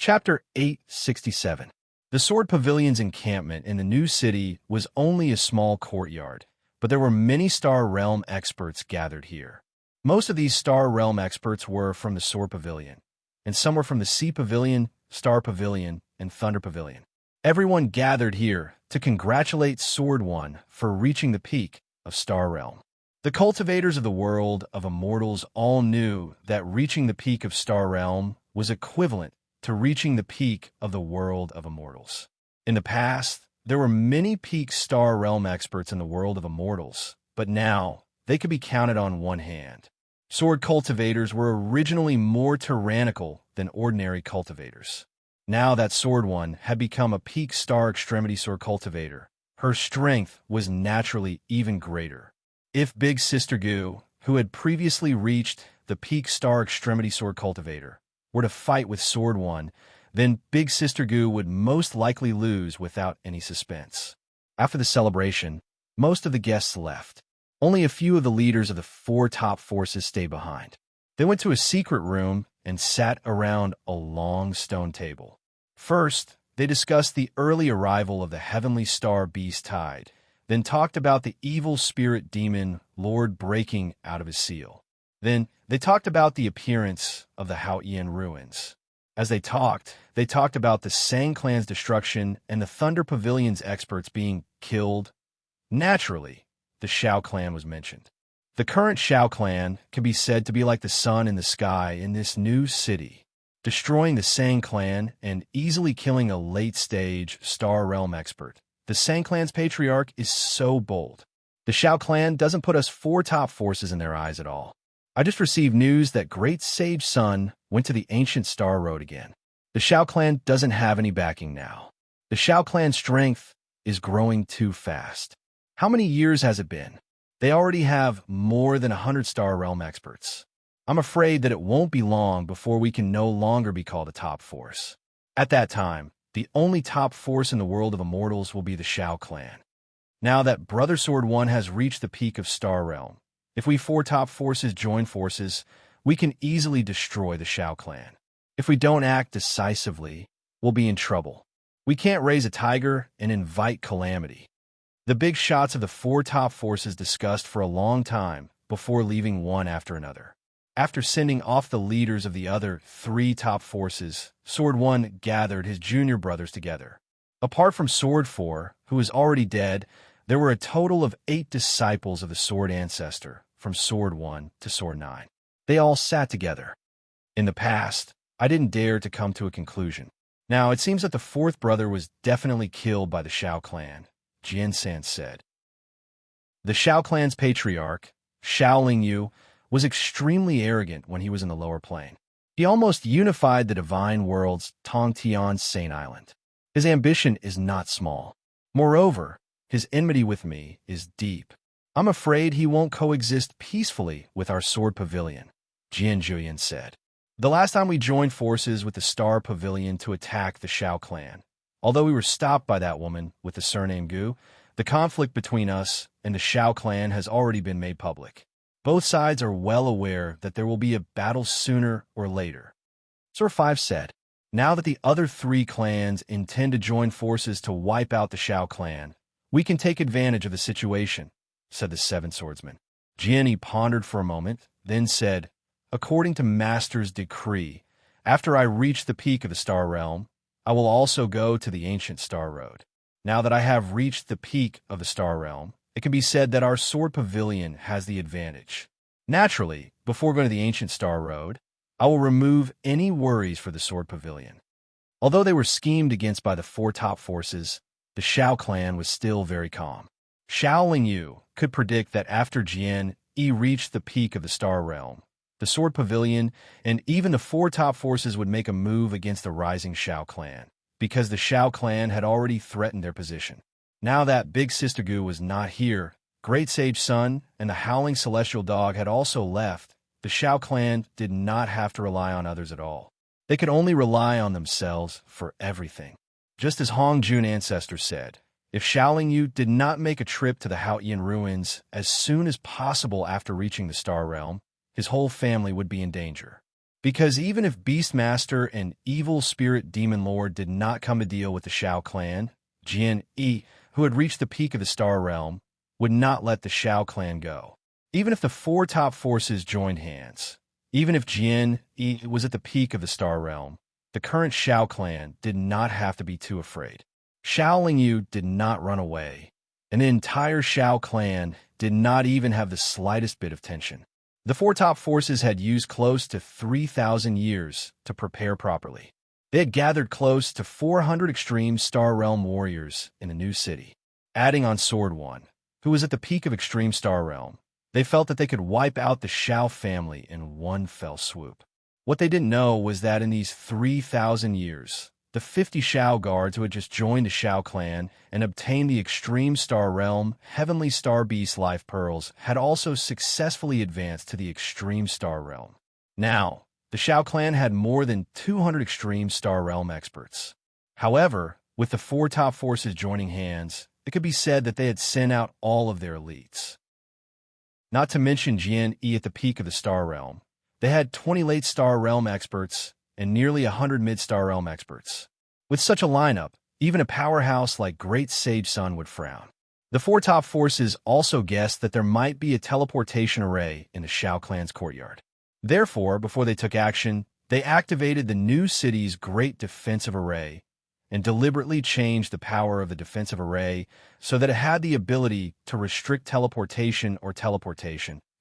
Chapter 867. The Sword Pavilion's encampment in the new city was only a small courtyard, but there were many Star Realm experts gathered here. Most of these Star Realm experts were from the Sword Pavilion, and some were from the Sea Pavilion, Star Pavilion, and Thunder Pavilion. Everyone gathered here to congratulate Sword One for reaching the peak of Star Realm. The cultivators of the world of immortals all knew that reaching the peak of Star Realm was equivalent to reaching the peak of the world of immortals. In the past, there were many peak Star Realm experts in the world of immortals, but now they could be counted on one hand. Sword cultivators were originally more tyrannical than ordinary cultivators. Now that Sword One had become a peak Star Extremity Sword cultivator, her strength was naturally even greater. If Big Sister Goo, who had previously reached the peak Star Extremity Sword cultivator, were to fight with Sword One, then Big Sister Goo would most likely lose without any suspense. After the celebration, most of the guests left. Only a few of the leaders of the four top forces stayed behind. They went to a secret room and sat around a long stone table. First, they discussed the early arrival of the heavenly star Beast Tide, then talked about the evil spirit demon Lord breaking out of his seal. Then they talked about the appearance of the Haotian ruins. As they talked about the Sang clan's destruction and the Thunder Pavilion's experts being killed. Naturally, the Shao clan was mentioned. The current Shao clan can be said to be like the sun in the sky in this new city, destroying the Sang clan and easily killing a late-stage Star Realm expert. The Sang clan's patriarch is so bold. The Shao clan doesn't put us four top forces in their eyes at all. I just received news that Great Sage Sun went to the ancient Star Road again. The Shao clan doesn't have any backing now. The Shao clan's strength is growing too fast. How many years has it been? They already have more than 100 Star Realm experts. I'm afraid that it won't be long before we can no longer be called a top force. At that time, the only top force in the world of immortals will be the Shao clan. Now that Brother Sword One has reached the peak of Star Realm, if we four top forces join forces, we can easily destroy the Shao clan. If we don't act decisively, we'll be in trouble. We can't raise a tiger and invite calamity. The big shots of the four top forces discussed for a long time before leaving one after another. After sending off the leaders of the other three top forces, Sword One gathered his junior brothers together. Apart from Sword Four, who is already dead, there were a total of 8 disciples of the Sword Ancestor, from Sword One to Sword Nine. They all sat together. In the past, I didn't dare to come to a conclusion. Now, it seems that the fourth brother was definitely killed by the Shao clan, Jian-san said. The Shao clan's patriarch, Shaoling Yu, was extremely arrogant when he was in the lower plane. He almost unified the divine world's Tongtian Saint Island. His ambition is not small. Moreover, his enmity with me is deep. I'm afraid he won't coexist peacefully with our Sword Pavilion, Jian Juyan said. The last time we joined forces with the Star Pavilion to attack the Shao clan, although we were stopped by that woman with the surname Gu, the conflict between us and the Shao clan has already been made public. Both sides are well aware that there will be a battle sooner or later. Sir Five said, now that the other 3 clans intend to join forces to wipe out the Shao clan, we can take advantage of the situation, said the 7 swordsmen. Jian pondered for a moment, then said, according to Master's decree, after I reach the peak of the Star Realm, I will also go to the ancient Star Road. Now that I have reached the peak of the Star Realm, it can be said that our Sword Pavilion has the advantage. Naturally, before going to the ancient Star Road, I will remove any worries for the Sword Pavilion. Although they were schemed against by the 4 top forces, the Shao clan was still very calm. Shaoling Yu could predict that after Jian Yi reached the peak of the Star Realm, the Sword Pavilion and even the 4 top forces would make a move against the rising Shao clan, because the Shao clan had already threatened their position. Now that Big Sister Gu was not here, Great Sage Sun and the Howling Celestial Dog had also left, the Shao clan did not have to rely on others at all. They could only rely on themselves for everything. Just as Hong Jun Ancestor said, if Shaoling Yu did not make a trip to the Haotian ruins as soon as possible after reaching the Star Realm, his whole family would be in danger. Because even if Beastmaster and Evil Spirit Demon Lord did not come to deal with the Shao clan, Jin Yi, who had reached the peak of the Star Realm, would not let the Shao clan go. Even if the four top forces joined hands, even if Jin Yi was at the peak of the Star Realm, the current Shao clan did not have to be too afraid. Shao Lingyu did not run away, and the entire Shao clan did not even have the slightest bit of tension. The four top forces had used close to 3,000 years to prepare properly. They had gathered close to 400 extreme Star Realm warriors in the new city. Adding on Sword One, who was at the peak of extreme Star Realm, they felt that they could wipe out the Shao family in one fell swoop. What they didn't know was that in these 3,000 years, the 50 Shao guards who had just joined the Shao clan and obtained the Extreme Star Realm Heavenly Star Beast Life Pearls had also successfully advanced to the Extreme Star Realm. Now, the Shao clan had more than 200 Extreme Star Realm experts. However, with the four top forces joining hands, it could be said that they had sent out all of their elites. Not to mention Jian Yi at the peak of the Star Realm, they had 20 late Star Realm experts and nearly 100 mid-Star Realm experts. With such a lineup, even a powerhouse like Great Sage Sun would frown. The four top forces also guessed that there might be a teleportation array in the Shao clan's courtyard. Therefore, before they took action, they activated the new city's great defensive array and deliberately changed the power of the defensive array so that it had the ability to restrict teleportation,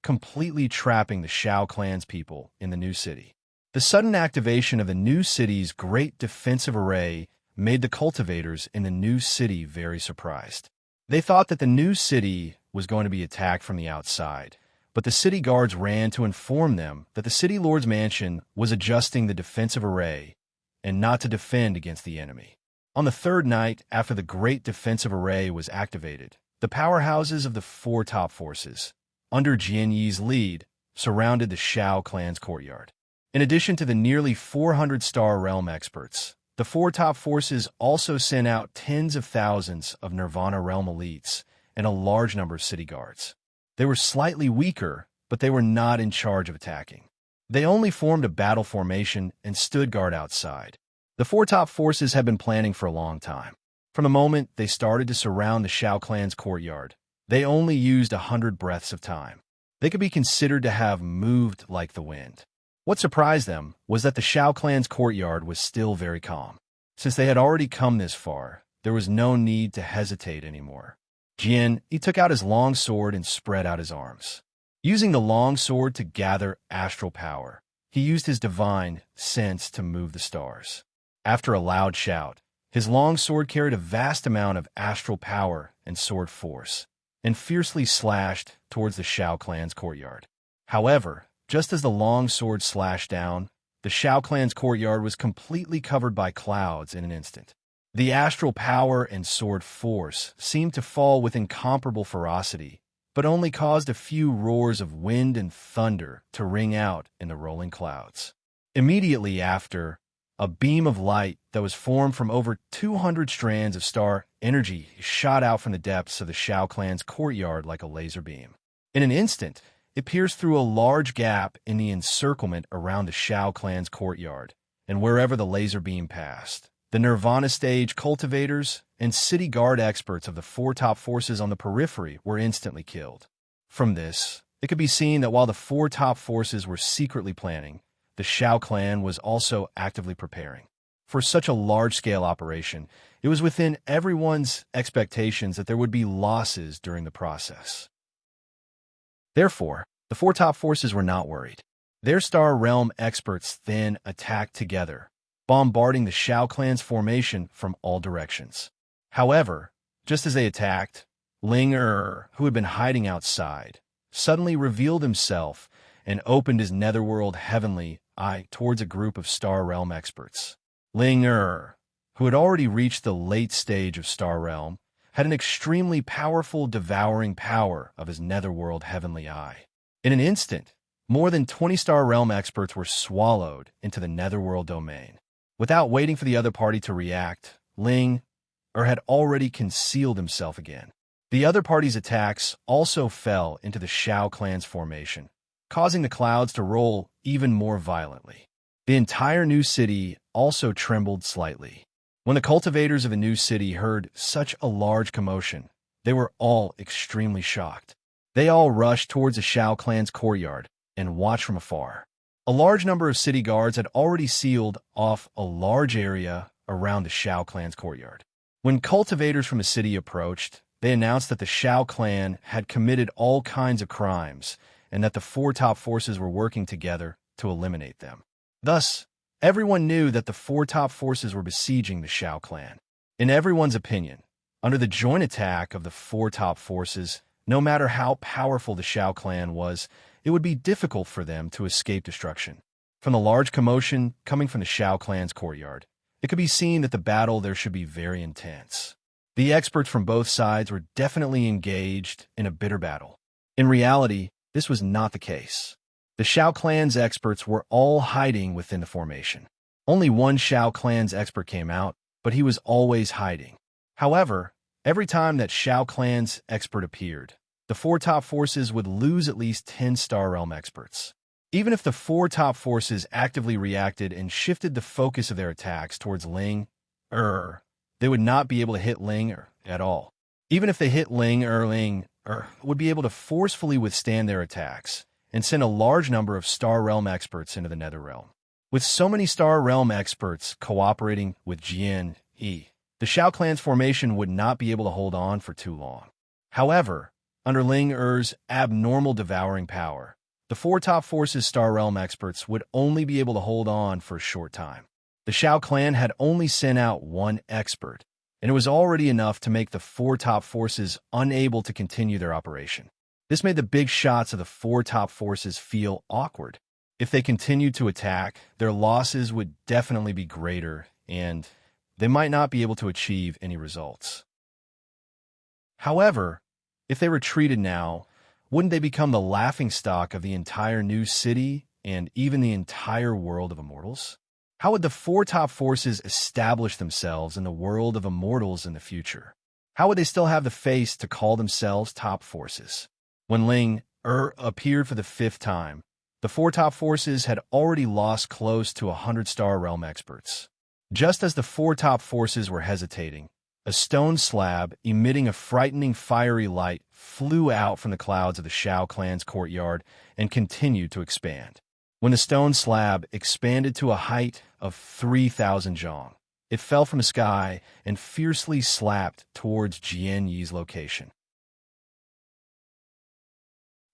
completely trapping the Shao clan's people in the new city. The sudden activation of the new city's great defensive array made the cultivators in the new city very surprised. They thought that the new city was going to be attacked from the outside, but the city guards ran to inform them that the city lord's mansion was adjusting the defensive array and not to defend against the enemy. On the third night after the great defensive array was activated, the powerhouses of the four top forces, under Jian Yi's lead, surrounded the Shao clan's courtyard. In addition to the nearly 400 Star Realm experts, the four top forces also sent out tens of thousands of Nirvana Realm elites and a large number of city guards. They were slightly weaker, but they were not in charge of attacking. They only formed a battle formation and stood guard outside. The four top forces had been planning for a long time. From the moment they started to surround the Shao clan's courtyard, they only used 100 breaths of time. They could be considered to have moved like the wind. What surprised them was that the Shao clan's courtyard was still very calm. Since they had already come this far, there was no need to hesitate anymore. He took out his long sword and spread out his arms. Using the long sword to gather astral power, he used his divine sense to move the stars. After a loud shout, his long sword carried a vast amount of astral power and sword force, and fiercely slashed towards the Shao clan's courtyard. However, just as the long sword slashed down, the Shao clan's courtyard was completely covered by clouds in an instant. The astral power and sword force seemed to fall with incomparable ferocity, but only caused a few roars of wind and thunder to ring out in the rolling clouds. Immediately after, a beam of light that was formed from over 200 strands of star energy shot out from the depths of the Shao clan's courtyard like a laser beam. In an instant, it pierced through a large gap in the encirclement around the Shao clan's courtyard, and wherever the laser beam passed, the Nirvana stage cultivators and city guard experts of the four top forces on the periphery were instantly killed. From this, it could be seen that while the four top forces were secretly planning, the Shao clan was also actively preparing. For such a large-scale operation, it was within everyone's expectations that there would be losses during the process. Therefore, the four top forces were not worried. Their Star Realm experts then attacked together, bombarding the Shao clan's formation from all directions. However, just as they attacked, Ling who had been hiding outside, suddenly revealed himself and opened his netherworld heavenly eye towards a group of Star Realm experts. Ling who had already reached the late stage of Star Realm, had an extremely powerful devouring power of his netherworld heavenly eye. In an instant, more than 20 Star Realm experts were swallowed into the netherworld domain. Without waiting for the other party to react, Ling had already concealed himself again. The other party's attacks also fell into the Shao clan's formation, causing the clouds to roll even more violently. The entire new city also trembled slightly. When the cultivators of a new city heard such a large commotion, they were all extremely shocked. They all rushed towards the Shao clan's courtyard and watched from afar. A large number of city guards had already sealed off a large area around the Shao clan's courtyard. When cultivators from the city approached, they announced that the Shao clan had committed all kinds of crimes and that the four top forces were working together to eliminate them. Thus, everyone knew that the four top forces were besieging the Shao clan. In everyone's opinion, under the joint attack of the four top forces, no matter how powerful the Shao clan was, it would be difficult for them to escape destruction. From the large commotion coming from the Shao clan's courtyard, it could be seen that the battle there should be very intense. The experts from both sides were definitely engaged in a bitter battle. In reality, this was not the case. The Shao clan's experts were all hiding within the formation. Only one Shao clan's expert came out, but he was always hiding. However, every time that Shao clan's expert appeared, the four top forces would lose at least 10 Star Realm experts. Even if the four top forces actively reacted and shifted the focus of their attacks towards Ling, they would not be able to hit Ling at all. Even if they hit Ling would be able to forcefully withstand their attacks and send a large number of Star Realm experts into the Nether Realm. With so many Star Realm experts cooperating with Jian Yi, the Shao clan's formation would not be able to hold on for too long. However, under Ling Er's abnormal devouring power, the four top forces Star Realm experts would only be able to hold on for a short time. The Shao clan had only sent out one expert, and it was already enough to make the four top forces unable to continue their operation. This made the big shots of the four top forces feel awkward. If they continued to attack, their losses would definitely be greater, and they might not be able to achieve any results. However, if they retreated now, wouldn't they become the laughingstock of the entire new city and even the entire world of immortals? How would the four top forces establish themselves in the world of immortals in the future? How would they still have the face to call themselves top forces? When Ling appeared for the 5th time, the four top forces had already lost close to 100 Star Realm experts. Just as the four top forces were hesitating, a stone slab emitting a frightening fiery light flew out from the clouds of the Shao clan's courtyard and continued to expand. When the stone slab expanded to a height of 3,000 zhong, it fell from the sky and fiercely slapped towards Jian Yi's location.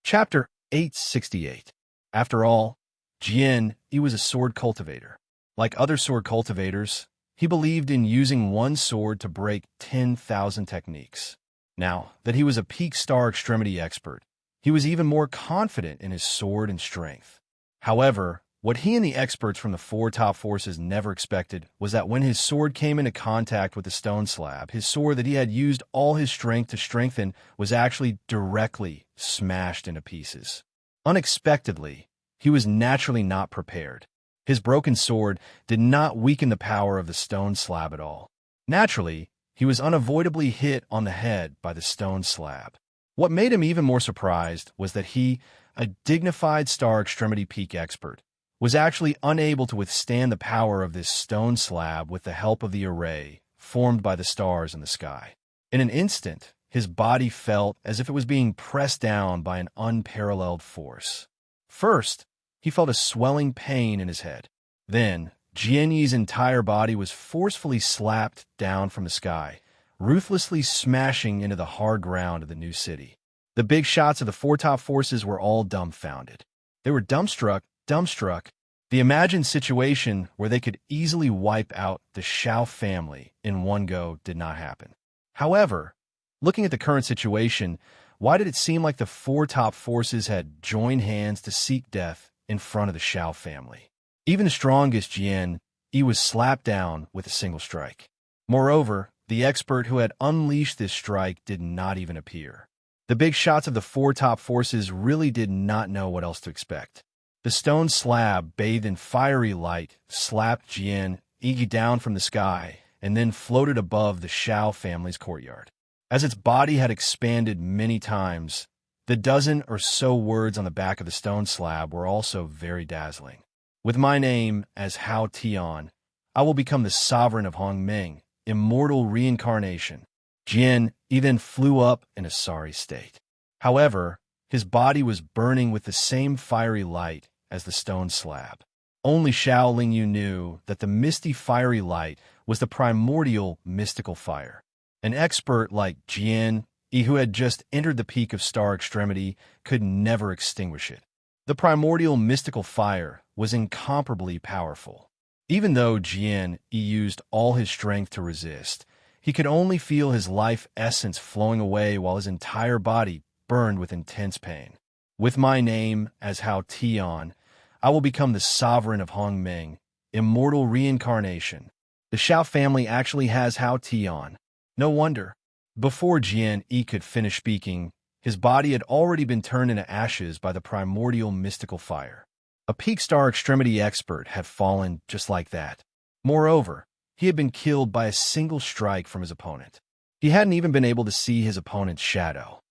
Chapter 868. After all, Jian Yi was a sword cultivator. Like other sword cultivators, he believed in using one sword to break 10,000 techniques. Now that he was a peak star extremity expert, he was even more confident in his sword and strength. However, what he and the experts from the four top forces never expected was that when his sword came into contact with the stone slab, his sword that he had used all his strength to strengthen was actually directly smashed into pieces. Unexpectedly, he was naturally not prepared. His broken sword did not weaken the power of the stone slab at all. Naturally, he was unavoidably hit on the head by the stone slab. What made him even more surprised was that he, a dignified star extremity peak expert, was actually unable to withstand the power of this stone slab with the help of the array formed by the stars in the sky. In an instant, his body felt as if it was being pressed down by an unparalleled force. First, he felt a swelling pain in his head. Then, Jian Yi's entire body was forcefully slapped down from the sky, ruthlessly smashing into the hard ground of the new city. The big shots of the four top forces were all dumbfounded. They were dumbstruck. The imagined situation where they could easily wipe out the Shao family in one go did not happen. However, looking at the current situation, why did it seem like the four top forces had joined hands to seek death in front of the Shao family? Even the strongest Jian Yi was slapped down with a single strike. Moreover, the expert who had unleashed this strike did not even appear. The big shots of the four top forces really did not know what else to expect. The stone slab, bathed in fiery light, slapped Jian Yi down from the sky and then floated above the Shao family's courtyard. As its body had expanded many times, the dozen or so words on the back of the stone slab were also very dazzling. With my name as Hao Tian, I will become the sovereign of Hongming, immortal reincarnation. Jian Yi then flew up in a sorry state. However, his body was burning with the same fiery light as the stone slab. Only Xiao Lingyu knew that the misty fiery light was the primordial mystical fire. An expert like Jian Yi, who had just entered the peak of star extremity, could never extinguish it. The primordial mystical fire was incomparably powerful. Even though Jian Yi used all his strength to resist, he could only feel his life essence flowing away while his entire body burned with intense pain. With my name as Hao Tian, I will become the sovereign of Hongming, immortal reincarnation. The Xiao family actually has Hao Tian. No wonder. Before Jian Yi could finish speaking, his body had already been turned into ashes by the primordial mystical fire. A peak star extremity expert had fallen just like that. Moreover, he had been killed by a single strike from his opponent. He hadn't even been able to see his opponent's shadow.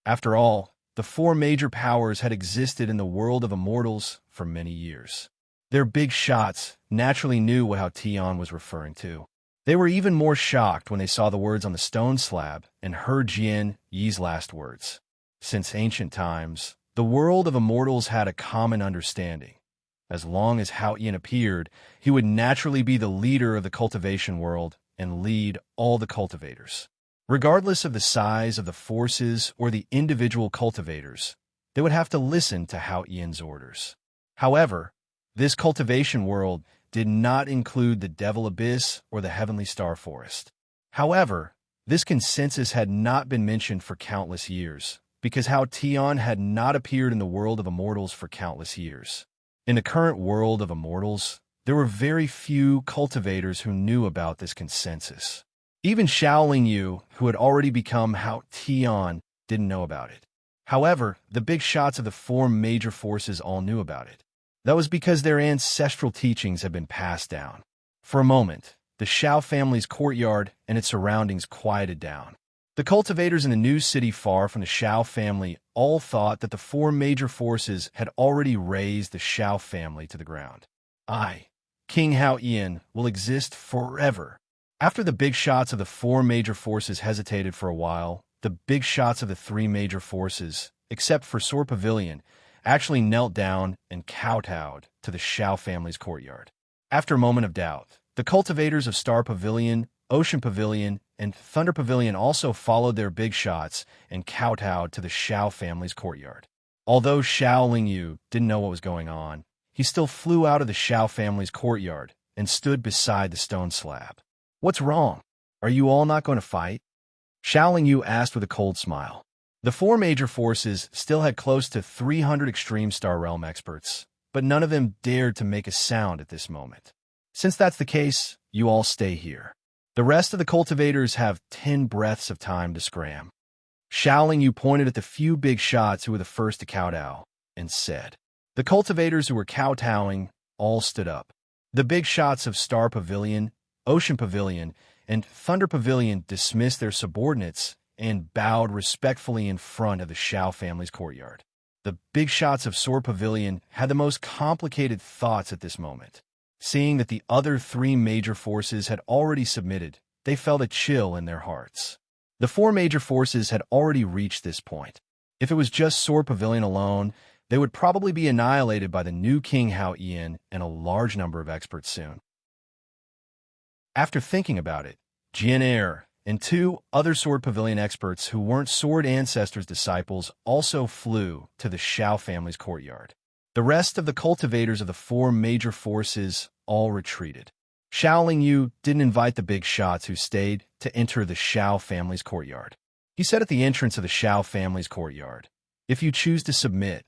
After all, the four major powers had existed in the world of immortals for many years. Their big shots naturally knew what Hao Tian was referring to. They were even more shocked when they saw the words on the stone slab and heard Jian Yi's last words. Since ancient times, the world of immortals had a common understanding. As long as Hao Tian appeared, he would naturally be the leader of the cultivation world and lead all the cultivators. Regardless of the size of the forces or the individual cultivators, they would have to listen to Hao Tian's orders. However, this cultivation world did not include the Devil Abyss or the Heavenly Star Forest. However, this consensus had not been mentioned for countless years, because Hao Tian had not appeared in the world of immortals for countless years. In the current world of immortals, there were very few cultivators who knew about this consensus. Even Xiao Lingyu, who had already become Hao Tian, didn't know about it. However, the big shots of the four major forces all knew about it. That was because their ancestral teachings had been passed down. For a moment, the Xiao family's courtyard and its surroundings quieted down. The cultivators in the new city far from the Xiao family all thought that the four major forces had already razed the Xiao family to the ground. I, King Hao Tian, will exist forever. After the big shots of the four major forces hesitated for a while, the big shots of the three major forces, except for Sword Pavilion, actually knelt down and kowtowed to the Xiao family's courtyard. After a moment of doubt, the cultivators of Star Pavilion, Ocean Pavilion, and Thunder Pavilion also followed their big shots and kowtowed to the Xiao family's courtyard. Although Xiao Lingyu didn't know what was going on, he still flew out of the Xiao family's courtyard and stood beside the stone slab. "What's wrong? Are you all not going to fight?" Xiao Lingyu asked with a cold smile. The four major forces still had close to 300 extreme star realm experts, but none of them dared to make a sound at this moment. "Since that's the case, you all stay here. The rest of the cultivators have 10 breaths of time to scram." Xiao Lingyu pointed at the few big shots who were the first to kowtow and said. The cultivators who were kowtowing all stood up. The big shots of Star Pavilion, Ocean Pavilion, and Thunder Pavilion dismissed their subordinates and bowed respectfully in front of the Xiao family's courtyard. The big shots of Sword Pavilion had the most complicated thoughts at this moment. Seeing that the other three major forces had already submitted, they felt a chill in their hearts. The four major forces had already reached this point. If it was just Sword Pavilion alone, they would probably be annihilated by the new King Hao Tian and a large number of experts soon. After thinking about it, Jian Yi and two other Sword Pavilion experts who weren't Sword Ancestors' disciples also flew to the Xiao family's courtyard. The rest of the cultivators of the four major forces all retreated. Xiao Lingyu didn't invite the big shots who stayed to enter the Xiao family's courtyard. He said at the entrance of the Xiao family's courtyard, "If you choose to submit,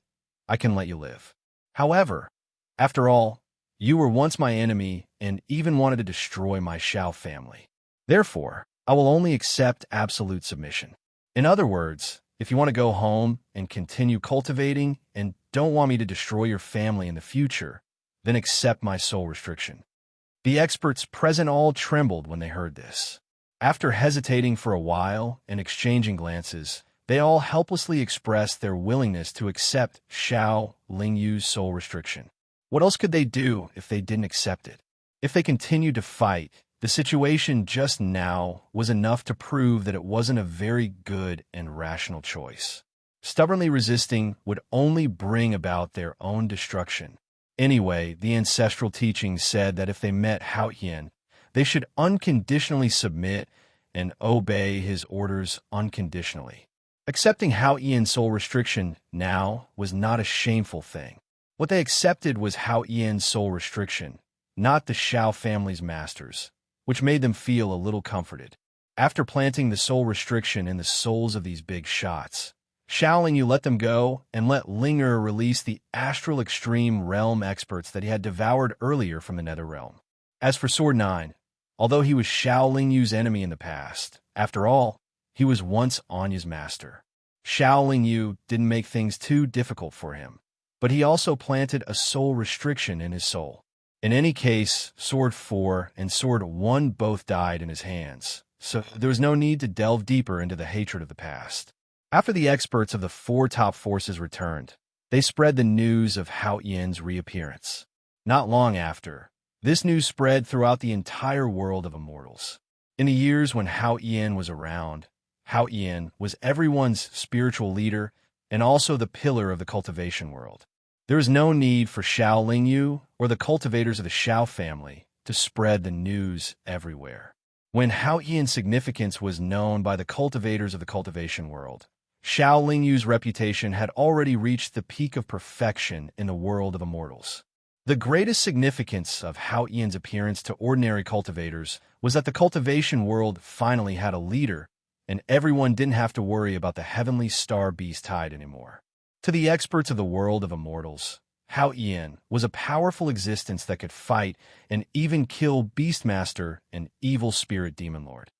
I can let you live. However, after all, you were once my enemy and even wanted to destroy my Xiao family. Therefore, I will only accept absolute submission. In other words, if you want to go home and continue cultivating and don't want me to destroy your family in the future, then accept my sole restriction." The experts present all trembled when they heard this. After hesitating for a while and exchanging glances, they all helplessly expressed their willingness to accept Xiao Lingyu's sole restriction. What else could they do if they didn't accept it? If they continued to fight, the situation just now was enough to prove that it wasn't a very good and rational choice. Stubbornly resisting would only bring about their own destruction. Anyway, the ancestral teachings said that if they met Hao Yin, they should unconditionally submit and obey his orders unconditionally. Accepting Hao Yin's soul restriction now was not a shameful thing. What they accepted was Hao Yin's soul restriction, not the Shao family's masters, which made them feel a little comforted. After planting the soul restriction in the souls of these big shots, Shaolin Yu let them go and let Linger release the astral extreme realm experts that he had devoured earlier from the Nether Realm. As for Sword 9, although he was Shaolin Yu's enemy in the past, after all, he was once Anya's master. Shaolin Yu didn't make things too difficult for him, but he also planted a soul restriction in his soul. In any case, Sword 4 and Sword 1 both died in his hands, so there was no need to delve deeper into the hatred of the past. After the experts of the 4 top forces returned, they spread the news of Hao Yin's reappearance. Not long after, this news spread throughout the entire world of immortals. In the years when Hao Yin was around, Hao Yin was everyone's spiritual leader and also the pillar of the cultivation world. There is no need for Shaolin Yu or the cultivators of the Shao family to spread the news everywhere. When Hao Yin's significance was known by the cultivators of the cultivation world, Shaolin Yu's reputation had already reached the peak of perfection in the world of immortals. The greatest significance of Hao Yin's appearance to ordinary cultivators was that the cultivation world finally had a leader, and everyone didn't have to worry about the heavenly star beast tide anymore. To the experts of the world of immortals, Hao Yin was a powerful existence that could fight and even kill Beastmaster and evil spirit demon lord.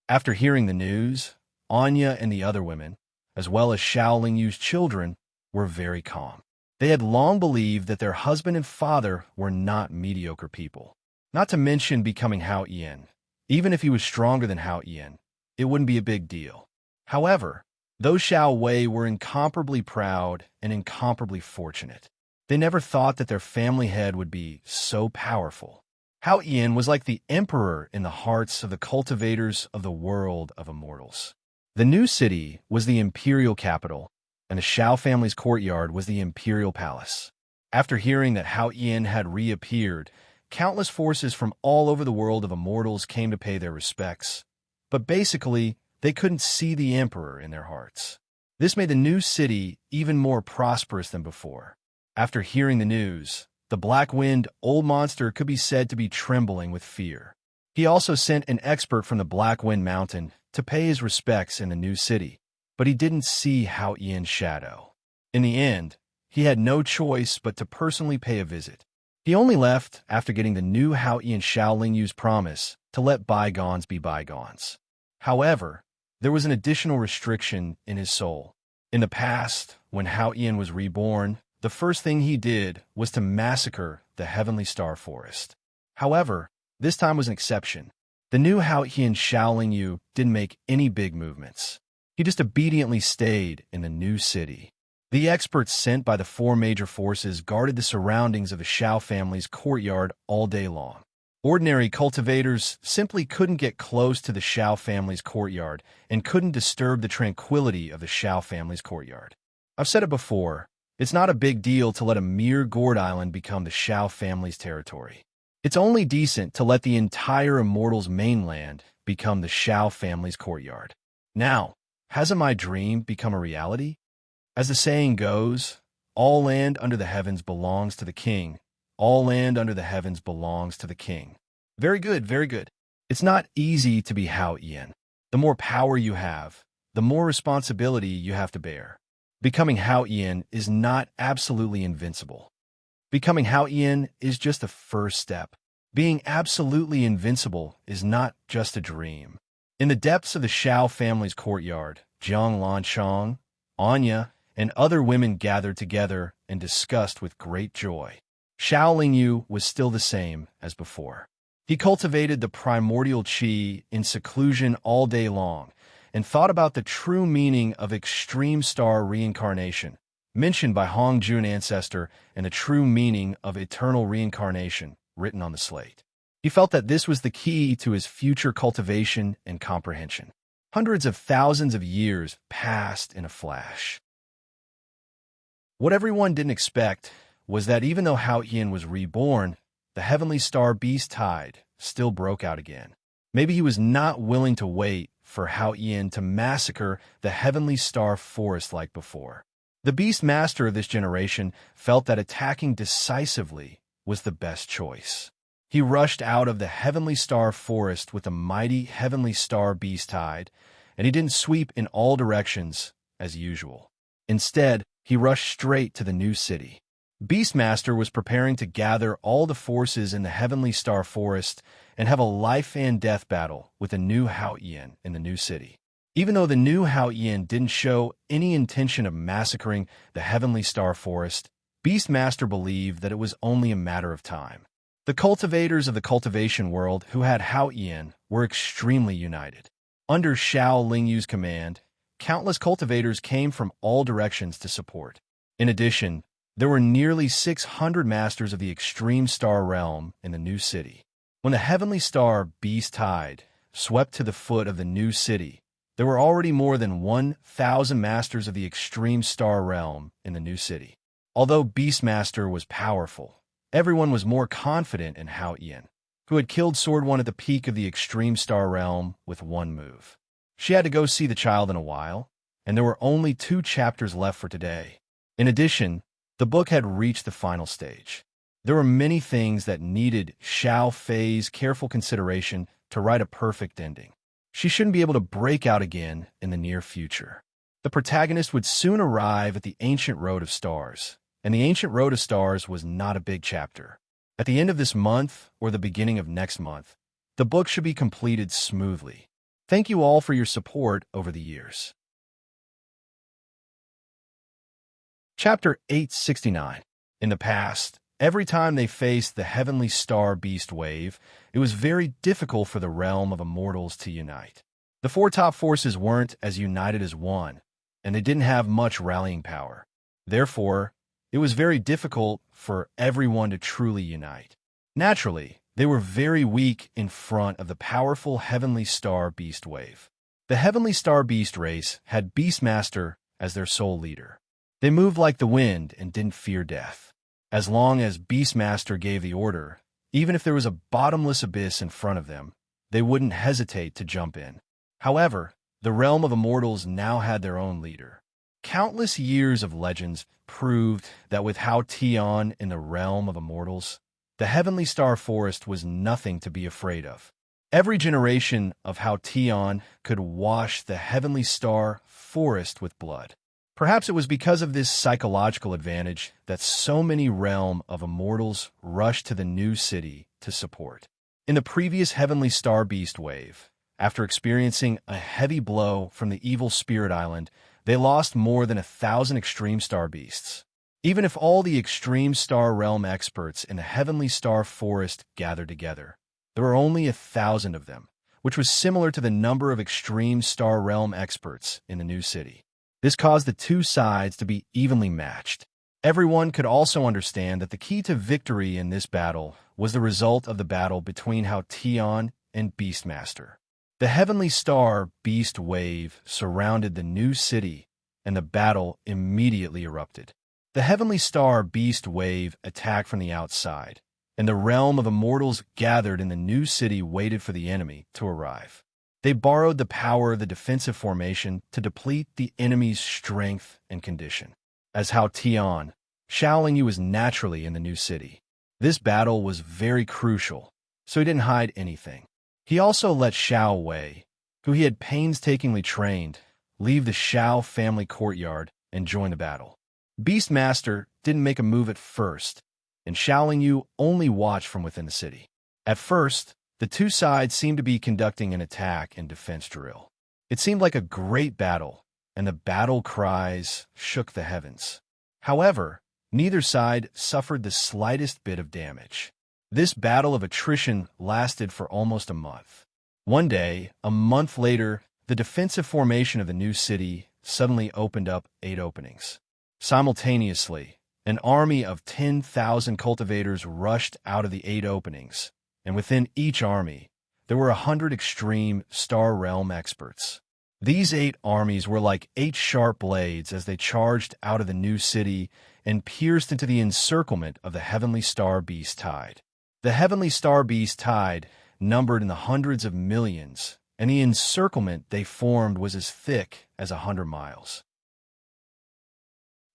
After hearing the news, Anya and the other women, as well as Shaolin Yu's children, were very calm. They had long believed that their husband and father were not mediocre people. Not to mention becoming Hao Yin. Even if he was stronger than Hao Yin, it wouldn't be a big deal. However, those Shao Wei were incomparably proud and incomparably fortunate. They never thought that their family head would be so powerful. Hao Yin was like the emperor in the hearts of the cultivators of the world of immortals. The new city was the imperial capital, and the Shao family's courtyard was the imperial palace. After hearing that Hao Yin had reappeared, countless forces from all over the world of immortals came to pay their respects. But basically, they couldn't see the emperor in their hearts. This made the new city even more prosperous than before. After hearing the news, the Black-Wind Old Monster could be said to be trembling with fear. He also sent an expert from the Black-Wind Mountain to pay his respects in the new city, but he didn't see Hao Yin's shadow. In the end, he had no choice but to personally pay a visit. He only left after getting the new Hao Yin Shaolin Yu's promise to let bygones be bygones. However, there was an additional restriction in his soul. In the past, when Hao Yin was reborn, the first thing he did was to massacre the Heavenly Star Forest. However, this time was an exception. The new Hao Yin Shaolin Yu didn't make any big movements. He just obediently stayed in the new city. The experts sent by the 4 major forces guarded the surroundings of the Shao family's courtyard all day long. Ordinary cultivators simply couldn't get close to the Shao family's courtyard and couldn't disturb the tranquility of the Shao family's courtyard. I've said it before, it's not a big deal to let a mere gourd island become the Shao family's territory. It's only decent to let the entire Immortals mainland become the Shao family's courtyard. Now, hasn't my dream become a reality? As the saying goes, all land under the heavens belongs to the king. All land under the heavens belongs to the king. Very good, very good. It's not easy to be Hao Yin. The more power you have, the more responsibility you have to bear. Becoming Hao Yin is not absolutely invincible. Becoming Hao Yin is just the first step. Being absolutely invincible is not just a dream. In the depths of the Shao family's courtyard, Jiang Lanchang, Anya, and other women gathered together and discussed with great joy. Shaolin Yu was still the same as before. He cultivated the primordial qi in seclusion all day long and thought about the true meaning of extreme star reincarnation, mentioned by Hong Jun ancestor and the true meaning of eternal reincarnation written on the slate. He felt that this was the key to his future cultivation and comprehension. Hundreds of thousands of years passed in a flash. What everyone didn't expect was that even though Hao Yin was reborn, the heavenly star beast tide still broke out again. Maybe he was not willing to wait for Hao Yin to massacre the heavenly star forest like before. The beast master of this generation felt that attacking decisively was the best choice. He rushed out of the heavenly star forest with the mighty heavenly star beast tide, and he didn't sweep in all directions as usual. Instead, he rushed straight to the new city. Beastmaster was preparing to gather all the forces in the heavenly star forest and have a life and death battle with the new Hao Yin in the new city. Even though the new Hao Yin didn't show any intention of massacring the heavenly star forest, Beastmaster believed that it was only a matter of time. The cultivators of the cultivation world who had Hao Yin were extremely united. Under Xiao Lingyu's command, countless cultivators came from all directions to support. In addition, there were nearly 600 masters of the extreme star realm in the new city. When the heavenly star beast tide swept to the foot of the new city, there were already more than 1,000 masters of the extreme star realm in the new city. Although Beastmaster was powerful, everyone was more confident in Hao Yin, who had killed Sword One at the peak of the extreme star realm with one move. She had to go see the child in a while, and there were only 2 chapters left for today. In addition, the book had reached the final stage. There were many things that needed Xiao Fei's careful consideration to write a perfect ending. She shouldn't be able to break out again in the near future. The protagonist would soon arrive at the Ancient Road of Stars, and the Ancient Road of Stars was not a big chapter. At the end of this month or the beginning of next month, the book should be completed smoothly. Thank you all for your support over the years. Chapter 869. In the past, every time they faced the heavenly star beast wave, it was very difficult for the realm of immortals to unite. The 4 top forces weren't as united as one, and they didn't have much rallying power. Therefore, it was very difficult for everyone to truly unite. Naturally, they were very weak in front of the powerful heavenly star beast wave. The heavenly star beast race had Beastmaster as their sole leader. They moved like the wind and didn't fear death. As long as Beastmaster gave the order, even if there was a bottomless abyss in front of them, they wouldn't hesitate to jump in. However, the realm of immortals now had their own leader. Countless years of legends proved that with Hao Tian in the realm of immortals, the heavenly star forest was nothing to be afraid of. Every generation of Hao Tian could wash the heavenly star forest with blood. Perhaps it was because of this psychological advantage that so many realm of immortals rushed to the new city to support. In the previous heavenly star beast wave, after experiencing a heavy blow from the evil spirit island, they lost more than 1,000 extreme star beasts. Even if all the extreme star realm experts in the heavenly star forest gathered together, there were only 1,000 of them, which was similar to the number of extreme star realm experts in the new city. This caused the 2 sides to be evenly matched. Everyone could also understand that the key to victory in this battle was the result of the battle between Hao Tian and Beastmaster. The heavenly star beast wave surrounded the new city, and the battle immediately erupted. The heavenly star beast wave attacked from the outside, and the realm of immortals gathered in the new city waited for the enemy to arrive. They borrowed the power of the defensive formation to deplete the enemy's strength and condition. As Hao Tian, Xiao Lingyu was naturally in the new city. This battle was very crucial, so he didn't hide anything. He also let Xiao Wei, who he had painstakingly trained, leave the Xiao family courtyard and join the battle. Beastmaster didn't make a move at first, and Xiao Lingyu only watched from within the city. At first, the 2 sides seemed to be conducting an attack and defense drill. It seemed like a great battle, and the battle cries shook the heavens. However, neither side suffered the slightest bit of damage. This battle of attrition lasted for almost a month. One day, a month later, the defensive formation of the new city suddenly opened up 8 openings. Simultaneously, an army of 10,000 cultivators rushed out of the 8 openings, and within each army, there were 100 extreme Star Realm experts. These 8 armies were like 8 sharp blades as they charged out of the new city and pierced into the encirclement of the Heavenly Star Beast Tide. The Heavenly Star Beast Tide numbered in the hundreds of millions, and the encirclement they formed was as thick as 100 miles.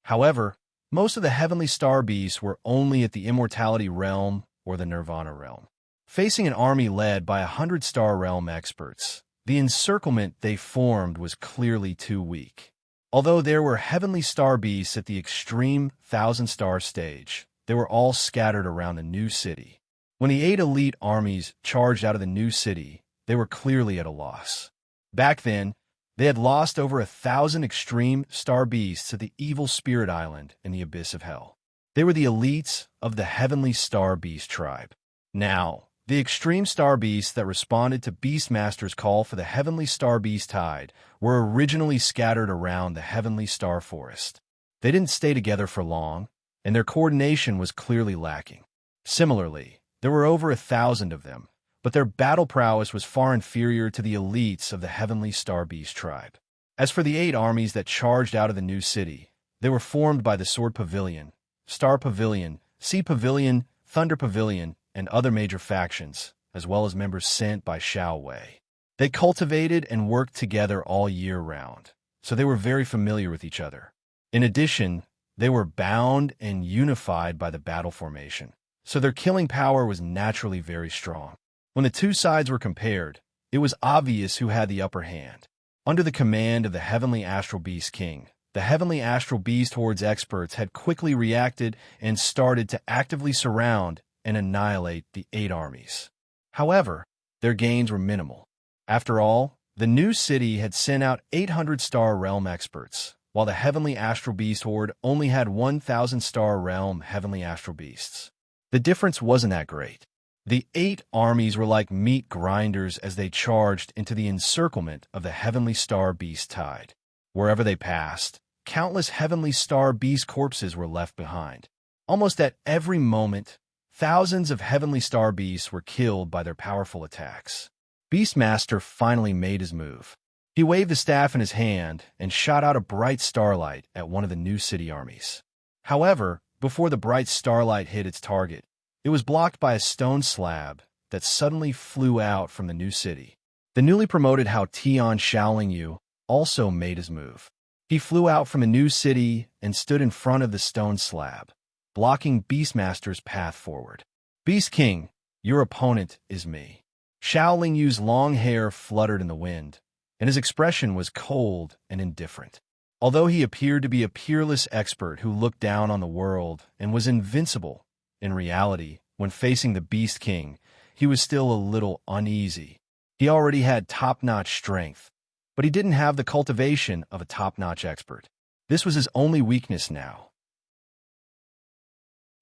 However, most of the Heavenly Star Beasts were only at the Immortality Realm or the Nirvana Realm. Facing an army led by 100 Star Realm experts, the encirclement they formed was clearly too weak. Although there were Heavenly Star Beasts at the extreme 1,000-star stage, they were all scattered around the new city. When the 8 elite armies charged out of the new city, they were clearly at a loss. Back then, they had lost over 1,000 extreme star beasts at the evil Spirit Island in the abyss of hell. They were the elites of the Heavenly Star Beast tribe. Now, the extreme star beasts that responded to Beastmaster's call for the Heavenly Star Beast Tide were originally scattered around the Heavenly Star Forest. They didn't stay together for long, and their coordination was clearly lacking. Similarly, there were over 1,000 of them, but their battle prowess was far inferior to the elites of the Heavenly Star Beast tribe. As for the 8 armies that charged out of the new city, they were formed by the Sword Pavilion, Star Pavilion, Sea Pavilion, Thunder Pavilion, and other major factions, as well as members sent by Xiao Wei. They cultivated and worked together all year round, so they were very familiar with each other. In addition, they were bound and unified by the battle formation, so their killing power was naturally very strong. When the two sides were compared, it was obvious who had the upper hand. Under the command of the Heavenly Astral Beast King, the Heavenly Astral Beast Horde's experts had quickly reacted and started to actively surround and annihilate the 8 armies. However, their gains were minimal. After all, the new city had sent out 800 Star Realm experts, while the Heavenly Astral Beast Horde only had 1,000 Star Realm Heavenly Astral Beasts. The difference wasn't that great. The 8 armies were like meat grinders as they charged into the encirclement of the Heavenly Star Beast Tide. Wherever they passed, countless Heavenly Star Beast corpses were left behind. Almost at every moment, thousands of Heavenly Star Beasts were killed by their powerful attacks. Beastmaster finally made his move. He waved the staff in his hand and shot out a bright starlight at one of the new city armies. However, before the bright starlight hit its target, it was blocked by a stone slab that suddenly flew out from the new city. The newly promoted Hao Tian Shaoling Yu also made his move. He flew out from the new city and stood in front of the stone slab, blocking Beastmaster's path forward. Beast King, your opponent is me. Shaoling Yu's long hair fluttered in the wind, and his expression was cold and indifferent. Although he appeared to be a peerless expert who looked down on the world and was invincible, in reality, when facing the Beast King, he was still a little uneasy. He already had top-notch strength, but he didn't have the cultivation of a top-notch expert. This was his only weakness now.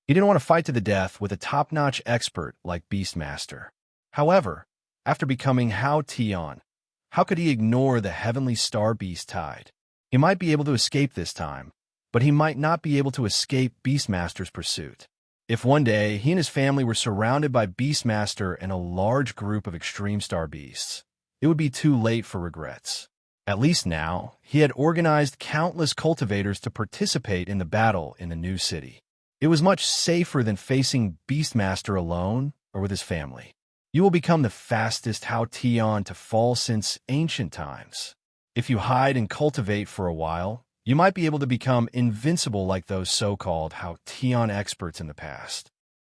He didn't want to fight to the death with a top-notch expert like Beastmaster. However, after becoming Hao Tian, how could he ignore the Heavenly Star Beast Tide? He might be able to escape this time, but he might not be able to escape Beastmaster's pursuit. If one day he and his family were surrounded by Beastmaster and a large group of extreme star beasts, it would be too late for regrets. At least now, he had organized countless cultivators to participate in the battle in the new city. It was much safer than facing Beastmaster alone or with his family. You will become the fastest Hao Tian to fall since ancient times. If you hide and cultivate for a while, you might be able to become invincible like those so-called Hao Tian experts in the past.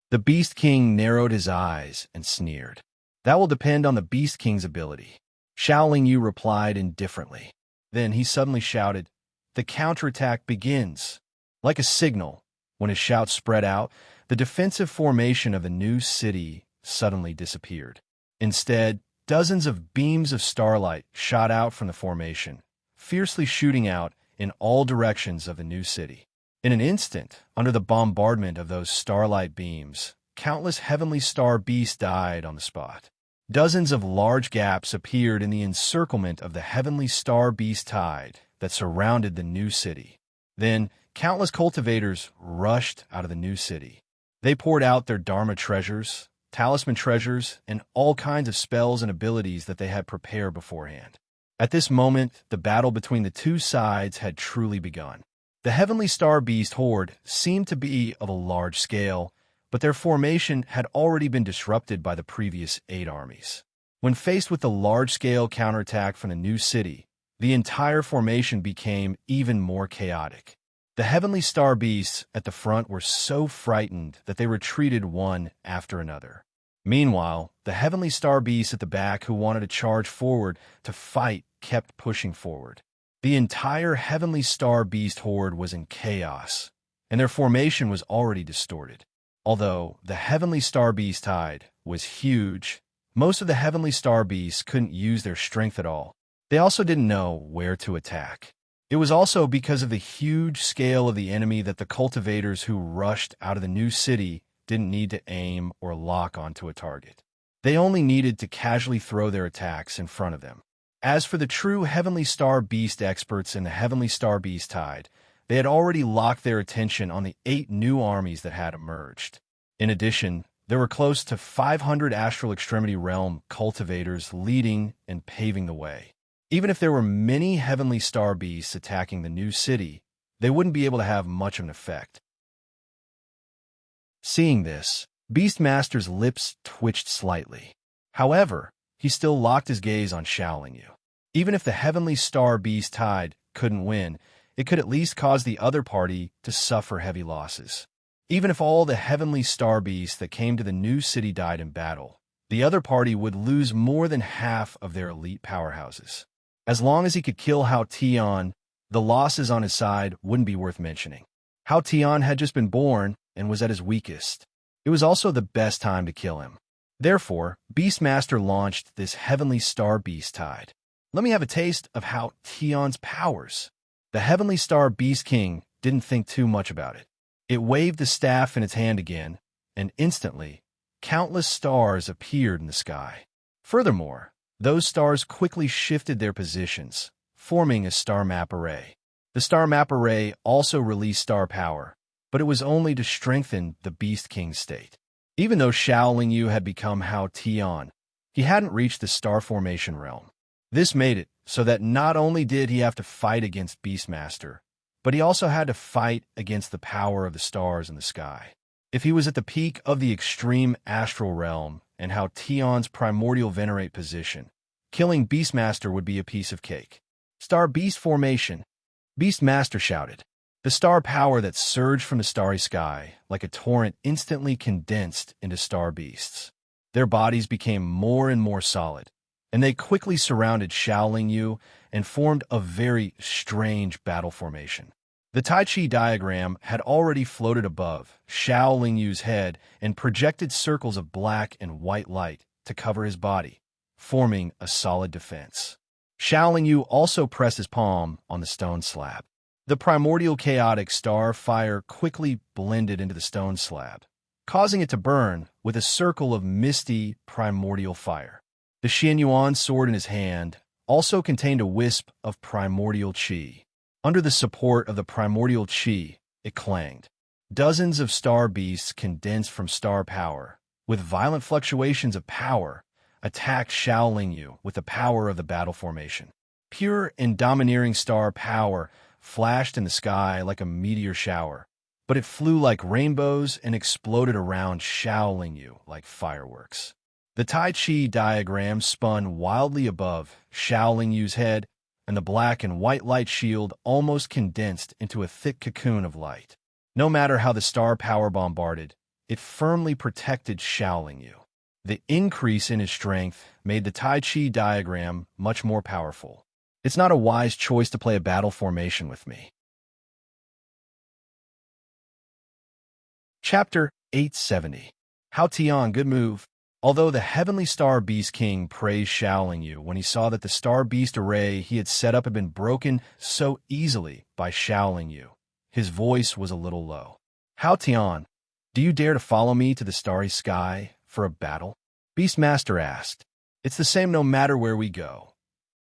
The Beast King narrowed his eyes and sneered. That will depend on the Beast King's ability. Shaoling Yu replied indifferently. Then he suddenly shouted, "The counterattack begins." Like a signal, when his shout spread out, the defensive formation of the new city suddenly disappeared. Instead, dozens of beams of starlight shot out from the formation, fiercely shooting out in all directions of the new city. In an instant, under the bombardment of those starlight beams, countless Heavenly Star Beasts died on the spot. Dozens of large gaps appeared in the encirclement of the Heavenly Star Beast Tide that surrounded the new city. Then, countless cultivators rushed out of the new city. They poured out their Dharma treasures, talisman treasures, and all kinds of spells and abilities that they had prepared beforehand. At this moment, the battle between the two sides had truly begun. The Heavenly Star Beast horde seemed to be of a large scale, but their formation had already been disrupted by the previous 8 armies. When faced with the large-scale counterattack from the new city, the entire formation became even more chaotic. The Heavenly Star Beasts at the front were so frightened that they retreated one after another. Meanwhile, the Heavenly Star Beasts at the back who wanted to charge forward to fight kept pushing forward. The entire Heavenly Star Beast horde was in chaos, and their formation was already distorted. Although the Heavenly Star Beast tide was huge, most of the Heavenly Star Beasts couldn't use their strength at all. They also didn't know where to attack. It was also because of the huge scale of the enemy that the cultivators who rushed out of the new city didn't need to aim or lock onto a target. They only needed to casually throw their attacks in front of them. As for the true Heavenly Star Beast experts in the Heavenly Star Beast tide, they had already locked their attention on the 8 new armies that had emerged. In addition, there were close to 500 Astral Extremity Realm cultivators leading and paving the way. Even if there were many Heavenly Star Beasts attacking the new city, they wouldn't be able to have much of an effect. Seeing this, Beastmaster's lips twitched slightly. However, he still locked his gaze on Shaolin Yu. Even if the Heavenly Star Beast tide couldn't win, it could at least cause the other party to suffer heavy losses. Even if all the Heavenly Star Beasts that came to the new city died in battle, the other party would lose more than half of their elite powerhouses. As long as he could kill Hao Tian, the losses on his side wouldn't be worth mentioning. Hao Tian had just been born and was at his weakest. It was also the best time to kill him. Therefore, Beastmaster launched this Heavenly Star Beast tide. Let me have a taste of Hao Tian's powers. The Heavenly Star Beast King didn't think too much about it. It waved the staff in its hand again, and instantly, countless stars appeared in the sky. Furthermore, those stars quickly shifted their positions, forming a star map array. The star map array also released star power, but it was only to strengthen the Beast King's state. Even though Shaolin Yu had become Hao Tian, he hadn't reached the star formation realm. This made it so that not only did he have to fight against Beastmaster, but he also had to fight against the power of the stars in the sky. If he was at the peak of the extreme astral realm and Hao Tian's primordial venerate position, killing Beastmaster would be a piece of cake. Star Beast formation, Beastmaster shouted. The star power that surged from the starry sky, like a torrent, instantly condensed into star beasts. Their bodies became more and more solid, and they quickly surrounded Shaolin Yu and formed a very strange battle formation. The Tai Chi diagram had already floated above Shaolin Yu's head and projected circles of black and white light to cover his body, forming a solid defense. Shaolin Yu also pressed his palm on the stone slab. The primordial chaotic star fire quickly blended into the stone slab, causing it to burn with a circle of misty primordial fire. The Xianyuan sword in his hand also contained a wisp of primordial qi. Under the support of the primordial qi, it clanged. Dozens of star beasts condensed from star power, with violent fluctuations of power, attacked Shaolin Yu with the power of the battle formation. Pure and domineering star power flashed in the sky like a meteor shower, but it flew like rainbows and exploded around Shaolin Yu like fireworks. The Tai Chi diagram spun wildly above Shaolin Yu's head, and the black and white light shield almost condensed into a thick cocoon of light. No matter how the star power bombarded, it firmly protected Shaolin Yu. The increase in his strength made the Tai Chi diagram much more powerful. It's not a wise choice to play a battle formation with me. Chapter 870. Hao Tian, good move. Although the Heavenly Star Beast King praised Shaolin Yu when he saw that the Star Beast array he had set up had been broken so easily by Shaolin Yu, his voice was a little low. Hao Tian, do you dare to follow me to the starry sky for a battle? Beastmaster asked. It's the same no matter where we go,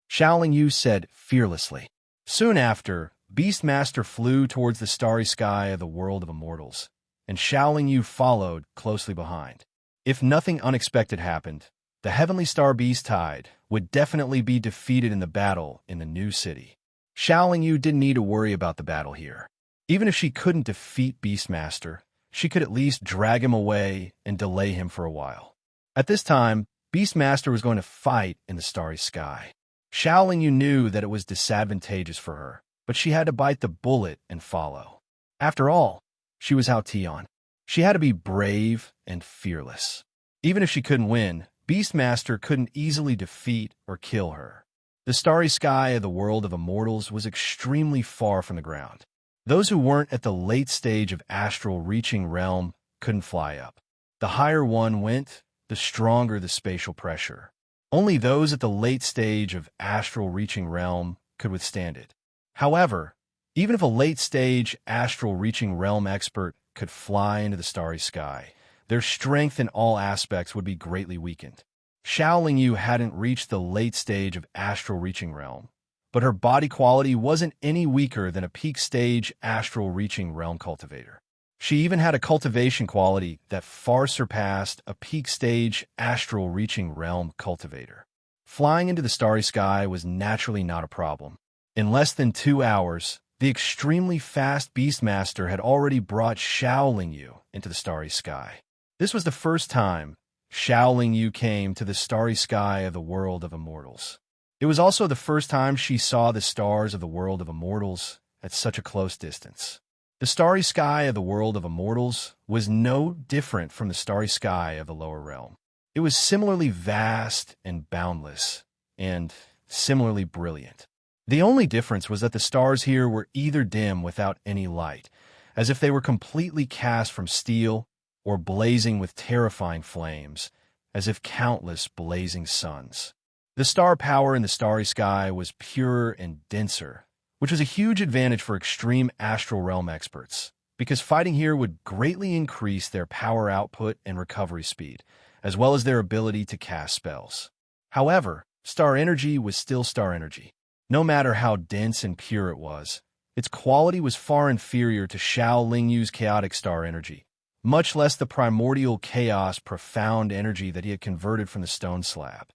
Shaolin Yu said fearlessly. Soon after, Beastmaster flew towards the starry sky of the world of immortals, and Xiaoling Yu followed closely behind. If nothing unexpected happened, the heavenly star Beast Tide would definitely be defeated in the battle in the new city. Xiaoling Yu didn't need to worry about the battle here. Even if she couldn't defeat Beastmaster, she could at least drag him away and delay him for a while. At this time, Beastmaster was going to fight in the starry sky. Xiaoling Yu knew that it was disadvantageous for her, but she had to bite the bullet and follow. After all, she was Hao Tian. She had to be brave and fearless. Even if she couldn't win, Beastmaster couldn't easily defeat or kill her. The starry sky of the world of immortals was extremely far from the ground. Those who weren't at the late stage of astral reaching realm couldn't fly up. The higher one went, the stronger the spatial pressure. Only those at the late stage of astral reaching realm could withstand it. However, even if a late stage astral reaching realm expert could fly into the starry sky, their strength in all aspects would be greatly weakened. Xiaoling Yu hadn't reached the late stage of astral reaching realm, but her body quality wasn't any weaker than a peak stage astral reaching realm cultivator. She even had a cultivation quality that far surpassed a peak stage astral reaching realm cultivator. Flying into the starry sky was naturally not a problem. In less than 2 hours, the extremely fast Beastmaster had already brought Xiaoling Yu into the starry sky. This was the first time Xiaoling Yu came to the starry sky of the world of immortals. It was also the first time she saw the stars of the world of immortals at such a close distance. The starry sky of the world of immortals was no different from the starry sky of the lower realm. It was similarly vast and boundless, and similarly brilliant. The only difference was that the stars here were either dim without any light, as if they were completely cast from steel, or blazing with terrifying flames, as if countless blazing suns. The star power in the starry sky was purer and denser, which was a huge advantage for extreme astral realm experts, because fighting here would greatly increase their power output and recovery speed, as well as their ability to cast spells. However, star energy was still star energy. No matter how dense and pure it was, its quality was far inferior to Xiaoling Yu's chaotic star energy, much less the primordial chaos profound energy that he had converted from the stone slab.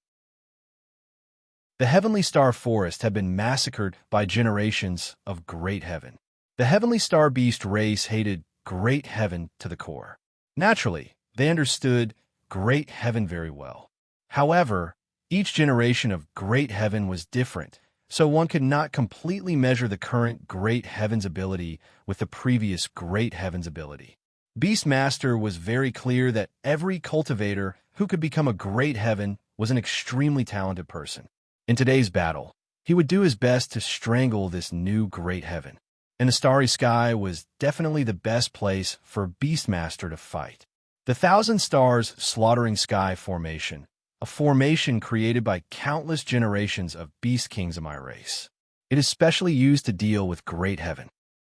The heavenly star forest had been massacred by generations of Great Heaven. The heavenly star beast race hated Great Heaven to the core. Naturally, they understood Great Heaven very well. However, each generation of Great Heaven was different, so one could not completely measure the current Great Heaven's ability with the previous Great Heaven's ability. Beastmaster was very clear that every cultivator who could become a Great Heaven was an extremely talented person. In today's battle, he would do his best to strangle this new Great Heaven, and the starry sky was definitely the best place for Beastmaster to fight. The Thousand Stars Slaughtering Sky Formation, a formation created by countless generations of Beast Kings of my race. It is specially used to deal with Great Heaven.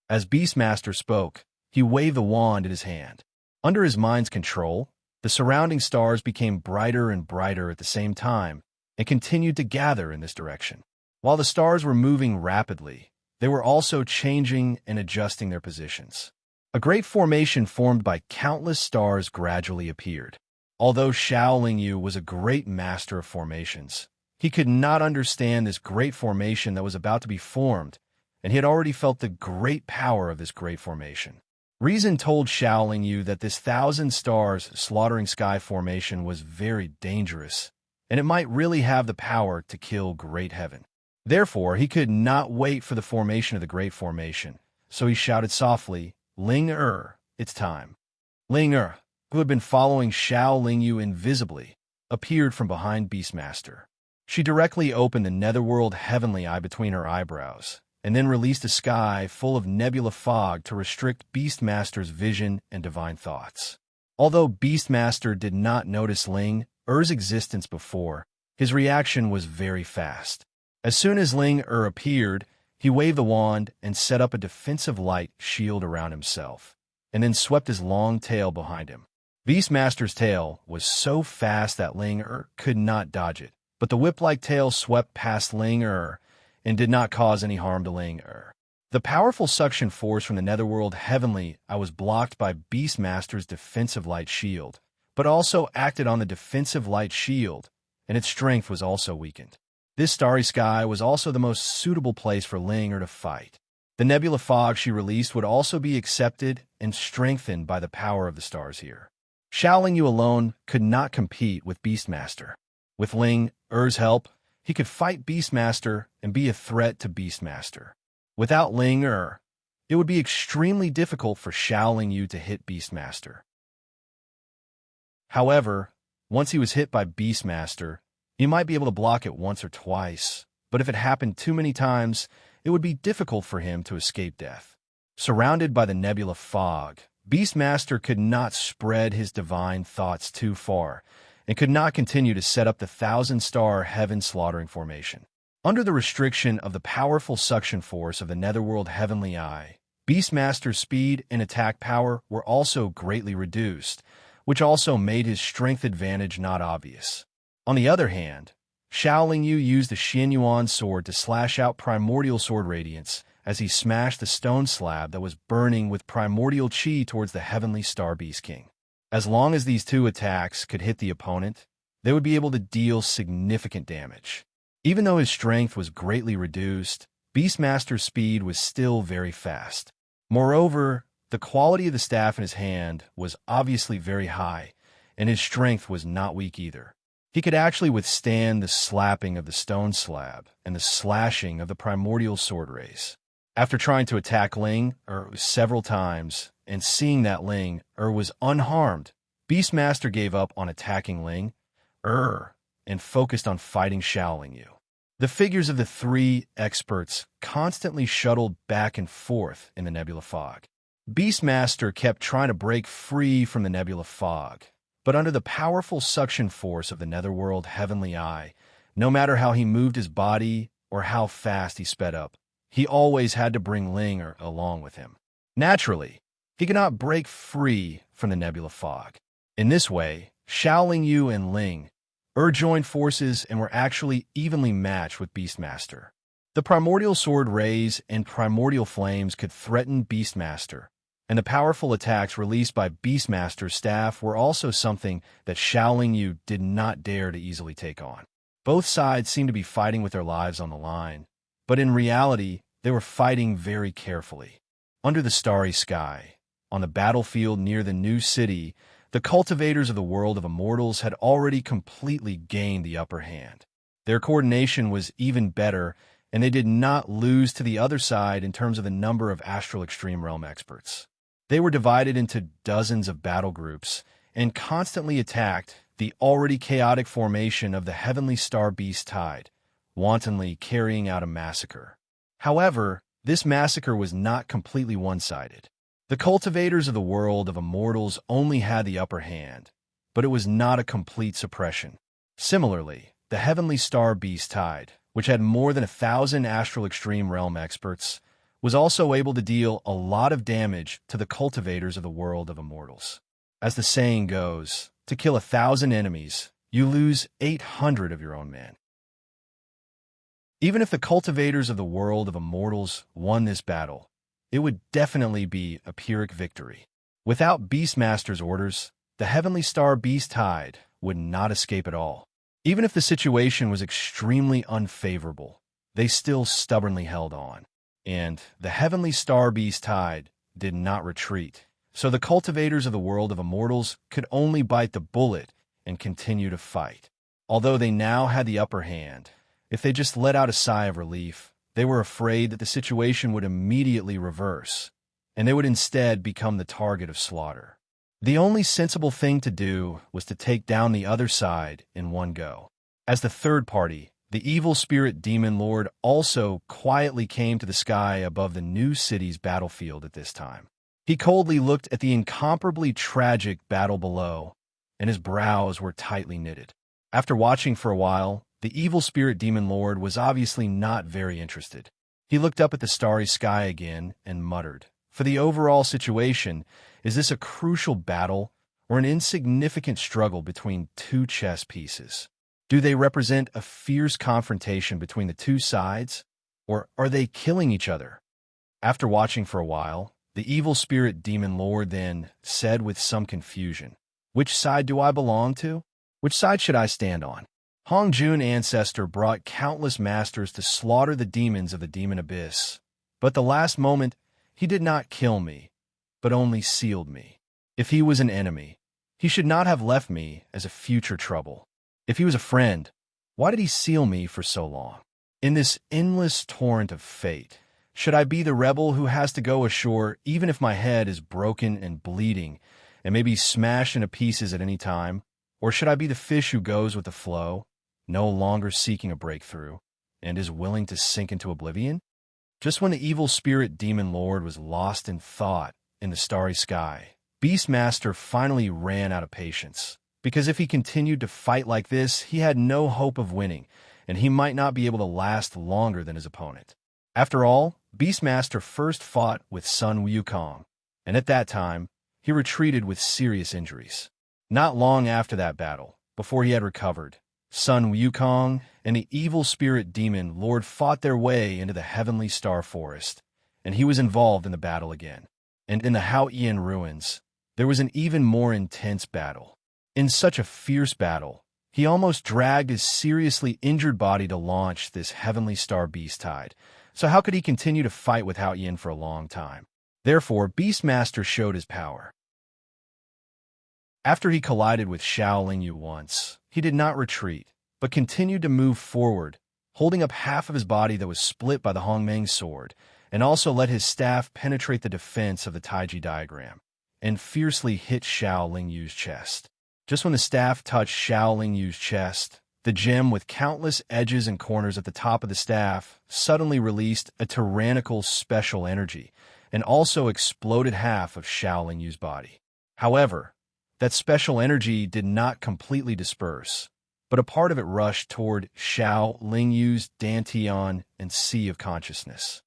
As Beastmaster spoke, he waved the wand in his hand. Under his mind's control, the surrounding stars became brighter and brighter at the same time, and continued to gather in this direction. While the stars were moving rapidly, they were also changing and adjusting their positions. A great formation formed by countless stars gradually appeared. Although Xiaoling Yu was a great master of formations, he could not understand this great formation that was about to be formed, and he had already felt the great power of this great formation. Reason told Xiaoling Yu that this Thousand Stars Slaughtering Sky formation was very dangerous, and it might really have the power to kill Great Heaven. Therefore, he could not wait for the formation of the Great Formation, so he shouted softly, "Ling it's time." Ling who had been following Xiaoling Yu invisibly, appeared from behind Beastmaster. She directly opened the netherworld heavenly eye between her eyebrows, and then released a sky full of nebula fog to restrict Beastmaster's vision and divine thoughts. Although Beastmaster did not notice Ling existence before, his reaction was very fast. As soon as Ling appeared, he waved the wand and set up a defensive light shield around himself, and then swept his long tail behind him. Beastmaster's tail was so fast that Ling could not dodge it, but the whip-like tail swept past Ling and did not cause any harm to Ling The powerful suction force from the netherworld heavenly I was blocked by Beastmaster's defensive light shield, but also acted on the defensive light shield, and its strength was also weakened. This starry sky was also the most suitable place for Linger to fight. The nebula fog she released would also be accepted and strengthened by the power of the stars here. Xiaoling Yu alone could not compete with Beastmaster. With Ling Er's help, he could fight Beastmaster and be a threat to Beastmaster. Without Ling Er, it would be extremely difficult for Xiaoling Yu to hit Beastmaster. However, once he was hit by Beastmaster, he might be able to block it once or twice, but if it happened too many times, it would be difficult for him to escape death. Surrounded by the nebula fog, Beastmaster could not spread his divine thoughts too far, and could not continue to set up the 1,000-star heaven slaughtering formation. Under the restriction of the powerful suction force of the netherworld heavenly eye, Beastmaster's speed and attack power were also greatly reduced, which also made his strength advantage not obvious. On the other hand, Xiaoling Yu used the Xianyuan sword to slash out primordial sword radiance as he smashed the stone slab that was burning with primordial chi towards the heavenly star beast king. As long as these two attacks could hit the opponent, they would be able to deal significant damage. Even though his strength was greatly reduced, Beastmaster's speed was still very fast. Moreover, the quality of the staff in his hand was obviously very high, and his strength was not weak either. He could actually withstand the slapping of the stone slab and the slashing of the primordial sword rays. After trying to attack Ling several times and seeing that Ling was unharmed, Beastmaster gave up on attacking Ling and focused on fighting Xiaoling Yu. The figures of the three experts constantly shuttled back and forth in the nebula fog. Beastmaster kept trying to break free from the nebula fog, but under the powerful suction force of the netherworld heavenly eye, no matter how he moved his body or how fast he sped up, he always had to bring Ling along with him. Naturally, he could not break free from the nebula fog. In this way, Xiaoling Yu and Ling joined forces and were actually evenly matched with Beastmaster. The primordial sword rays and primordial flames could threaten Beastmaster, and the powerful attacks released by Beastmaster's staff were also something that Xiaoling Yu did not dare to easily take on. Both sides seemed to be fighting with their lives on the line, but in reality, they were fighting very carefully. Under the starry sky, on the battlefield near the new city, the cultivators of the world of immortals had already completely gained the upper hand. Their coordination was even better, and they did not lose to the other side in terms of the number of astral extreme realm experts. They were divided into dozens of battle groups and constantly attacked the already chaotic formation of the heavenly star beast tide, wantonly carrying out a massacre. However, this massacre was not completely one-sided. The cultivators of the world of immortals only had the upper hand, but it was not a complete suppression. Similarly, the heavenly star beast tide, which had more than 1,000 astral extreme realm experts, was also able to deal a lot of damage to the cultivators of the world of immortals. As the saying goes, to kill 1,000 enemies, you lose 800 of your own men. Even if the cultivators of the world of immortals won this battle, it would definitely be a Pyrrhic victory. Without Beastmaster's orders, the heavenly star beast tide would not escape at all. Even if the situation was extremely unfavorable, they still stubbornly held on. And the heavenly star beast tide did not retreat, so the cultivators of the world of immortals could only bite the bullet and continue to fight. Although they now had the upper hand, if they just let out a sigh of relief, they were afraid that the situation would immediately reverse, and they would instead become the target of slaughter. The only sensible thing to do was to take down the other side in one go. As the third party, the evil spirit demon lord also quietly came to the sky above the new city's battlefield at this time. He coldly looked at the incomparably tragic battle below, and his brows were tightly knitted. After watching for a while, the evil spirit demon lord was obviously not very interested. He looked up at the starry sky again and muttered, "For the overall situation, is this a crucial battle or an insignificant struggle between two chess pieces? Do they represent a fierce confrontation between the two sides, or are they killing each other?" After watching for a while, the evil spirit demon lord then said with some confusion, "Which side do I belong to? Which side should I stand on?" Hong Jun ancestor brought countless masters to slaughter the demons of the demon abyss. But at the last moment, he did not kill me, but only sealed me. If he was an enemy, he should not have left me as a future trouble. If he was a friend, why did he seal me for so long? In this endless torrent of fate, should I be the rebel who has to go ashore even if my head is broken and bleeding and may be smashed into pieces at any time? Or should I be the fish who goes with the flow, no longer seeking a breakthrough, and is willing to sink into oblivion? Just when the evil spirit demon lord was lost in thought in the starry sky, Beastmaster finally ran out of patience, because if he continued to fight like this, he had no hope of winning, and he might not be able to last longer than his opponent. After all, Beastmaster first fought with Sun Wukong, and at that time, he retreated with serious injuries. Not long after that battle, before he had recovered, Sun Wukong and the evil spirit demon lord fought their way into the heavenly star forest, and he was involved in the battle again. And in the Haoyan ruins, there was an even more intense battle. In such a fierce battle, he almost dragged his seriously injured body to launch this heavenly star beast tide. So how could he continue to fight with Haoyan for a long time? Therefore, Beastmaster showed his power. After he collided with Xiao Lingyu once, he did not retreat, but continued to move forward, holding up half of his body that was split by the Hongmeng sword, and also let his staff penetrate the defense of the Taiji diagram, and fiercely hit Xiao Lingyu's chest. Just when the staff touched Xiao Lingyu's chest, the gem with countless edges and corners at the top of the staff suddenly released a tyrannical special energy, and also exploded half of Xiao Lingyu's body. However, that special energy did not completely disperse, but a part of it rushed toward Xiao Lingyu's Dantian and Sea of Consciousness.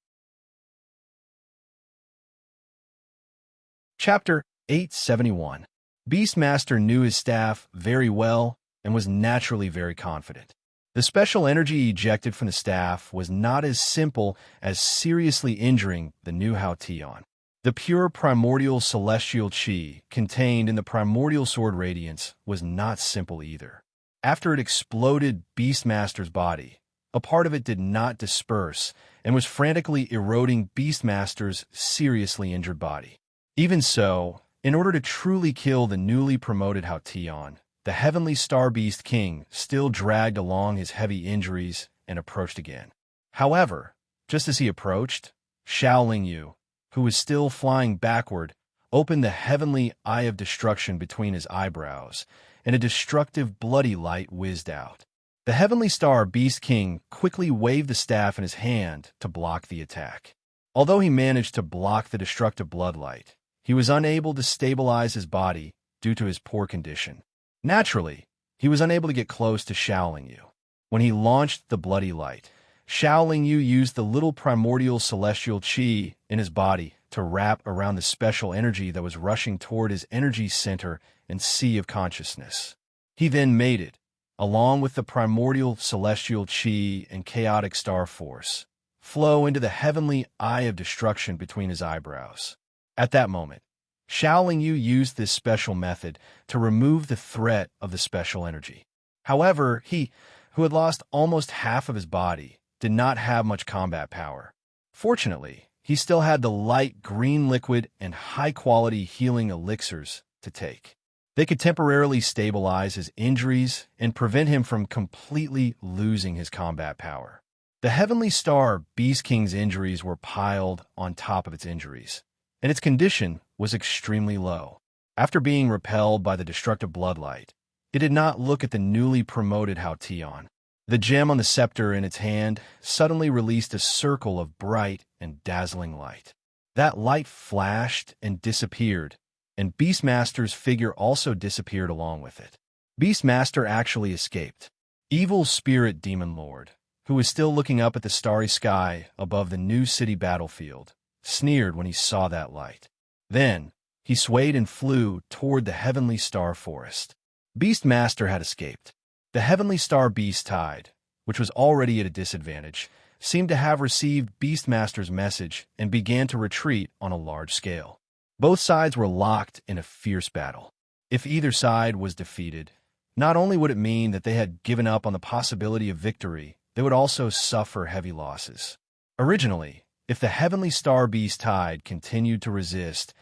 Chapter 871. Beastmaster knew his staff very well and was naturally very confident. The special energy ejected from the staff was not as simple as seriously injuring the new Hao Tian. The pure primordial celestial chi contained in the primordial sword radiance was not simple either. After it exploded Beastmaster's body, a part of it did not disperse and was frantically eroding Beastmaster's seriously injured body. Even so, in order to truly kill the newly promoted Hao Tian, the heavenly star beast king still dragged along his heavy injuries and approached again. However, just as he approached, Xiao Lingyu, who was still flying backward, opened the heavenly eye of destruction between his eyebrows, and a destructive bloody light whizzed out. The heavenly star beast king quickly waved the staff in his hand to block the attack. Although he managed to block the destructive bloodlight, he was unable to stabilize his body due to his poor condition. Naturally, he was unable to get close to Xiao Lingyu. When he launched the bloody light, Xiao Lingyu used the little primordial celestial chi in his body to wrap around the special energy that was rushing toward his energy center and sea of consciousness. He then made it, along with the primordial celestial chi and chaotic star force, flow into the heavenly eye of destruction between his eyebrows. At that moment, Xiao Lingyu used this special method to remove the threat of the special energy. However, he, who had lost almost half of his body, did not have much combat power. Fortunately, he still had the light green liquid and high-quality healing elixirs to take. They could temporarily stabilize his injuries and prevent him from completely losing his combat power. The heavenly star Beast King's injuries were piled on top of its injuries, and its condition was extremely low. After being repelled by the destructive bloodlight, it did not look at the newly promoted Hao Tian. The gem on the scepter in its hand suddenly released a circle of bright and dazzling light. That light flashed and disappeared, and Beastmaster's figure also disappeared along with it. Beastmaster actually escaped. Evil Spirit Demon Lord, who was still looking up at the starry sky above the new city battlefield, sneered when he saw that light. Then, he swayed and flew toward the heavenly star forest. Beastmaster had escaped. The heavenly star beast tide, which was already at a disadvantage, seemed to have received Beastmaster's message and began to retreat on a large scale. Both sides were locked in a fierce battle. If either side was defeated, not only would it mean that they had given up on the possibility of victory, they would also suffer heavy losses. Originally, if the Heavenly Star Beast Tide continued to resist,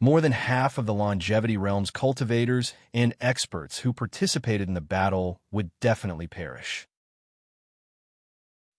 more than half of the Longevity Realm's cultivators and experts who participated in the battle would definitely perish.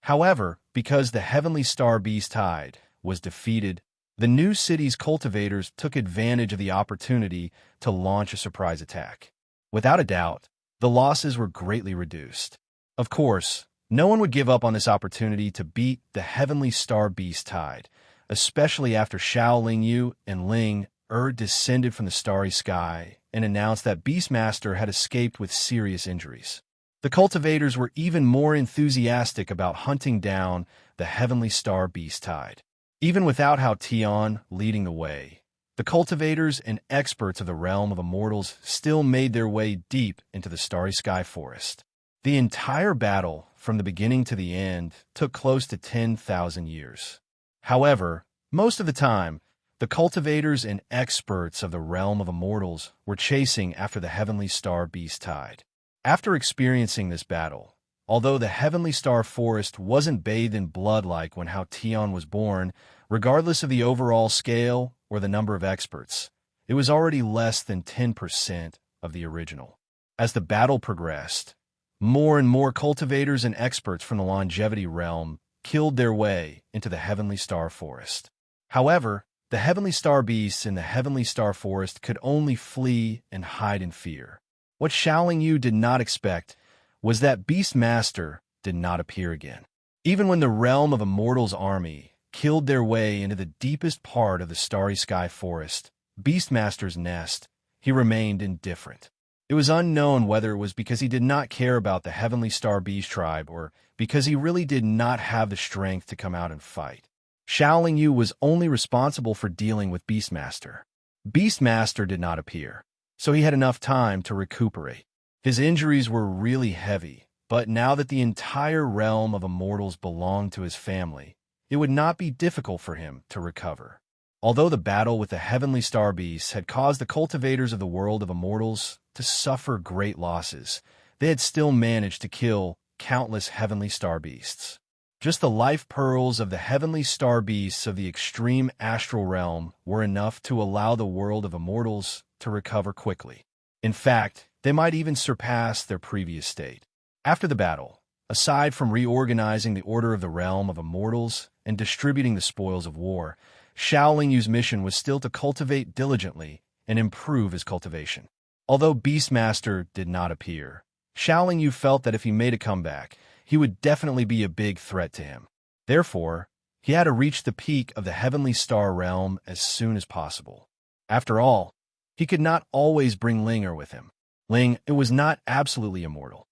However, because the Heavenly Star Beast Tide was defeated, the new city's cultivators took advantage of the opportunity to launch a surprise attack. Without a doubt, the losses were greatly reduced. Of course, no one would give up on this opportunity to beat the Heavenly Star Beast Tide, especially after Xiao Lingyu and Ling descended from the starry sky and announced that Beastmaster had escaped with serious injuries. The cultivators were even more enthusiastic about hunting down the Heavenly Star Beast Tide. Even without Hao Tian leading the way, the cultivators and experts of the realm of immortals still made their way deep into the starry sky forest. The entire battle, from the beginning to the end, took close to 10,000 years. However, most of the time, the cultivators and experts of the realm of immortals were chasing after the Heavenly Star Beast Tide. After experiencing this battle, although the Heavenly Star Forest wasn't bathed in blood like when Hao Tian was born, regardless of the overall scale or the number of experts, it was already less than 10% of the original. As the battle progressed, more and more cultivators and experts from the Longevity Realm killed their way into the Heavenly Star Forest. However, the Heavenly Star Beasts in the Heavenly Star Forest could only flee and hide in fear. What Xiao Yu did not expect was that Beastmaster did not appear again. Even when the realm of Immortals' army killed their way into the deepest part of the Starry Sky Forest, Beastmaster's nest, he remained indifferent. It was unknown whether it was because he did not care about the Heavenly Star Beast tribe or because he really did not have the strength to come out and fight. Xiao Yu was only responsible for dealing with Beastmaster. Beastmaster did not appear, so he had enough time to recuperate. His injuries were really heavy, but now that the entire realm of immortals belonged to his family, it would not be difficult for him to recover. Although the battle with the Heavenly Star Beasts had caused the cultivators of the world of immortals to suffer great losses, they had still managed to kill countless Heavenly Star Beasts. Just the life pearls of the Heavenly Star Beasts of the extreme astral realm were enough to allow the world of immortals to recover quickly. In fact, they might even surpass their previous state. After the battle, aside from reorganizing the order of the realm of immortals and distributing the spoils of war, Xiao Lingyu's mission was still to cultivate diligently and improve his cultivation. Although Beastmaster did not appear, Xiao Lingyu felt that if he made a comeback, he would definitely be a big threat to him. Therefore, he had to reach the peak of the Heavenly Star Realm as soon as possible. After all, he could not always bring Linger with him. Ling was not absolutely immortal.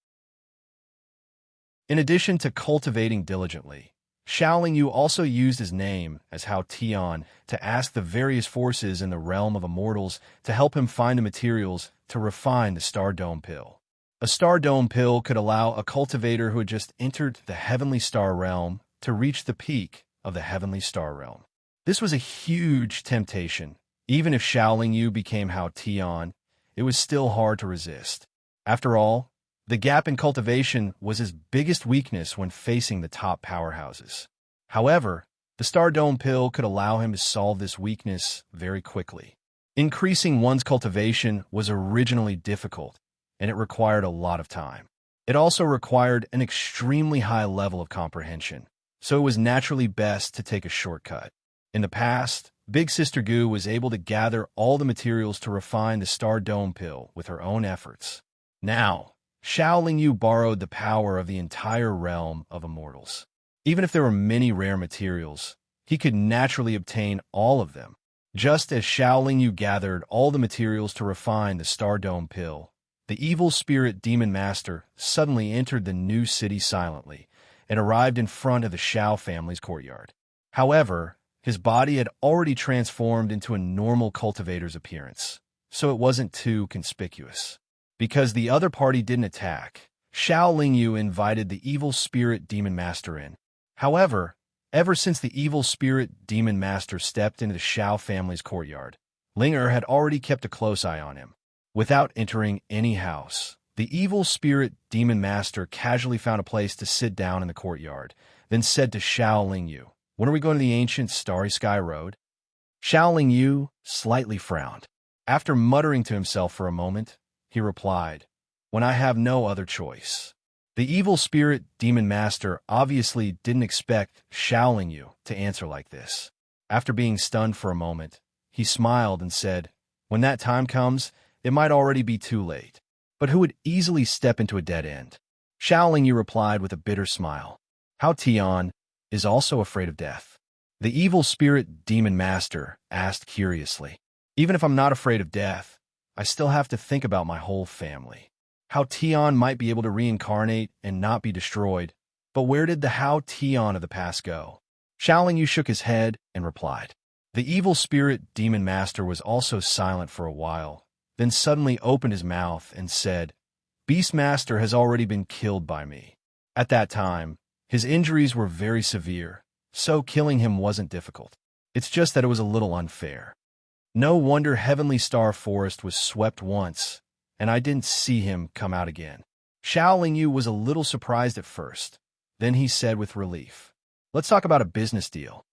In addition to cultivating diligently, Xiao Lingyu also used his name as Hao Tian to ask the various forces in the realm of immortals to help him find the materials to refine the Star Dome Pill. A Star Dome Pill could allow a cultivator who had just entered the Heavenly Star Realm to reach the peak of the Heavenly Star Realm. This was a huge temptation. Even if Xiao Lingyu became Hao Tian, it was still hard to resist. After all, the gap in cultivation was his biggest weakness when facing the top powerhouses. However, the Star Dome Pill could allow him to solve this weakness very quickly. Increasing one's cultivation was originally difficult, and it required a lot of time. It also required an extremely high level of comprehension, so it was naturally best to take a shortcut. In the past, Big Sister Gu was able to gather all the materials to refine the Star Dome Pill with her own efforts. Now, Xiao Lingyu borrowed the power of the entire realm of immortals. Even if there were many rare materials, he could naturally obtain all of them. Just as Xiao Lingyu gathered all the materials to refine the Star Dome Pill, the evil spirit Demon Master suddenly entered the new city silently and arrived in front of the Xiao family's courtyard. However, his body had already transformed into a normal cultivator's appearance, so it wasn't too conspicuous. Because the other party didn't attack, Xiao Lingyu invited the evil spirit Demon Master in. However, ever since the evil spirit demon master stepped into the Shao family's courtyard, Linger had already kept a close eye on him. Without entering any house, the evil spirit demon master casually found a place to sit down in the courtyard, then said to Shao Lingyu, "When are we going to the ancient Starry Sky Road?" Shao Lingyu slightly frowned. After muttering to himself for a moment, he replied, "When I have no other choice." The evil spirit demon master obviously didn't expect Shao Lingyu to answer like this. After being stunned for a moment, he smiled and said, "When that time comes, it might already be too late. But who would easily step into a dead end?" Shao Lingyu replied with a bitter smile. Hao Tian is also afraid of death. The evil spirit demon master asked curiously, "Even if I'm not afraid of death, I still have to think about my whole family. Hao Tian might be able to reincarnate and not be destroyed, but where did the Hao Tian of the past go?" Shao Lingyu shook his head and replied. The evil spirit demon master was also silent for a while, then suddenly opened his mouth and said, "Beastmaster has already been killed by me. At that time, his injuries were very severe, so killing him wasn't difficult. It's just that it was a little unfair. No wonder Heavenly Star Forest was swept once, and I didn't see him come out again." Shao Lingyu was a little surprised at first. Then he said with relief, "Let's talk about a business deal."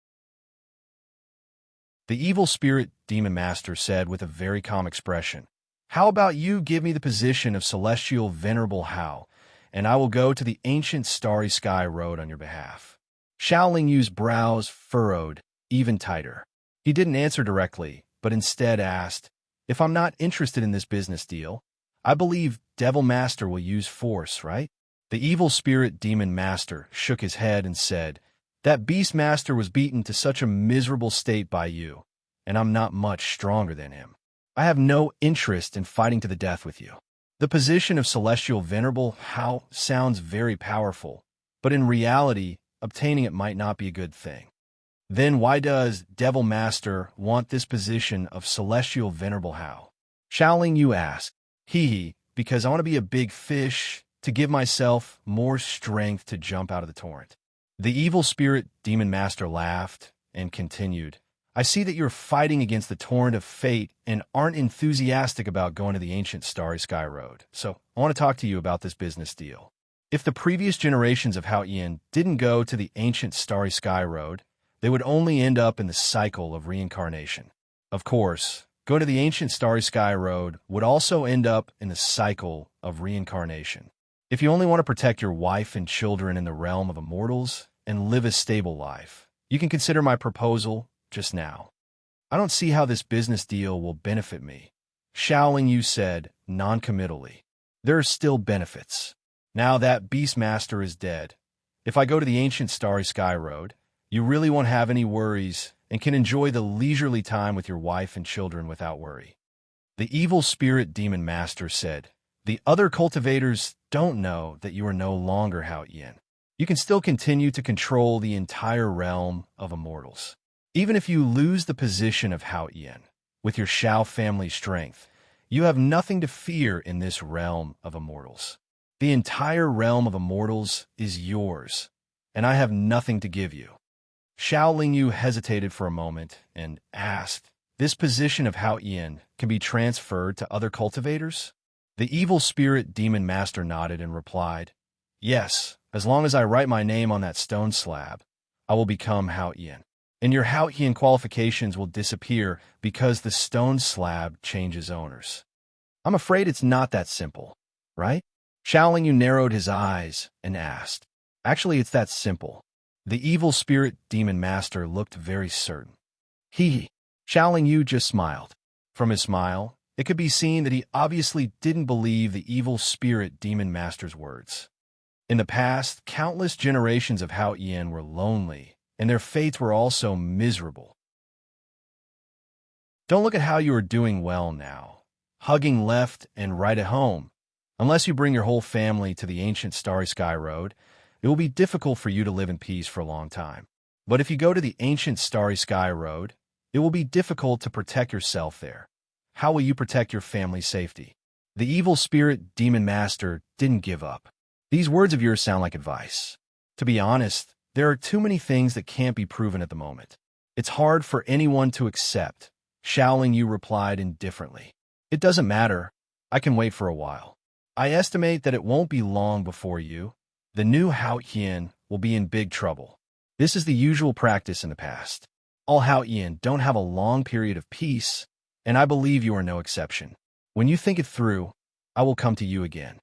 The evil spirit demon master said with a very calm expression, "How about you give me the position of Celestial Venerable Hao, and I will go to the ancient Starry Sky Road on your behalf." Shao Lingyu's brows furrowed even tighter. He didn't answer directly, but instead asked, "If I'm not interested in this business deal, I believe Devil Master will use force, right?" The evil spirit demon master shook his head and said, "That beast master was beaten to such a miserable state by you, and I'm not much stronger than him. I have no interest in fighting to the death with you. The position of Celestial Venerable Hao sounds very powerful, but in reality, obtaining it might not be a good thing. Then why does Devil Master want this position of Celestial Venerable Hao?" Shao Lingyu asked. Because I want to be a big fish to give myself more strength to jump out of the torrent." The evil spirit demon master laughed and continued, "I see that you're fighting against the torrent of fate and aren't enthusiastic about going to the ancient Starry Sky Road. So I want to talk to you about this business deal. If the previous generations of Hao Yin didn't go to the ancient Starry Sky Road, they would only end up in the cycle of reincarnation. Of course, going to the ancient Starry Sky Road would also end up in the cycle of reincarnation. If you only want to protect your wife and children in the realm of immortals and live a stable life, you can consider my proposal just now. I don't see how this business deal will benefit me," Shao Lingyu said non-committally. "There are still benefits. Now that Beastmaster is dead, if I go to the ancient Starry Sky Road, you really won't have any worries and can enjoy the leisurely time with your wife and children without worry." The evil spirit demon master said, "The other cultivators don't know that you are no longer Hao Yin. You can still continue to control the entire realm of immortals. Even if you lose the position of Hao Yin, with your Shao family strength, you have nothing to fear in this realm of immortals. The entire realm of immortals is yours, and I have nothing to give you." Shao Lingyu hesitated for a moment and asked, "This position of Hao Yin can be transferred to other cultivators?" The evil spirit demon master nodded and replied, "Yes, as long as I write my name on that stone slab, I will become Hao Yin. And your Hao Yin qualifications will disappear because the stone slab changes owners." "I'm afraid it's not that simple, right?" Shao Lingyu narrowed his eyes and asked. "Actually, it's that simple." The evil spirit demon master looked very certain. Shao Lingyu just smiled. From his smile, it could be seen that he obviously didn't believe the evil spirit demon master's words. In the past, countless generations of Hao Yin were lonely, and their fates were also miserable. Don't look at how you are doing well now, hugging left and right at home. Unless you bring your whole family to the ancient Starry Sky Road, it will be difficult for you to live in peace for a long time. But if you go to the ancient Starry Sky Road, it will be difficult to protect yourself there. How will you protect your family's safety?" The evil spirit demon master didn't give up. "These words of yours sound like advice. To be honest, There are too many things that can't be proven at the moment. It's hard for anyone to accept, Xiaoling Yu replied indifferently. It doesn't matter. I can wait for a while. I estimate that it won't be long before the new Haotian, will be in big trouble. This is the usual practice in the past. All Haotian don't have a long period of peace, and I believe you are no exception. When you think it through, I will come to you again.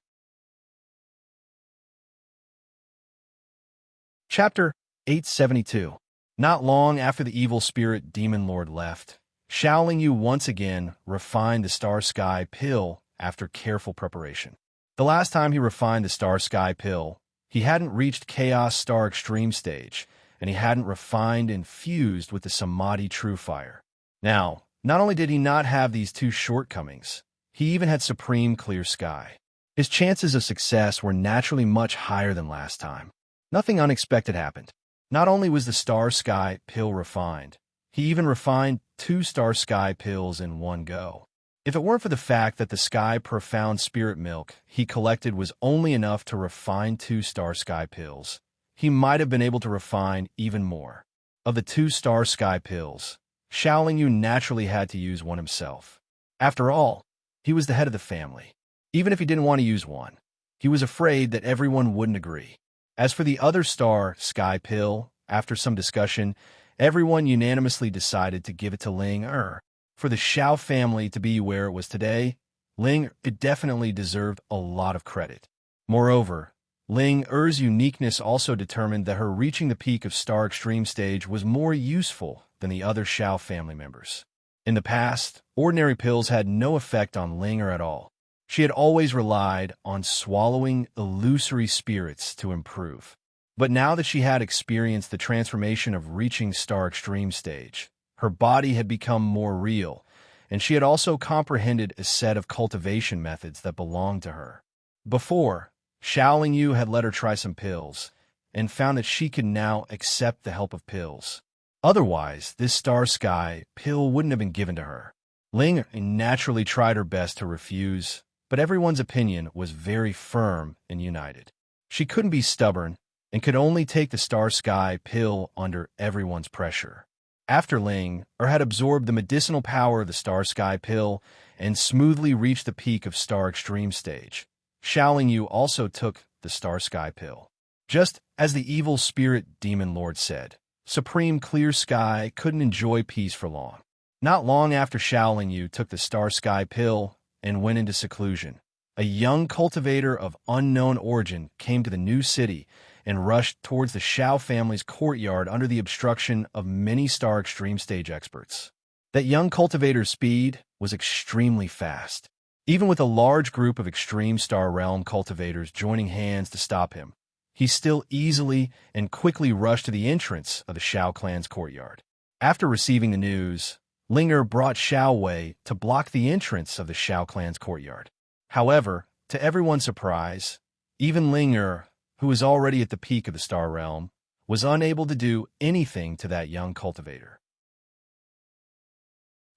Chapter 872. Not long after the evil spirit demon lord left, Xiaoling Yu once again refined the Star Sky pill after careful preparation. The last time he refined the Star Sky pill, he hadn't reached Chaos Star Extreme stage, and he hadn't refined and fused with the Samadhi True Fire. Now, not only did he not have these two shortcomings, he even had Supreme Clear Sky. His chances of success were naturally much higher than last time. Nothing unexpected happened. Not only was the Star Sky pill refined, he even refined 2 Star Sky pills in one go. If it weren't for the fact that the Sky Profound Spirit Milk he collected was only enough to refine 2 Star Sky pills, he might have been able to refine even more. Of the 2 Star Sky pills, Xiaoling Yu naturally had to use one himself. After all, he was the head of the family. Even if he didn't want to use one, he was afraid that everyone wouldn't agree. As for the other Star Sky pill, after some discussion, everyone unanimously decided to give it to Ling Er. For the Xiao family to be where it was today, Ling it definitely deserved a lot of credit. Moreover, Ling Er's uniqueness also determined that her reaching the peak of Star Extreme stage was more useful than the other Xiao family members. In the past, ordinary pills had no effect on Ling Er at all. She had always relied on swallowing illusory spirits to improve. But now that she had experienced the transformation of reaching Star Extreme stage, her body had become more real, and she had also comprehended a set of cultivation methods that belonged to her. Before, Xiaoling Yu had let her try some pills, and found that she could now accept the help of pills. Otherwise, this Star Sky pill wouldn't have been given to her. Ling naturally tried her best to refuse, but everyone's opinion was very firm and united. She couldn't be stubborn, and could only take the Star Sky pill under everyone's pressure. After Ling Er had absorbed the medicinal power of the Star Sky pill and smoothly reached the peak of Star Extreme stage, Xiaoling Yu also took the Star Sky pill. Just as the evil spirit demon lord said, Supreme Clear Sky couldn't enjoy peace for long. Not long after Xiaoling Yu took the Star Sky pill and went into seclusion, a young cultivator of unknown origin came to the new city and rushed towards the Xiao family's courtyard under the obstruction of many Star Extreme stage experts. That young cultivator's speed was extremely fast. Even with a large group of Extreme Star Realm cultivators joining hands to stop him, he still easily and quickly rushed to the entrance of the Xiao clan's courtyard. After receiving the news, Ling Er brought Xiao Wei to block the entrance of the Xiao clan's courtyard. However, to everyone's surprise, even Ling Er, who was already at the peak of the Star Realm, was unable to do anything to that young cultivator.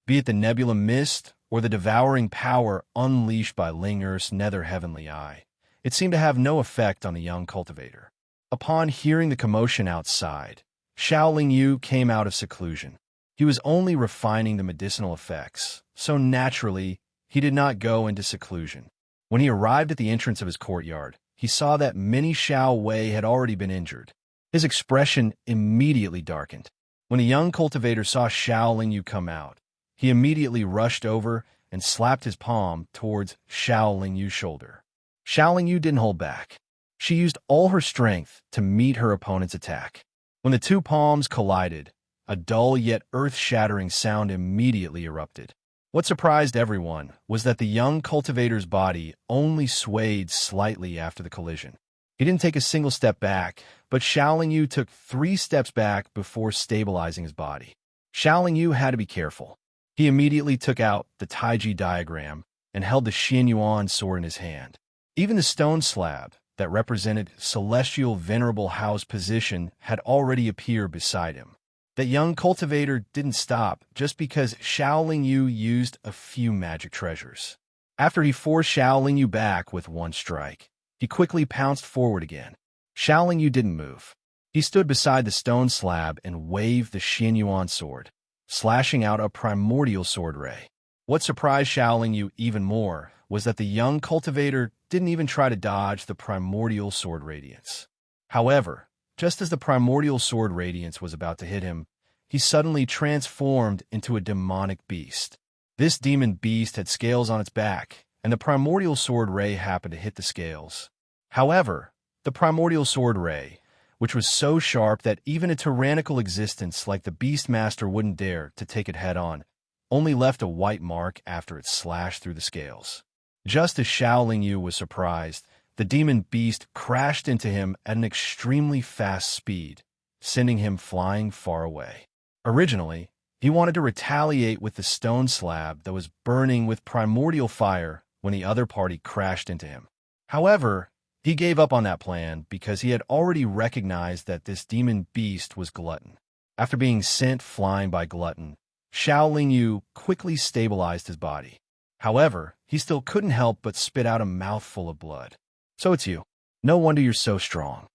Be it the nebula mist or the devouring power unleashed by Ling Er's nether heavenly eye, it seemed to have no effect on the young cultivator. Upon hearing the commotion outside, Xiaoling Yu came out of seclusion. He was only refining the medicinal effects, so naturally, he did not go into seclusion. When he arrived at the entrance of his courtyard, he saw that many Xiao Wei had already been injured. His expression immediately darkened. When the young cultivator saw Xiaoling Yu come out, he immediately rushed over and slapped his palm towards Xiaoling Yu's shoulder. Xiaoling Yu didn't hold back. She used all her strength to meet her opponent's attack. When the two palms collided, a dull yet earth-shattering sound immediately erupted. What surprised everyone was that the young cultivator's body only swayed slightly after the collision. He didn't take a single step back, but Xiaoling Yu took 3 steps back before stabilizing his body. Xiaoling Yu had to be careful. He immediately took out the Taiji diagram and held the Xianyuan sword in his hand. Even the stone slab that represented Celestial Venerable Hao's position had already appeared beside him. That young cultivator didn't stop just because Xiaoling Yu used a few magic treasures. After he forced Xiaoling Yu back with one strike, he quickly pounced forward again. Xiaoling Yu didn't move. He stood beside the stone slab and waved the Xianyuan sword, slashing out a primordial sword ray. What surprised Shaolin Yu even more was that the young cultivator didn't even try to dodge the primordial sword radiance. However, just as the primordial sword radiance was about to hit him, he suddenly transformed into a demonic beast. This demon beast had scales on its back, and the primordial sword ray happened to hit the scales. However, the primordial sword ray, which was so sharp that even a tyrannical existence like the Beastmaster wouldn't dare to take it head-on, only left a white mark after it slashed through the scales. Just as Shaolin Yu was surprised, the demon beast crashed into him at an extremely fast speed, sending him flying far away. Originally, he wanted to retaliate with the stone slab that was burning with primordial fire when the other party crashed into him. However, he gave up on that plan because he had already recognized that this demon beast was Glutton. After being sent flying by Glutton, Shaolin Yu quickly stabilized his body. However, he still couldn't help but spit out a mouthful of blood. So it's you. No wonder you're so strong.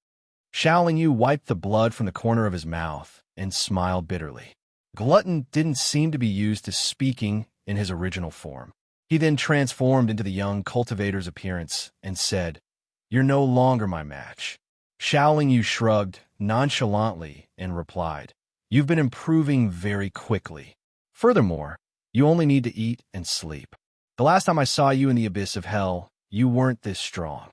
Shaolin Yu wiped the blood from the corner of his mouth and smiled bitterly. Glutton didn't seem to be used to speaking in his original form. He then transformed into the young cultivator's appearance and said, "You're no longer my match." Shaolin Yu shrugged nonchalantly and replied, "You've been improving very quickly. Furthermore, you only need to eat and sleep. The last time I saw you in the abyss of hell, you weren't this strong."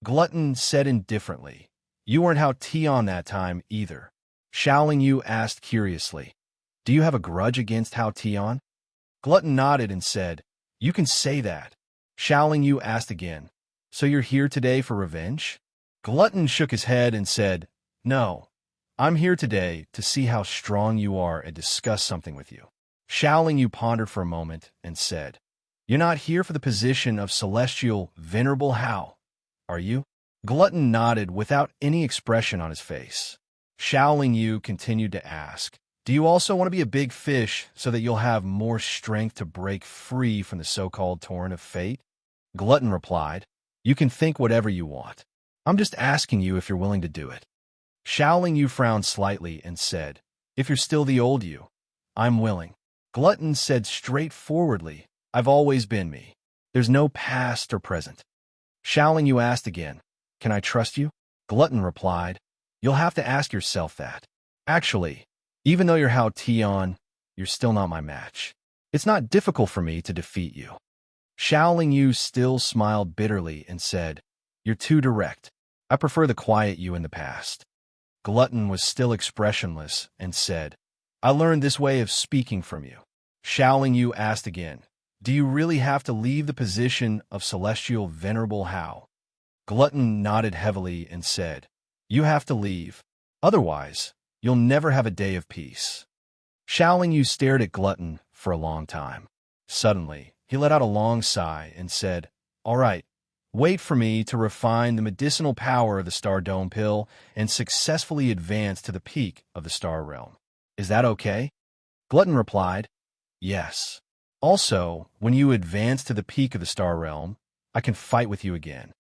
Glutton said indifferently, "You weren't Hao Tian that time either." Shaolin Yu asked curiously, "Do you have a grudge against Hao Tian?" Glutton nodded and said, "You can say that." Shaolin Yu asked again, "So you're here today for revenge?" Glutton shook his head and said, "No, I'm here today to see how strong you are and discuss something with you." Shaolin Yu pondered for a moment and said, "You're not here for the position of celestial venerable Hao, are you?" Glutton nodded without any expression on his face. Shaolin Yu continued to ask, "Do you also want to be a big fish so that you'll have more strength to break free from the so-called torrent of fate?" Glutton replied, "You can think whatever you want. I'm just asking you if you're willing to do it." Shaolin Yu frowned slightly and said, "If you're still the old you, I'm willing." Glutton said straightforwardly, "I've always been me. There's no past or present." Shaolin Yu asked again, "Can I trust you?" Glutton replied, "You'll have to ask yourself that. Actually, even though you're Hao Tian, you're still not my match. It's not difficult for me to defeat you." Shaolin Yu still smiled bitterly and said, "You're too direct. I prefer the quiet you in the past." Glutton was still expressionless and said, "I learned this way of speaking from you." Shaolin Yu asked again, "Do you really have to leave the position of celestial venerable Hao?" Glutton nodded heavily and said, "You have to leave. Otherwise, you'll never have a day of peace." Shaolin Yu stared at Glutton for a long time. Suddenly, he let out a long sigh and said, "All right, wait for me to refine the medicinal power of the Star Dome pill and successfully advance to the peak of the Star Realm. Is that okay?" Glutton replied, "Yes. Also, when you advance to the peak of the Star Realm, I can fight with you again."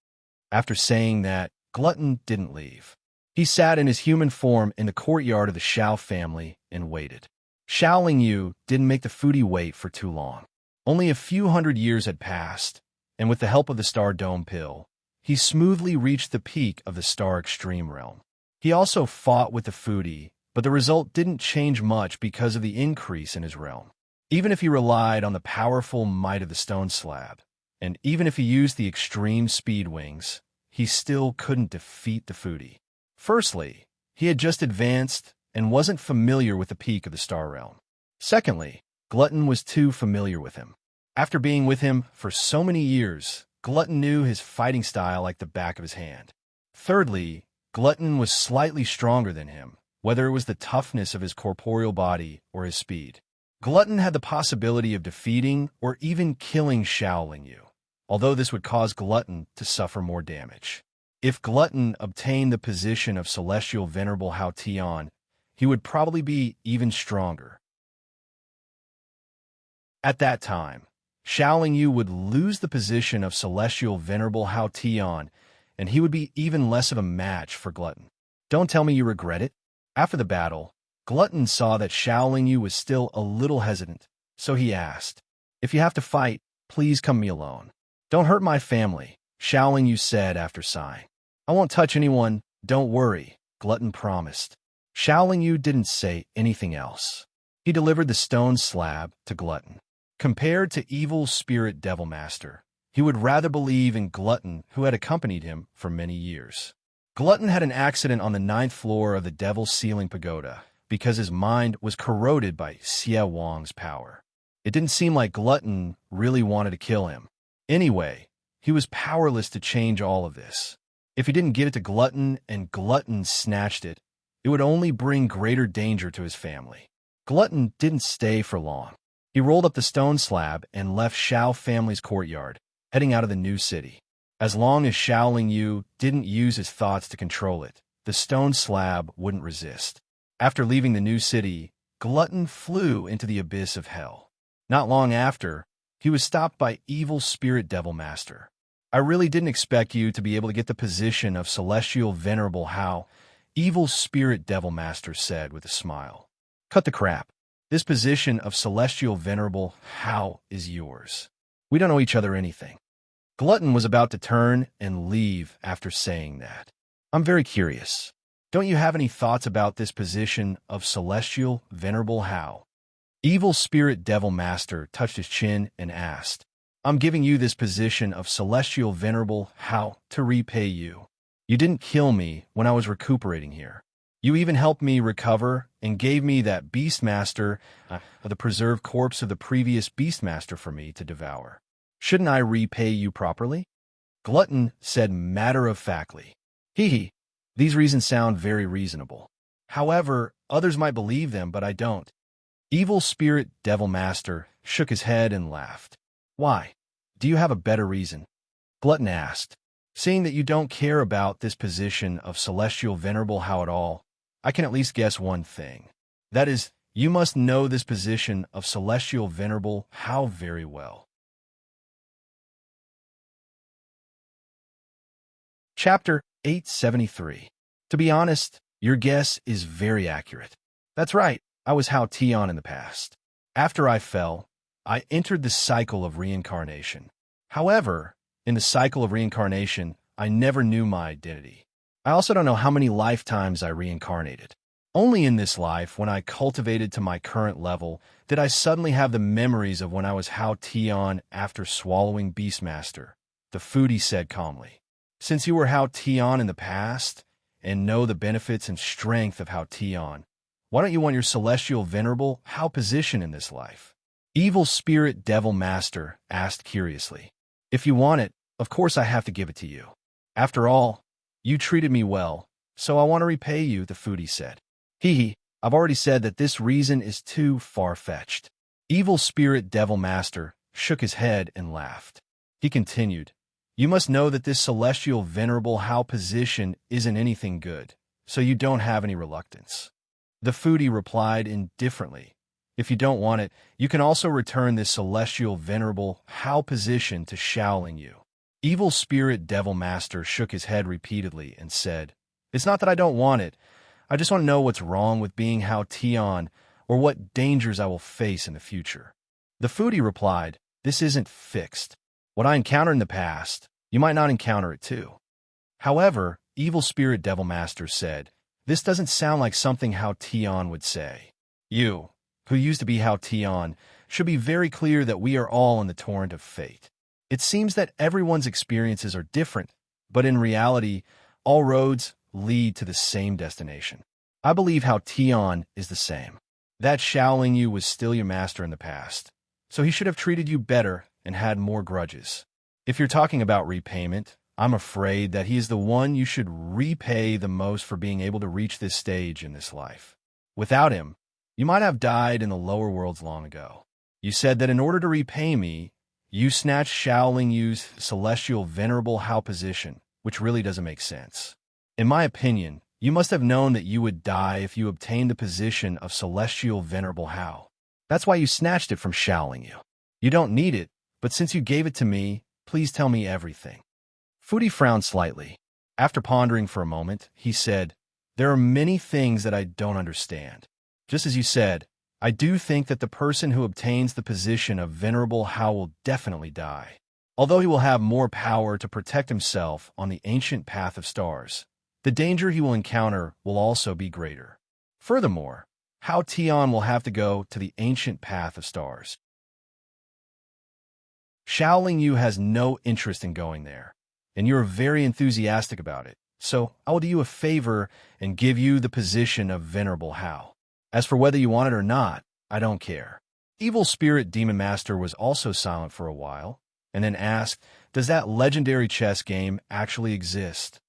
After saying that, Glutton didn't leave. He sat in his human form in the courtyard of the Shao family and waited. Shaolin Yu didn't make the foodie wait for too long. Only a few hundred years had passed, and with the help of the Star Dome pill, he smoothly reached the peak of the Star Extreme Realm. He also fought with the foodie, but the result didn't change much because of the increase in his realm. Even if he relied on the powerful might of the stone slab, and even if he used the extreme speed wings, he still couldn't defeat the foodie. Firstly, he had just advanced and wasn't familiar with the peak of the Star Realm. Secondly, Glutton was too familiar with him. After being with him for so many years, Glutton knew his fighting style like the back of his hand. Thirdly, Glutton was slightly stronger than him, whether it was the toughness of his corporeal body or his speed. Glutton had the possibility of defeating or even killing Shaolin Yu, although this would cause Glutton to suffer more damage. If Glutton obtained the position of Celestial Venerable Hao Tian, he would probably be even stronger. At that time, Shaolin Yu would lose the position of Celestial Venerable Hao Tian and he would be even less of a match for Glutton. Don't tell me you regret it. After the battle, Glutton saw that Xiaoling Yu was still a little hesitant, so he asked, "If you have to fight, please come me alone. Don't hurt my family," Xiaoling Yu said after sighing. "I won't touch anyone, don't worry," Glutton promised. Xiaoling Yu didn't say anything else. He delivered the stone slab to Glutton. Compared to evil spirit devil master, he would rather believe in Glutton, who had accompanied him for many years. Glutton had an accident on the 9th floor of the Devil's Ceiling Pagoda because his mind was corroded by Xie Wang's power. It didn't seem like Glutton really wanted to kill him. Anyway, he was powerless to change all of this. If he didn't give it to Glutton and Glutton snatched it, it would only bring greater danger to his family. Glutton didn't stay for long. He rolled up the stone slab and left Xiao family's courtyard, heading out of the new city. As long as Xiaoling Yu didn't use his thoughts to control it, the stone slab wouldn't resist. After leaving the new city, Glutton flew into the abyss of hell. Not long after, he was stopped by evil spirit devil master. "I really didn't expect you to be able to get the position of celestial venerable Hao," evil spirit devil master said with a smile. "Cut the crap. This position of celestial venerable Hao is yours. We don't owe each other anything." Glutton was about to turn and leave after saying that. "I'm very curious. Don't you have any thoughts about this position of celestial venerable Hao?" Evil spirit devil master touched his chin and asked, "I'm giving you this position of celestial venerable Hao to repay you. You didn't kill me when I was recuperating here. You even helped me recover and gave me that Beastmaster, the preserved corpse of the previous Beastmaster for me to devour. Shouldn't I repay you properly?" Glutton said matter-of-factly, "Hee. These reasons sound very reasonable. However, others might believe them, but I don't." Evil spirit devil master shook his head and laughed. "Why? Do you have a better reason?" Glutton asked. "Seeing that you don't care about this position of celestial venerable Hao at all, I can at least guess one thing. That is, you must know this position of celestial venerable Hao very well." Chapter 873. To be honest, your guess is very accurate. That's right, I was Hao Tian in the past. After I fell, I entered the cycle of reincarnation. However, in the cycle of reincarnation, I never knew my identity. I also don't know how many lifetimes I reincarnated. Only in this life, when I cultivated to my current level, did I suddenly have the memories of when I was Hao Tian after swallowing Beastmaster, the foodie said calmly. "Since you were Hao Tian in the past, and know the benefits and strength of Hao Tian, why don't you want your celestial venerable Hao position in this life?" Evil spirit devil master asked curiously. "If you want it, of course I have to give it to you. After all, you treated me well, so I want to repay you," the foodie said. "Hee. I've already said that this reason is too far-fetched." Evil spirit devil master shook his head and laughed. He continued, "You must know that this celestial venerable Hao position isn't anything good, so you don't have any reluctance." The foodie replied indifferently, "If you don't want it, you can also return this celestial venerable Hao position to Xiaoling Yu." Evil spirit devil master shook his head repeatedly and said, "It's not that I don't want it. I just want to know what's wrong with being Hao Tian, or what dangers I will face in the future." The foodie replied, "This isn't fixed. What I encountered in the past, you might not encounter it too." However, evil spirit devil master said, "This doesn't sound like something Hao Tian would say. You, who used to be Hao Tian, should be very clear that we are all in the torrent of fate. It seems that everyone's experiences are different, but in reality, all roads lead to the same destination. I believe Hao Tian is the same. That Xiaoling Yu was still your master in the past, so he should have treated you better and had more grudges. If you're talking about repayment, I'm afraid that he is the one you should repay the most for being able to reach this stage in this life. Without him, you might have died in the lower worlds long ago. You said that in order to repay me, you snatched Xiaoling Yu's celestial venerable Hao position, which really doesn't make sense. In my opinion, you must have known that you would die if you obtained the position of celestial venerable Hao. That's why you snatched it from Xiaoling Yu. You don't need it, but since you gave it to me, please tell me everything." Foodie frowned slightly. After pondering for a moment, he said, "There are many things that I don't understand. Just as you said, I do think that the person who obtains the position of Venerable How will definitely die. Although he will have more power to protect himself on the ancient path of stars, the danger he will encounter will also be greater. Furthermore, How Tian will have to go to the ancient path of stars. Shaoling Yu has no interest in going there, and you are very enthusiastic about it. So I will do you a favor and give you the position of Venerable How. As for whether you want it or not, I don't care." Evil Spirit Demon Master was also silent for a while, and then asked, "Does that legendary chess game actually exist?"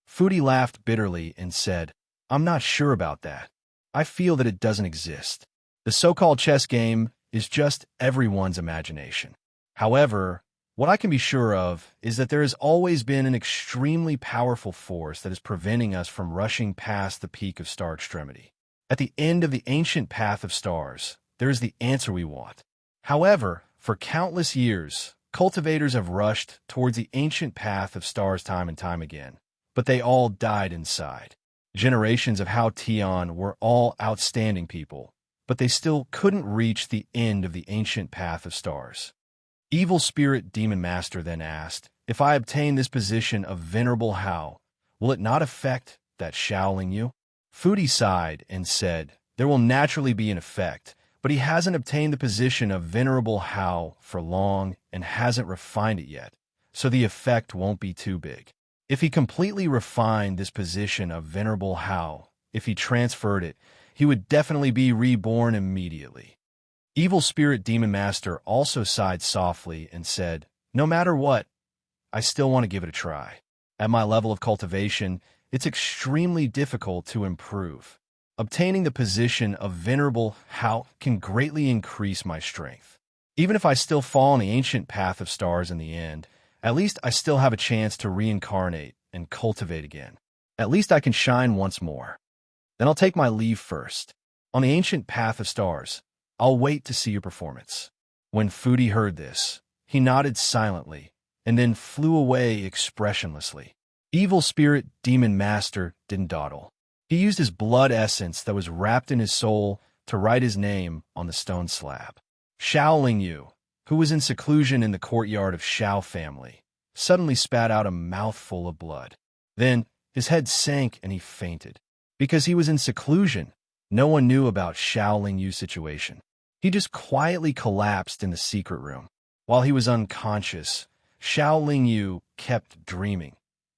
Foodie laughed bitterly and said, "I'm not sure about that. I feel that it doesn't exist. The so-called chess game is just everyone's imagination. However, what I can be sure of is that there has always been an extremely powerful force that is preventing us from rushing past the peak of star extremity. At the end of the ancient path of stars, there is the answer we want. However, for countless years, cultivators have rushed towards the ancient path of stars time and time again, but they all died inside. Generations of Hao Tian were all outstanding people, but they still couldn't reach the end of the ancient path of stars." Evil Spirit Demon Master then asked, "If I obtain this position of Venerable Hao, will it not affect that Shaoling Yu?" Foodie sighed and said, "There will naturally be an effect, but he hasn't obtained the position of Venerable Hao for long and hasn't refined it yet, so the effect won't be too big. If he completely refined this position of Venerable Hao, if he transferred it, he would definitely be reborn immediately." Evil Spirit Demon Master also sighed softly and said, "No matter what, I still want to give it a try. At my level of cultivation, it's extremely difficult to improve. Obtaining the position of Venerable Hao can greatly increase my strength. Even if I still fall on the ancient path of stars in the end, at least I still have a chance to reincarnate and cultivate again. At least I can shine once more. Then I'll take my leave first. On the ancient path of stars, I'll wait to see your performance." When Foodie heard this, he nodded silently and then flew away expressionlessly. Evil Spirit Demon Master didn't dawdle. He used his blood essence that was wrapped in his soul to write his name on the stone slab. Shaoling Yu, who was in seclusion in the courtyard of Shao family, suddenly spat out a mouthful of blood. Then his head sank and he fainted. Because he was in seclusion, no one knew about Shaoling Yu's situation. He just quietly collapsed in the secret room. While he was unconscious, Shaoling Yu kept dreaming.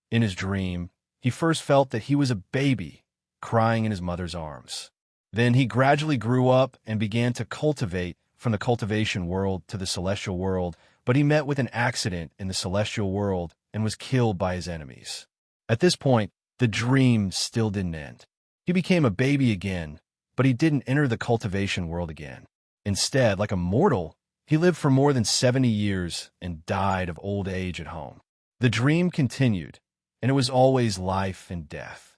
In his dream, he first felt that he was a baby, crying in his mother's arms. Then he gradually grew up and began to cultivate from the cultivation world to the celestial world, but he met with an accident in the celestial world and was killed by his enemies. At this point, the dream still didn't end. He became a baby again, but he didn't enter the cultivation world again. Instead, like a mortal, he lived for more than 70 years and died of old age at home. The dream continued, and it was always life and death.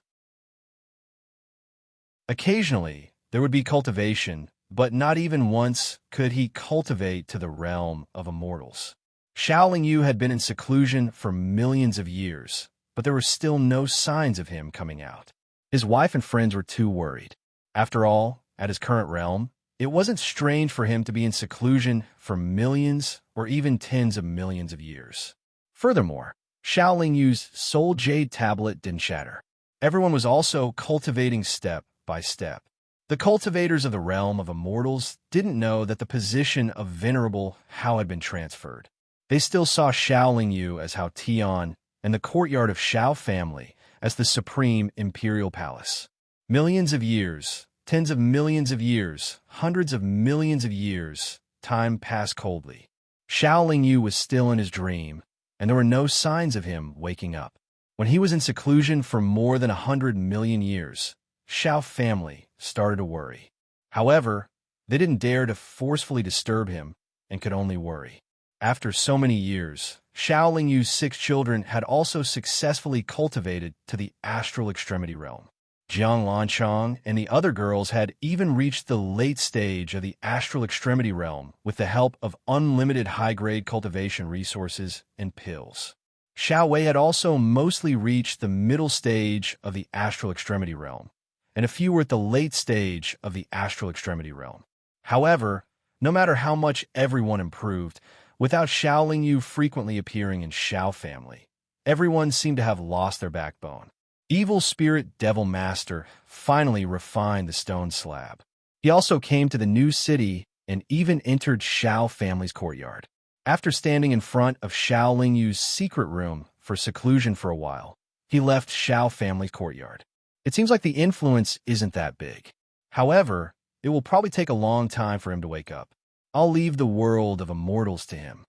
Occasionally, there would be cultivation, but not even once could he cultivate to the realm of immortals. Shaoling Yu had been in seclusion for millions of years, but there were still no signs of him coming out. His wife and friends were too worried. After all, at his current realm, it wasn't strange for him to be in seclusion for millions or even tens of millions of years. Furthermore, Shaoling Yu's soul jade tablet didn't shatter. Everyone was also cultivating step by step. The cultivators of the realm of immortals didn't know that the position of Venerable Hao had been transferred. They still saw Shaoling Yu as Hao Tian and the courtyard of Shao family as the supreme imperial palace. Millions of years, tens of millions of years, hundreds of millions of years, time passed coldly. Shaoling Yu was still in his dream, and there were no signs of him waking up. When he was in seclusion for more than 100 million years, Shao family started to worry. However, they didn't dare to forcefully disturb him and could only worry. After so many years, Shaoling Yu's 6 children had also successfully cultivated to the astral extremity realm. Jiang Lanchang and the other girls had even reached the late stage of the astral extremity realm with the help of unlimited high-grade cultivation resources and pills. Xiao Wei had also mostly reached the middle stage of the astral extremity realm, and a few were at the late stage of the astral extremity realm. However, no matter how much everyone improved, without Xiao Lingyu frequently appearing in Xiao family, everyone seemed to have lost their backbone. Evil Spirit Devil Master finally refined the stone slab. He also came to the new city and even entered Xiao family's courtyard. After standing in front of Xiao Lingyu's secret room for seclusion for a while, he left Xiao family's courtyard. It seems like the influence isn't that big. However, it will probably take a long time for him to wake up. I'll leave the world of immortals to him.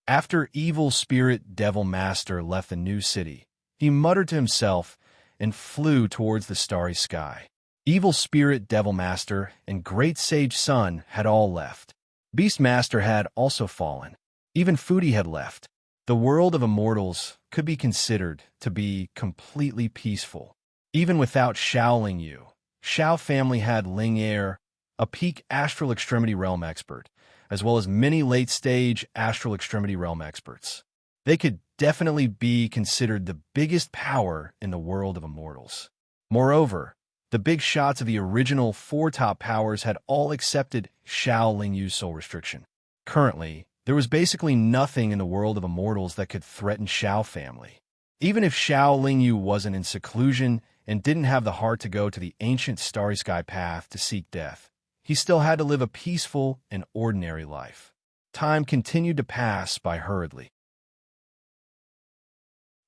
After Evil Spirit Devil Master left the new city, he muttered to himself and flew towards the starry sky. Evil Spirit Devil Master and Great Sage Sun had all left. Beast Master had also fallen. Even Foodie had left. The world of immortals could be considered to be completely peaceful. Even without Xiao Lingyu, Xiao family had Ling Er, a peak astral extremity realm expert, as well as many late-stage astral extremity realm experts. They could definitely be considered the biggest power in the world of immortals. Moreover, the big shots of the original four top powers had all accepted Xiao Lingyu's soul restriction. Currently, there was basically nothing in the world of immortals that could threaten Xiao family. Even if Xiao Lingyu wasn't in seclusion and didn't have the heart to go to the ancient starry sky path to seek death, he still had to live a peaceful and ordinary life. Time continued to pass by hurriedly.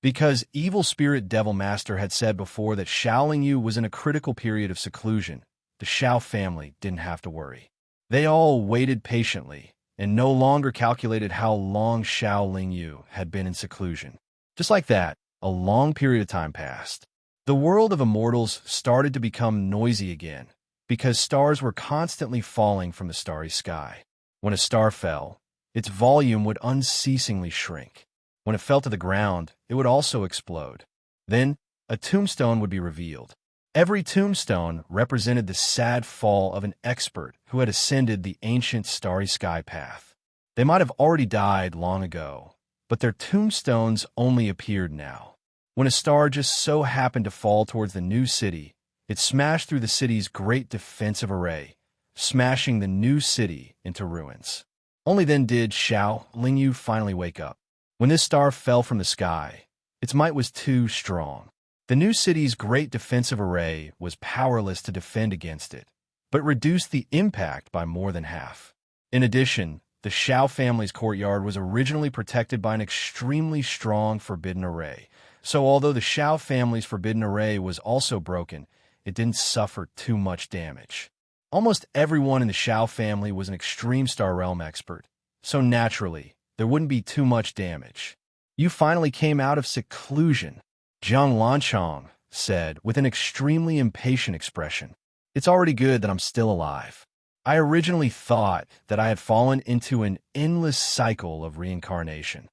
Because Evil Spirit Devil Master had said before that Xiao Lingyu was in a critical period of seclusion, the Xiao family didn't have to worry. They all waited patiently and no longer calculated how long Xiao Lingyu had been in seclusion. Just like that, a long period of time passed. The world of immortals started to become noisy again, because stars were constantly falling from the starry sky. When a star fell, its volume would unceasingly shrink. When it fell to the ground, it would also explode. Then, a tombstone would be revealed. Every tombstone represented the sad fall of an expert who had ascended the ancient starry sky path. They might have already died long ago, but their tombstones only appeared now. When a star just so happened to fall towards the new city, it smashed through the city's great defensive array, smashing the new city into ruins. Only then did Xiao Lingyu finally wake up. When this star fell from the sky, its might was too strong. The new city's great defensive array was powerless to defend against it, but reduced the impact by more than half. In addition, the Xiao family's courtyard was originally protected by an extremely strong forbidden array, so although the Xiao family's forbidden array was also broken, it didn't suffer too much damage. Almost everyone in the Xiao family was an extreme star realm expert, so naturally, there wouldn't be too much damage. You finally came out of seclusion, Zhang Lanchong said with an extremely impatient expression. It's already good that I'm still alive. I originally thought that I had fallen into an endless cycle of reincarnation.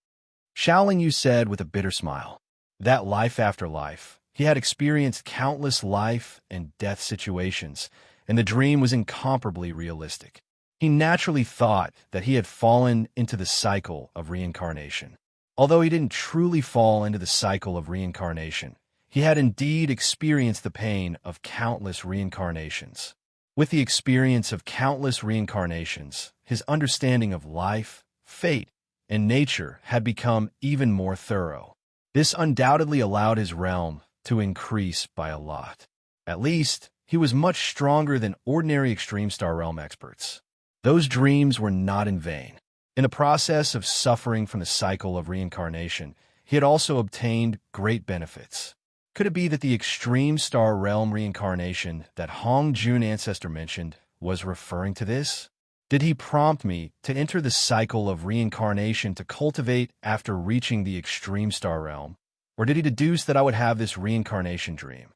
Xiao Lingyu said with a bitter smile. That life after life, he had experienced countless life and death situations, and the dream was incomparably realistic. He naturally thought that he had fallen into the cycle of reincarnation. Although he didn't truly fall into the cycle of reincarnation, he had indeed experienced the pain of countless reincarnations. With the experience of countless reincarnations, his understanding of life, fate, and nature had become even more thorough. This undoubtedly allowed his realm to increase by a lot. At least, he was much stronger than ordinary extreme star realm experts. Those dreams were not in vain. In the process of suffering from the cycle of reincarnation, he had also obtained great benefits. Could it be that the extreme star realm reincarnation that Hong Jun ancestor mentioned was referring to this? Did he prompt me to enter the cycle of reincarnation to cultivate after reaching the extreme star realm? Or did he deduce that I would have this reincarnation dream?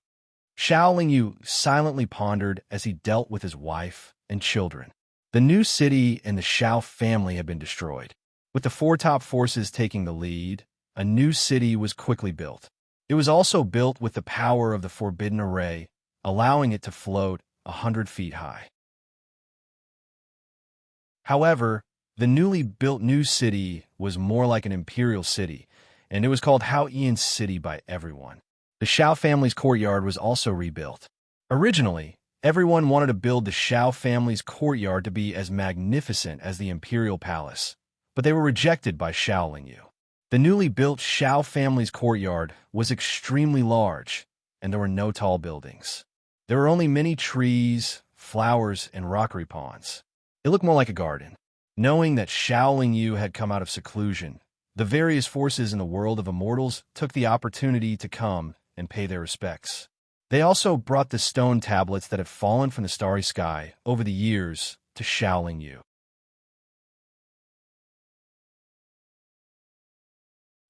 Xiao Lingyu silently pondered as he dealt with his wife and children. The new city and the Xiao family had been destroyed. With the four top forces taking the lead, a new city was quickly built. It was also built with the power of the Forbidden Array, allowing it to float 100 feet high. However, the newly built new city was more like an imperial city, and it was called Hao Ian City by everyone. The Shao family's courtyard was also rebuilt. Originally, everyone wanted to build the Shao family's courtyard to be as magnificent as the imperial palace, but they were rejected by Shao Lingyu. The newly built Shao family's courtyard was extremely large, and there were no tall buildings. There were only many trees, flowers, and rockery ponds. It looked more like a garden. Knowing that Shao Lingyu had come out of seclusion, the various forces in the world of immortals took the opportunity to come and pay their respects. They also brought the stone tablets that had fallen from the starry sky over the years to Shao Lingyu.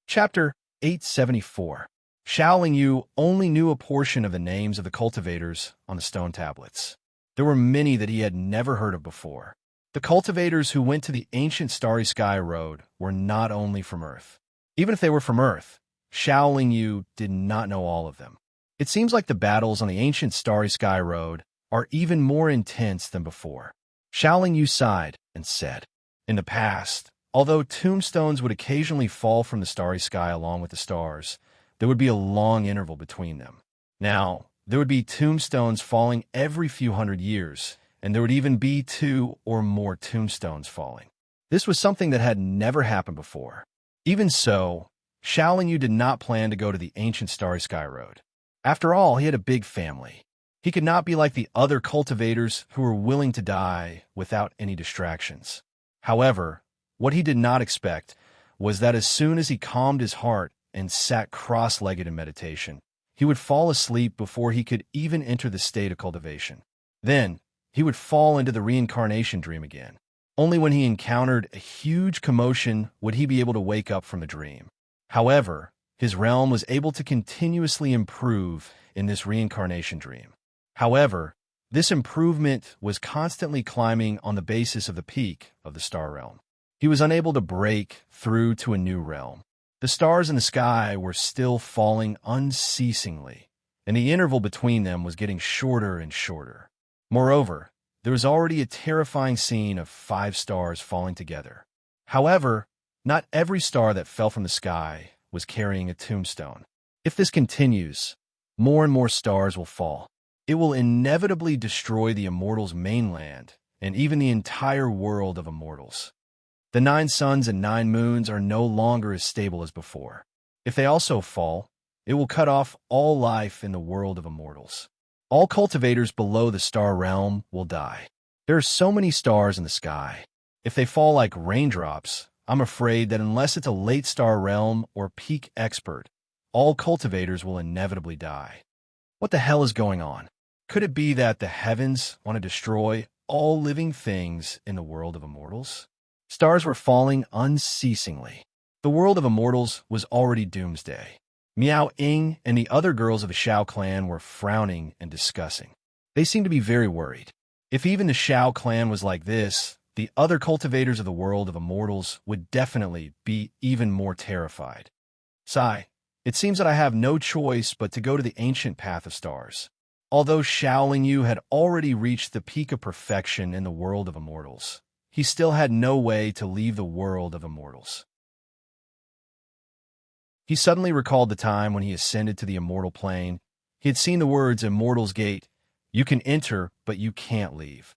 Chapter 874. Shao Lingyu only knew a portion of the names of the cultivators on the stone tablets. There were many that he had never heard of before. The cultivators who went to the ancient Starry Sky Road were not only from Earth. Even if they were from Earth, Shao Lingyu did not know all of them. It seems like the battles on the ancient Starry Sky Road are even more intense than before. Shao Lingyu sighed and said, "In the past, although tombstones would occasionally fall from the starry sky along with the stars, there would be a long interval between them. Now, there would be tombstones falling every few hundred years, and there would even be 2 or more tombstones falling. This was something that had never happened before. Even so, Shao Lingyu did not plan to go to the ancient Starry Sky Road. After all, he had a big family. He could not be like the other cultivators who were willing to die without any distractions. However, what he did not expect was that as soon as he calmed his heart and sat cross-legged in meditation, he would fall asleep before he could even enter the state of cultivation. Then, he would fall into the reincarnation dream again. Only when he encountered a huge commotion would he be able to wake up from the dream. However, his realm was able to continuously improve in this reincarnation dream. However, this improvement was constantly climbing on the basis of the peak of the star realm. He was unable to break through to a new realm. The stars in the sky were still falling unceasingly, and the interval between them was getting shorter and shorter. Moreover, there was already a terrifying scene of 5 stars falling together. However, not every star that fell from the sky was carrying a tombstone. If this continues, more and more stars will fall. It will inevitably destroy the immortals' mainland and even the entire world of immortals. The 9 suns and 9 moons are no longer as stable as before. If they also fall, it will cut off all life in the world of immortals. All cultivators below the star realm will die. There are so many stars in the sky. If they fall like raindrops, I'm afraid that unless it's a late star realm or peak expert, all cultivators will inevitably die. What the hell is going on? Could it be that the heavens want to destroy all living things in the world of immortals? Stars were falling unceasingly. The world of immortals was already doomsday. Miao Ying and the other girls of the Shao clan were frowning and discussing. They seemed to be very worried. If even the Shao clan was like this, the other cultivators of the world of immortals would definitely be even more terrified. Sigh, it seems that I have no choice but to go to the ancient path of stars. Although Shao Lingyu had already reached the peak of perfection in the world of immortals, he still had no way to leave the world of immortals. He suddenly recalled the time when he ascended to the immortal plane. He had seen the words Immortal's Gate, "You can enter, but you can't leave."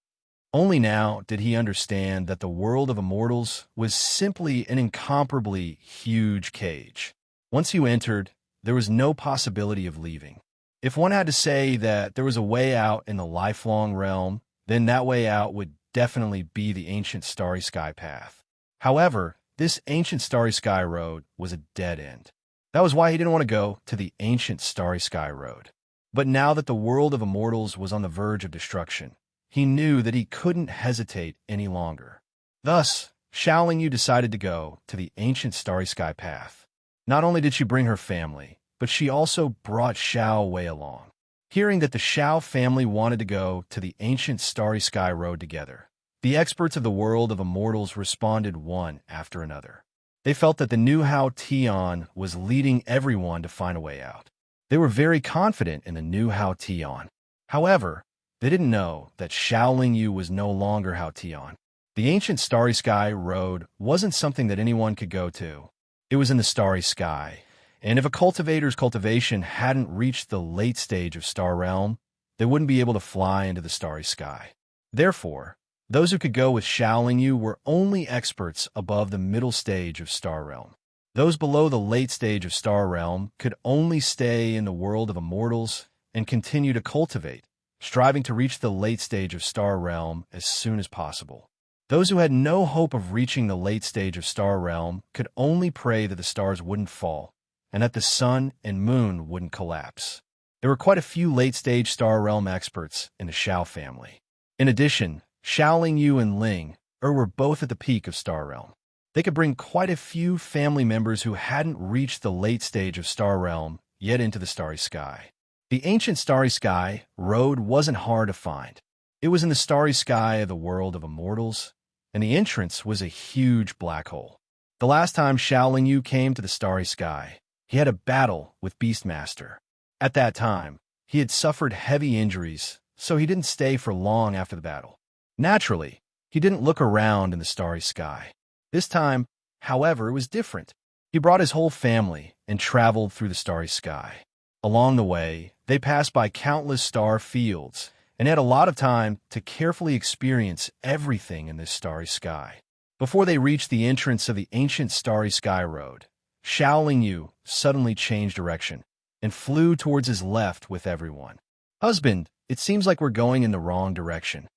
Only now did he understand that the world of immortals was simply an incomparably huge cage. Once you entered, there was no possibility of leaving. If one had to say that there was a way out in the lifelong realm, then that way out would definitely be the ancient Starry Sky path. However, this ancient Starry Sky Road was a dead end. That was why he didn't want to go to the ancient Starry Sky Road. But now that the world of immortals was on the verge of destruction, he knew that he couldn't hesitate any longer. Thus, Shao Lingyu decided to go to the ancient Starry Sky path. Not only did she bring her family, but she also brought Shao Wei along. Hearing that the Shao family wanted to go to the ancient Starry Sky Road together, the experts of the world of immortals responded one after another. They felt that the new Hao Tian was leading everyone to find a way out. They were very confident in the new Hao Tian. However, they didn't know that Shao Lingyu was no longer Hao Tian. The ancient Starry Sky Road wasn't something that anyone could go to. It was in the starry sky, and if a cultivator's cultivation hadn't reached the late stage of Star Realm, they wouldn't be able to fly into the starry sky. Therefore, those who could go with Xiaoling Yu were only experts above the middle stage of Star Realm. Those below the late stage of Star Realm could only stay in the world of immortals and continue to cultivate, striving to reach the late stage of Star Realm as soon as possible. Those who had no hope of reaching the late stage of Star Realm could only pray that the stars wouldn't fall and that the sun and moon wouldn't collapse. There were quite a few late-stage Star Realm experts in the Xiao family. In addition, Xiaoling Yu and Ling were both at the peak of Star Realm. They could bring quite a few family members who hadn't reached the late stage of Star Realm yet into the starry sky. The ancient starry sky road wasn't hard to find. It was in the starry sky of the world of immortals, and the entrance was a huge black hole. The last time Xiaoling Yu came to the starry sky, he had a battle with Beastmaster. At that time, he had suffered heavy injuries, so he didn't stay for long after the battle. Naturally, he didn't look around in the starry sky. This time, however, it was different. He brought his whole family and traveled through the starry sky. Along the way, they passed by countless star fields and had a lot of time to carefully experience everything in this starry sky. Before they reached the entrance of the ancient starry sky road, Xiaoling Yu suddenly changed direction and flew towards his left with everyone. "Husband, it seems like we're going in the wrong direction,"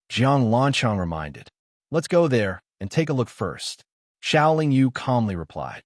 Jiang Lanchang reminded. "Let's go there and take a look first," Xiaoling Yu calmly replied.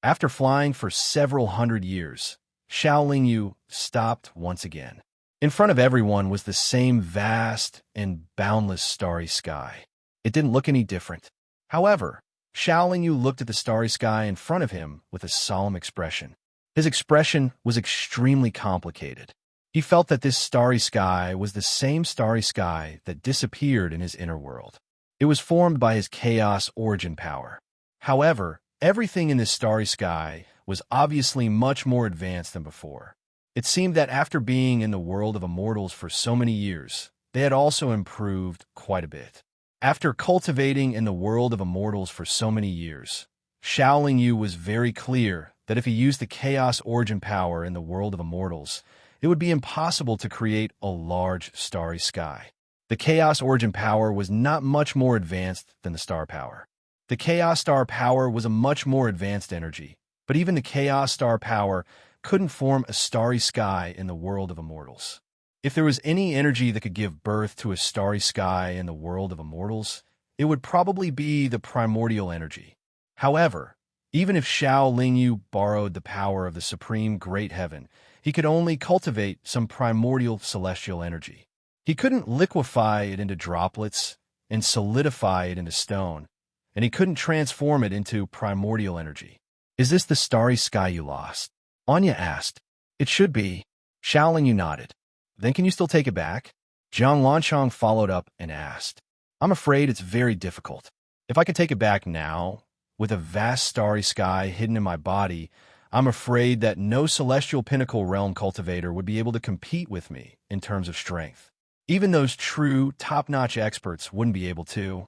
After flying for several hundred years, Xiaoling Yu stopped once again. In front of everyone was the same vast and boundless starry sky. It didn't look any different. However, Xiaoling Yu looked at the starry sky in front of him with a solemn expression. His expression was extremely complicated. He felt that this starry sky was the same starry sky that disappeared in his inner world. It was formed by his chaos origin power. However, everything in this starry sky was obviously much more advanced than before. It seemed that after being in the world of immortals for so many years, they had also improved quite a bit. After cultivating in the world of immortals for so many years, Xiaoling Yu was very clear that if he used the chaos origin power in the world of immortals, it would be impossible to create a large starry sky. The chaos origin power was not much more advanced than the star power. The chaos star power was a much more advanced energy, but even the chaos star power couldn't form a starry sky in the world of immortals. If there was any energy that could give birth to a starry sky in the world of immortals, it would probably be the primordial energy. However, even if Xiaoling Yu borrowed the power of the supreme great heaven, he could only cultivate some primordial celestial energy. He couldn't liquefy it into droplets and solidify it into stone, and he couldn't transform it into primordial energy. "Is this the starry sky you lost?" Anya asked. "It should be." Xiaoling Yu nodded. "Then can you still take it back?" Jiang Lanchang followed up and asked. "I'm afraid it's very difficult. If I could take it back now, with a vast starry sky hidden in my body, I'm afraid that no celestial pinnacle realm cultivator would be able to compete with me in terms of strength. Even those true, top-notch experts wouldn't be able to,"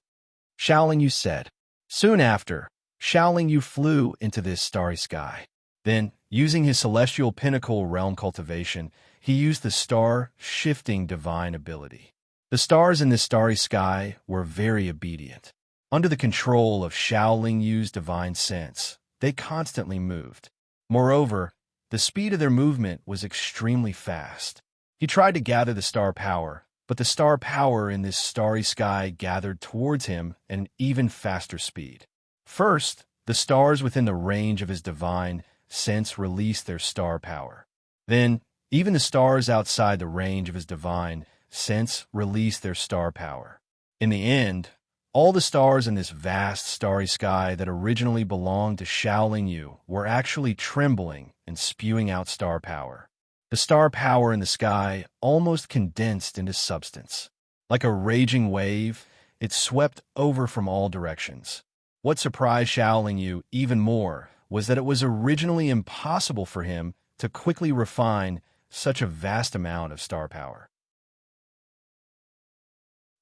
Xiaoling Yu said. Soon after, Xiaoling Yu flew into this starry sky. Then, using his celestial pinnacle realm cultivation, he used the star-shifting divine ability. The stars in this starry sky were very obedient. Under the control of Xiaoling Yu's divine sense, they constantly moved. Moreover, the speed of their movement was extremely fast. He tried to gather the star power, but the star power in this starry sky gathered towards him at an even faster speed. First, the stars within the range of his divine sense released their star power. Then, even the stars outside the range of his divine sense released their star power. In the end, all the stars in this vast starry sky that originally belonged to Xiaoling Yu were actually trembling and spewing out star power. The star power in the sky almost condensed into substance. Like a raging wave, it swept over from all directions. What surprised Xiaoling Yu even more was that it was originally impossible for him to quickly refine such a vast amount of star power.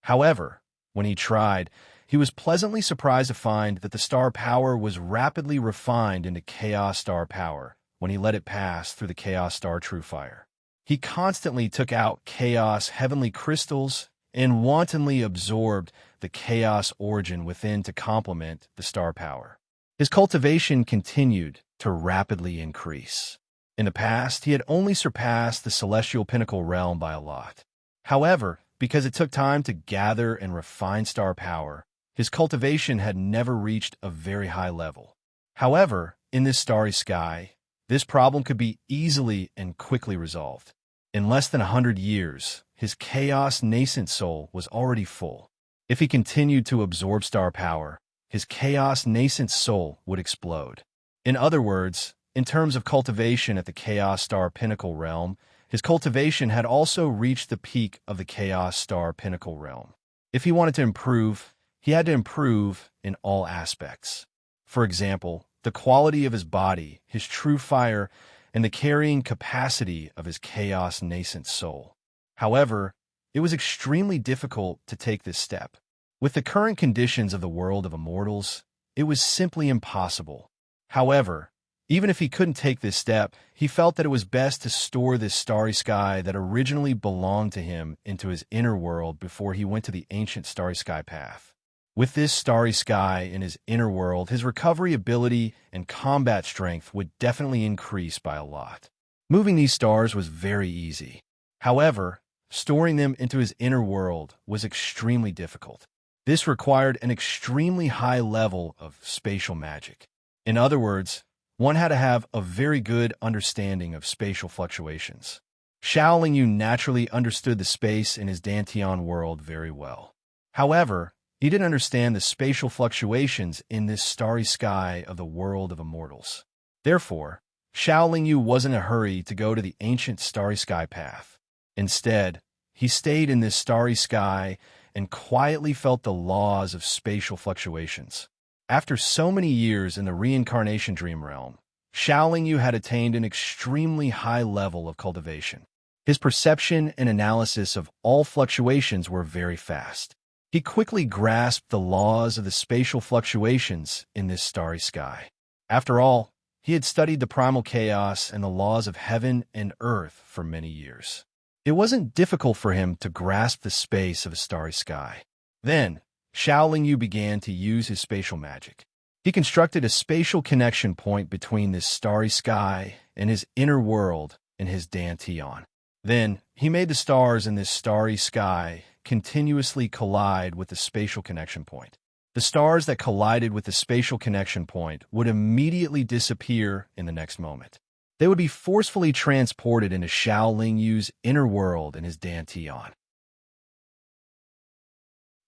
However, when he tried, he was pleasantly surprised to find that the star power was rapidly refined into chaos star power when he let it pass through the chaos star true fire. He constantly took out chaos heavenly crystals and wantonly absorbed the chaos origin within to complement the star power. His cultivation continued to rapidly increase. In the past, he had only surpassed the celestial pinnacle realm by a lot. However, because it took time to gather and refine star power, his cultivation had never reached a very high level. However, in this starry sky, this problem could be easily and quickly resolved. In less than 100 years, his chaos nascent soul was already full. If he continued to absorb star power, his chaos nascent soul would explode. In other words, in terms of cultivation at the chaos star pinnacle realm, his cultivation had also reached the peak of the chaos star pinnacle realm. If he wanted to improve, he had to improve in all aspects. For example, the quality of his body, his true fire, and the carrying capacity of his chaos nascent soul. However, it was extremely difficult to take this step. With the current conditions of the world of immortals, it was simply impossible. However, even if he couldn't take this step, he felt that it was best to store this starry sky that originally belonged to him into his inner world before he went to the ancient starry sky path. With this starry sky in his inner world, his recovery ability and combat strength would definitely increase by a lot. Moving these stars was very easy. However, storing them into his inner world was extremely difficult. This required an extremely high level of spatial magic. In other words, one had to have a very good understanding of spatial fluctuations. Xiao Yu naturally understood the space in his Dantian world very well. However, he didn't understand the spatial fluctuations in this starry sky of the world of immortals. Therefore, Xiao Yu wasn't in a hurry to go to the ancient starry sky path. Instead, he stayed in this starry sky and quietly felt the laws of spatial fluctuations. After so many years in the reincarnation dream realm, Xiao Yu had attained an extremely high level of cultivation. His perception and analysis of all fluctuations were very fast. He quickly grasped the laws of the spatial fluctuations in this starry sky. After all, he had studied the primal chaos and the laws of heaven and earth for many years. It wasn't difficult for him to grasp the space of a starry sky. Then, Xiao Yu began to use his spatial magic. He constructed a spatial connection point between this starry sky and his inner world in his Dantian. Then, he made the stars in this starry sky continuously collide with the spatial connection point. The stars that collided with the spatial connection point would immediately disappear in the next moment. They would be forcefully transported into Xiao Yu's inner world in his Dantian.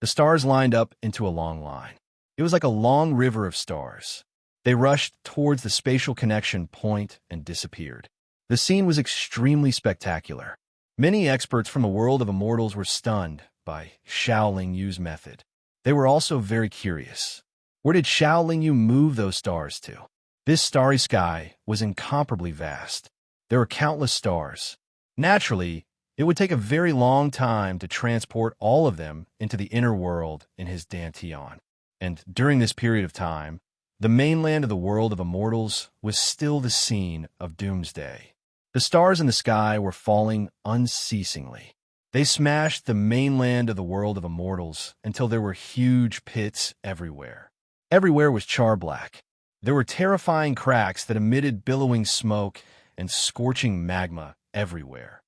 The stars lined up into a long line. It was like a long river of stars. They rushed towards the spatial connection point and disappeared. The scene was extremely spectacular. Many experts from the world of immortals were stunned by Xiao Yu's method. They were also very curious. Where did Xiao Yu move those stars to? This starry sky was incomparably vast. There were countless stars. Naturally, it would take a very long time to transport all of them into the inner world in his Dantian. And during this period of time, the mainland of the world of immortals was still the scene of doomsday. The stars in the sky were falling unceasingly. They smashed the mainland of the world of immortals until there were huge pits everywhere. Everywhere was char-black. There were terrifying cracks that emitted billowing smoke and scorching magma everywhere.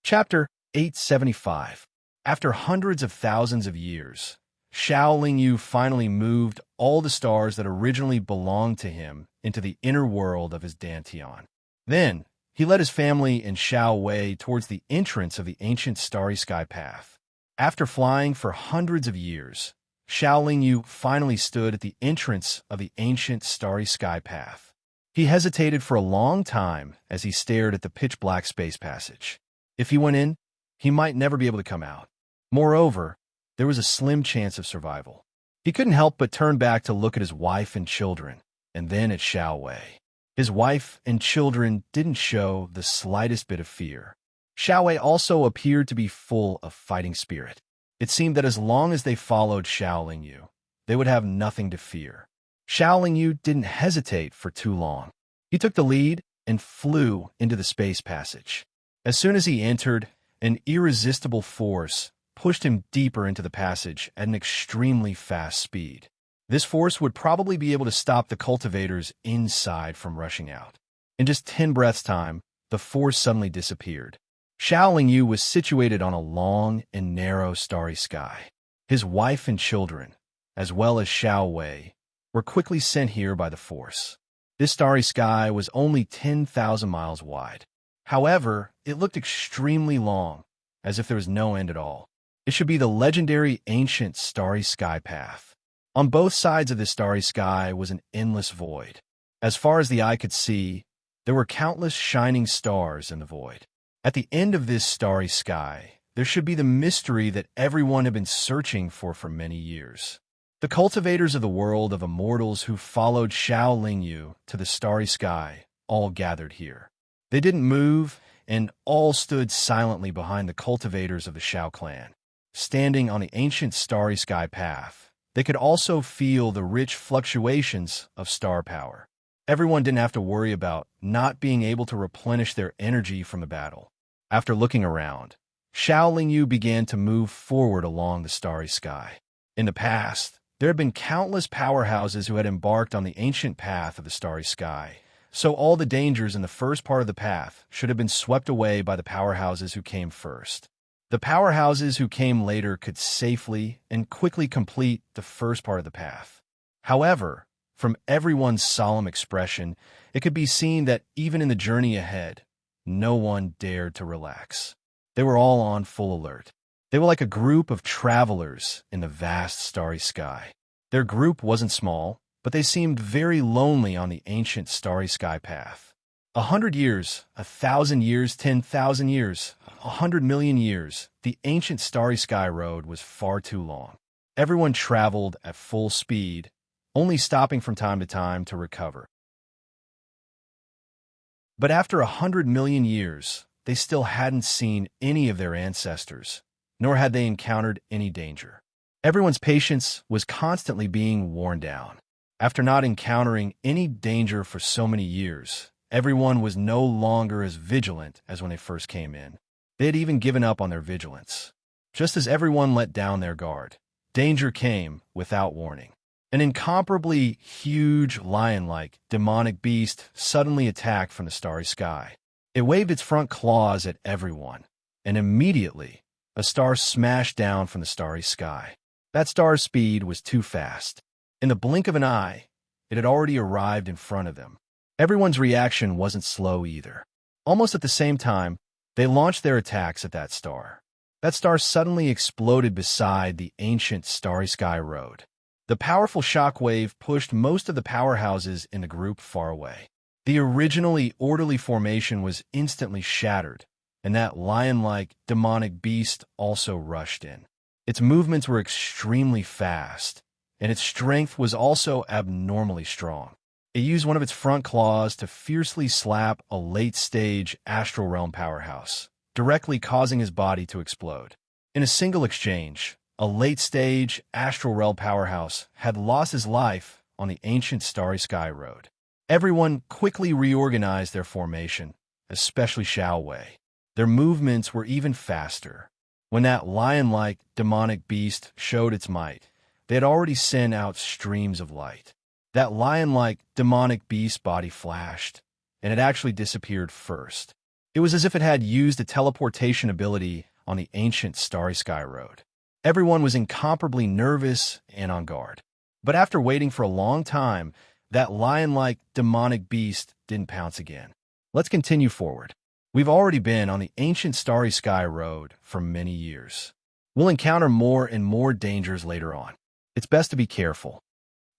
Chapter 875. After hundreds of thousands of years, Xiao Yu finally moved all the stars that originally belonged to him into the inner world of his Dantian. Then, he led his family and Xiao Wei towards the entrance of the ancient starry sky path. After flying for hundreds of years, Xiao Yu finally stood at the entrance of the ancient starry sky path. He hesitated for a long time as he stared at the pitch-black space passage. If he went in, he might never be able to come out. Moreover, there was a slim chance of survival. He couldn't help but turn back to look at his wife and children, and then at Xiao Wei. His wife and children didn't show the slightest bit of fear. Xiaowei also appeared to be full of fighting spirit. It seemed that as long as they followed Xiaolingyu, they would have nothing to fear. Xiaolingyu didn't hesitate for too long. He took the lead and flew into the space passage. As soon as he entered, an irresistible force pushed him deeper into the passage at an extremely fast speed. This force would probably be able to stop the cultivators inside from rushing out. In just 10 breaths' time, the force suddenly disappeared. Xiaolingyu was situated on a long and narrow starry sky. His wife and children, as well as Xiaowei, were quickly sent here by the force. This starry sky was only 10,000 miles wide. However, it looked extremely long, as if there was no end at all. It should be the legendary ancient starry sky path. On both sides of this starry sky was an endless void. As far as the eye could see, there were countless shining stars in the void. At the end of this starry sky, there should be the mystery that everyone had been searching for many years. The cultivators of the world of immortals who followed Xiaolingyu to the starry sky all gathered here. They didn't move, and all stood silently behind the cultivators of the Xiao clan. Standing on the ancient starry sky path, they could also feel the rich fluctuations of star power. Everyone didn't have to worry about not being able to replenish their energy from the battle. After looking around, Xiaolingyu began to move forward along the starry sky. In the past, there had been countless powerhouses who had embarked on the ancient path of the starry sky, so all the dangers in the first part of the path should have been swept away by the powerhouses who came first. The powerhouses who came later could safely and quickly complete the first part of the path. However, from everyone's solemn expression, it could be seen that even in the journey ahead, no one dared to relax. They were all on full alert. They were like a group of travelers in the vast starry sky. Their group wasn't small, but they seemed very lonely on the ancient starry sky path. 100 years, 1,000 years, 10,000 years, 100 million years, the ancient starry sky road was far too long. Everyone traveled at full speed, only stopping from time to time to recover. But after 100 million years, they still hadn't seen any of their ancestors, nor had they encountered any danger. Everyone's patience was constantly being worn down. After not encountering any danger for so many years, everyone was no longer as vigilant as when they first came in. They had even given up on their vigilance. Just as everyone let down their guard, danger came without warning. An incomparably huge lion-like demonic beast suddenly attacked from the starry sky. It waved its front claws at everyone, and immediately, a star smashed down from the starry sky. That star's speed was too fast. In the blink of an eye, it had already arrived in front of them. Everyone's reaction wasn't slow either. Almost at the same time, they launched their attacks at that star. That star suddenly exploded beside the ancient starry sky road. The powerful shockwave pushed most of the powerhouses in the group far away. The originally orderly formation was instantly shattered, and that lion-like demonic beast also rushed in. Its movements were extremely fast, and its strength was also abnormally strong. It used one of its front claws to fiercely slap a late-stage astral realm powerhouse, directly causing his body to explode. In a single exchange, a late-stage astral realm powerhouse had lost his life on the ancient starry sky road. Everyone quickly reorganized their formation, especially Xiaowei. Their movements were even faster. When that lion-like demonic beast showed its might, they had already sent out streams of light. That lion-like demonic beast body flashed, and it actually disappeared first. It was as if it had used a teleportation ability on the ancient starry sky road. Everyone was incomparably nervous and on guard. But after waiting for a long time, that lion-like demonic beast didn't pounce again. Let's continue forward. We've already been on the ancient starry sky road for many years. We'll encounter more and more dangers later on. It's best to be careful,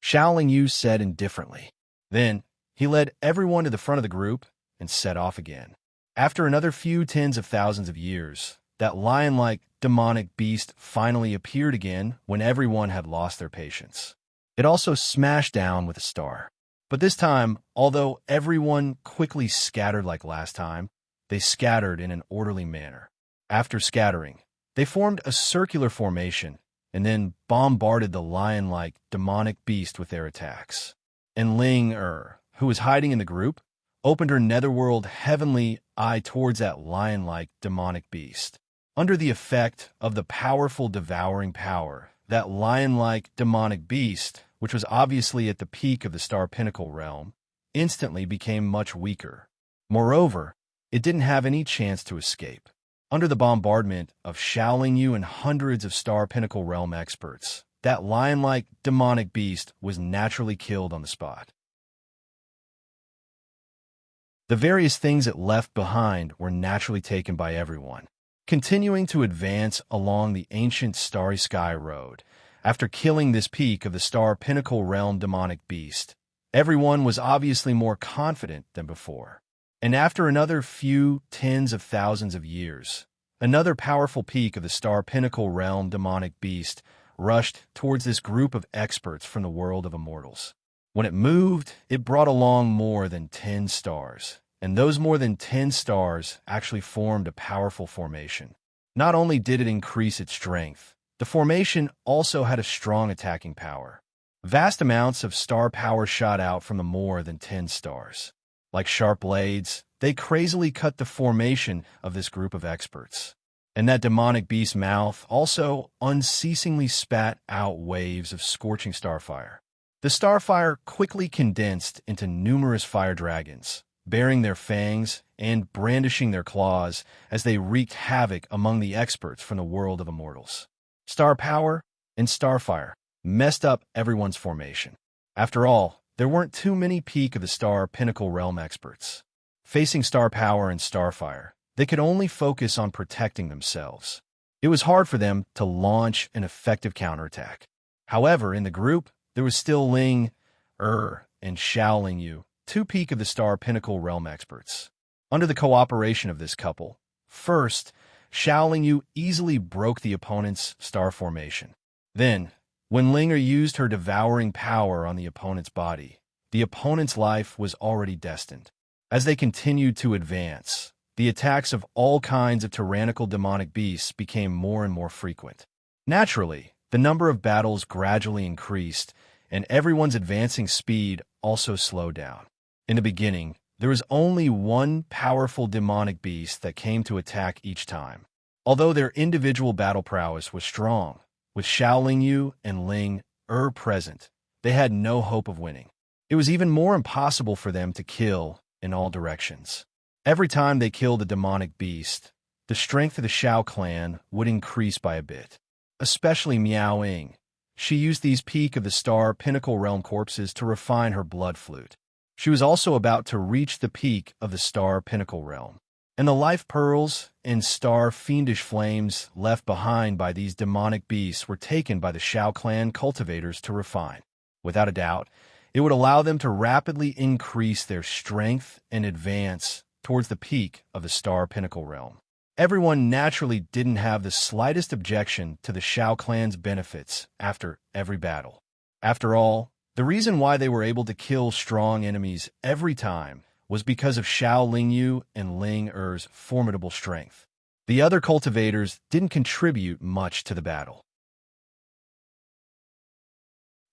Xiaolingyu said indifferently. Then, he led everyone to the front of the group and set off again. After another few tens of thousands of years, that lion-like demonic beast finally appeared again when everyone had lost their patience. It also smashed down with a star. But this time, although everyone quickly scattered like last time, they scattered in an orderly manner. After scattering, they formed a circular formation and then bombarded the lion-like demonic beast with their attacks. And Ling-Er, who was hiding in the group, opened her netherworld heavenly eye towards that lion-like demonic beast. Under the effect of the powerful devouring power, that lion-like demonic beast, which was obviously at the peak of the Star Pinnacle realm, instantly became much weaker. Moreover, it didn't have any chance to escape. Under the bombardment of Xiaoling Yu and hundreds of Star Pinnacle realm experts, that lion-like demonic beast was naturally killed on the spot. The various things it left behind were naturally taken by everyone. Continuing to advance along the ancient Starry Sky Road, after killing this peak of the Star Pinnacle realm demonic beast, everyone was obviously more confident than before. And after another few tens of thousands of years, another powerful peak of the Star Pinnacle realm demonic beast rushed towards this group of experts from the world of immortals. When it moved, it brought along more than 10 stars, and those more than 10 stars actually formed a powerful formation. Not only did it increase its strength, the formation also had a strong attacking power. Vast amounts of star power shot out from the more than 10 stars. Like sharp blades, they crazily cut the formation of this group of experts. And that demonic beast's mouth also unceasingly spat out waves of scorching starfire. The starfire quickly condensed into numerous fire dragons, baring their fangs and brandishing their claws as they wreaked havoc among the experts from the world of immortals. Star power and starfire messed up everyone's formation. After all, there weren't too many peak of the Star Pinnacle realm experts. Facing star power and starfire, they could only focus on protecting themselves. It was hard for them to launch an effective counterattack. However, in the group, there was still Ling-Er and Xiaoling Yu, two peak of the Star Pinnacle realm experts. Under the cooperation of this couple, first, Xiaoling Yu easily broke the opponent's star formation. Then, when Ling-Er used her devouring power on the opponent's body, the opponent's life was already destined. As they continued to advance, the attacks of all kinds of tyrannical demonic beasts became more and more frequent. Naturally, the number of battles gradually increased, and everyone's advancing speed also slowed down. In the beginning, there was only one powerful demonic beast that came to attack each time. Although their individual battle prowess was strong, with Xiaoling Yu and Ling-Er present, they had no hope of winning. It was even more impossible for them to kill in all directions. Every time they killed a demonic beast, the strength of the Xiao clan would increase by a bit. Especially Miao Ying. She used these peak of the Star Pinnacle realm corpses to refine her blood flute. She was also about to reach the peak of the Star Pinnacle realm. And the life pearls and star fiendish flames left behind by these demonic beasts were taken by the Xiao clan cultivators to refine. Without a doubt, it would allow them to rapidly increase their strength and advance towards the peak of the Star Pinnacle realm. Everyone naturally didn't have the slightest objection to the Xiao clan's benefits after every battle. After all, the reason why they were able to kill strong enemies every time was because of Xiaoling Yu and Ling-Er's formidable strength. The other cultivators didn't contribute much to the battle.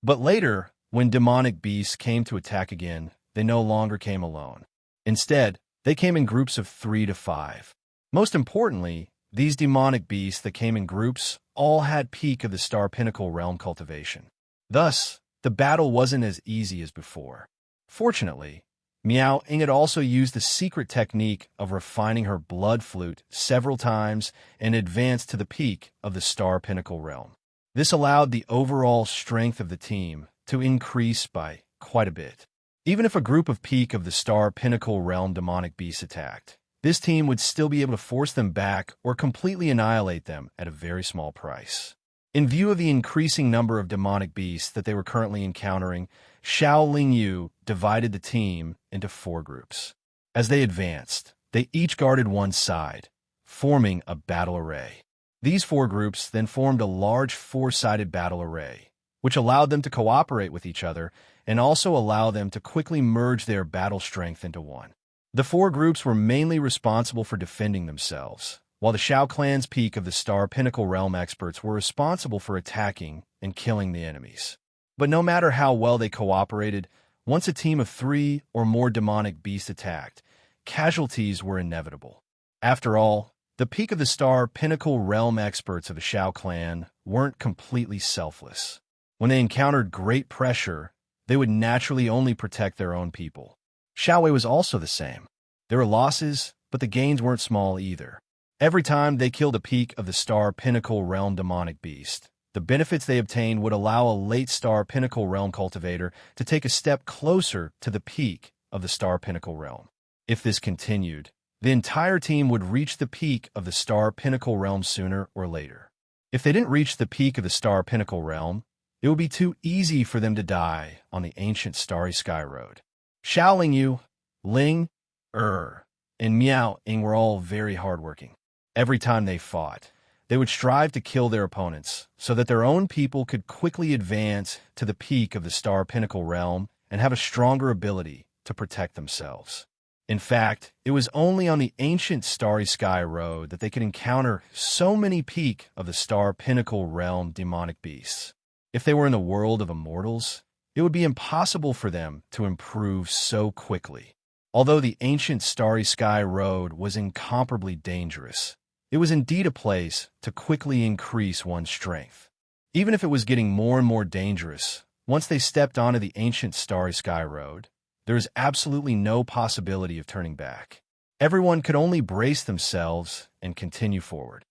But later, when demonic beasts came to attack again, they no longer came alone. Instead, they came in groups of 3 to 5. Most importantly, these demonic beasts that came in groups all had peak of the Star Pinnacle realm cultivation. Thus, the battle wasn't as easy as before. Fortunately, Miao Ying had also used the secret technique of refining her blood flute several times and advanced to the peak of the Star Pinnacle realm. This allowed the overall strength of the team to increase by quite a bit. Even if a group of peak of the Star Pinnacle realm demonic beasts attacked, this team would still be able to force them back or completely annihilate them at a very small price. In view of the increasing number of demonic beasts that they were currently encountering, Xiaoling Yu divided the team into 4 groups. As they advanced, they each guarded one side, forming a battle array. These 4 groups then formed a large 4-sided battle array, which allowed them to cooperate with each other and also allow them to quickly merge their battle strength into one. The four groups were mainly responsible for defending themselves, while the Shao Clan's peak of the Star Pinnacle Realm experts were responsible for attacking and killing the enemies. But no matter how well they cooperated, once a team of 3 or more demonic beasts attacked, casualties were inevitable. After all, the peak of the Star Pinnacle Realm experts of the Shao Clan weren't completely selfless. When they encountered great pressure, they would naturally only protect their own people. Shao Wei was also the same. There were losses, but the gains weren't small either. Every time they killed a peak of the Star Pinnacle Realm demonic beast, the benefits they obtained would allow a late Star Pinnacle Realm cultivator to take a step closer to the peak of the Star Pinnacle Realm. If this continued, the entire team would reach the peak of the Star Pinnacle Realm sooner or later. If they didn't reach the peak of the Star Pinnacle Realm, it would be too easy for them to die on the ancient Starry Sky Road. Xiao Lingyu, Ling, and Miao Ying were all very hardworking. Every time they fought, they would strive to kill their opponents so that their own people could quickly advance to the peak of the Star Pinnacle Realm and have a stronger ability to protect themselves. In fact, it was only on the ancient Starry Sky Road that they could encounter so many peak of the Star Pinnacle Realm demonic beasts. If they were in the world of immortals, it would be impossible for them to improve so quickly. Although the ancient Starry Sky Road was incomparably dangerous, it was indeed a place to quickly increase one's strength. Even if it was getting more and more dangerous, once they stepped onto the ancient Starry Sky Road, there is absolutely no possibility of turning back. Everyone could only brace themselves and continue forward.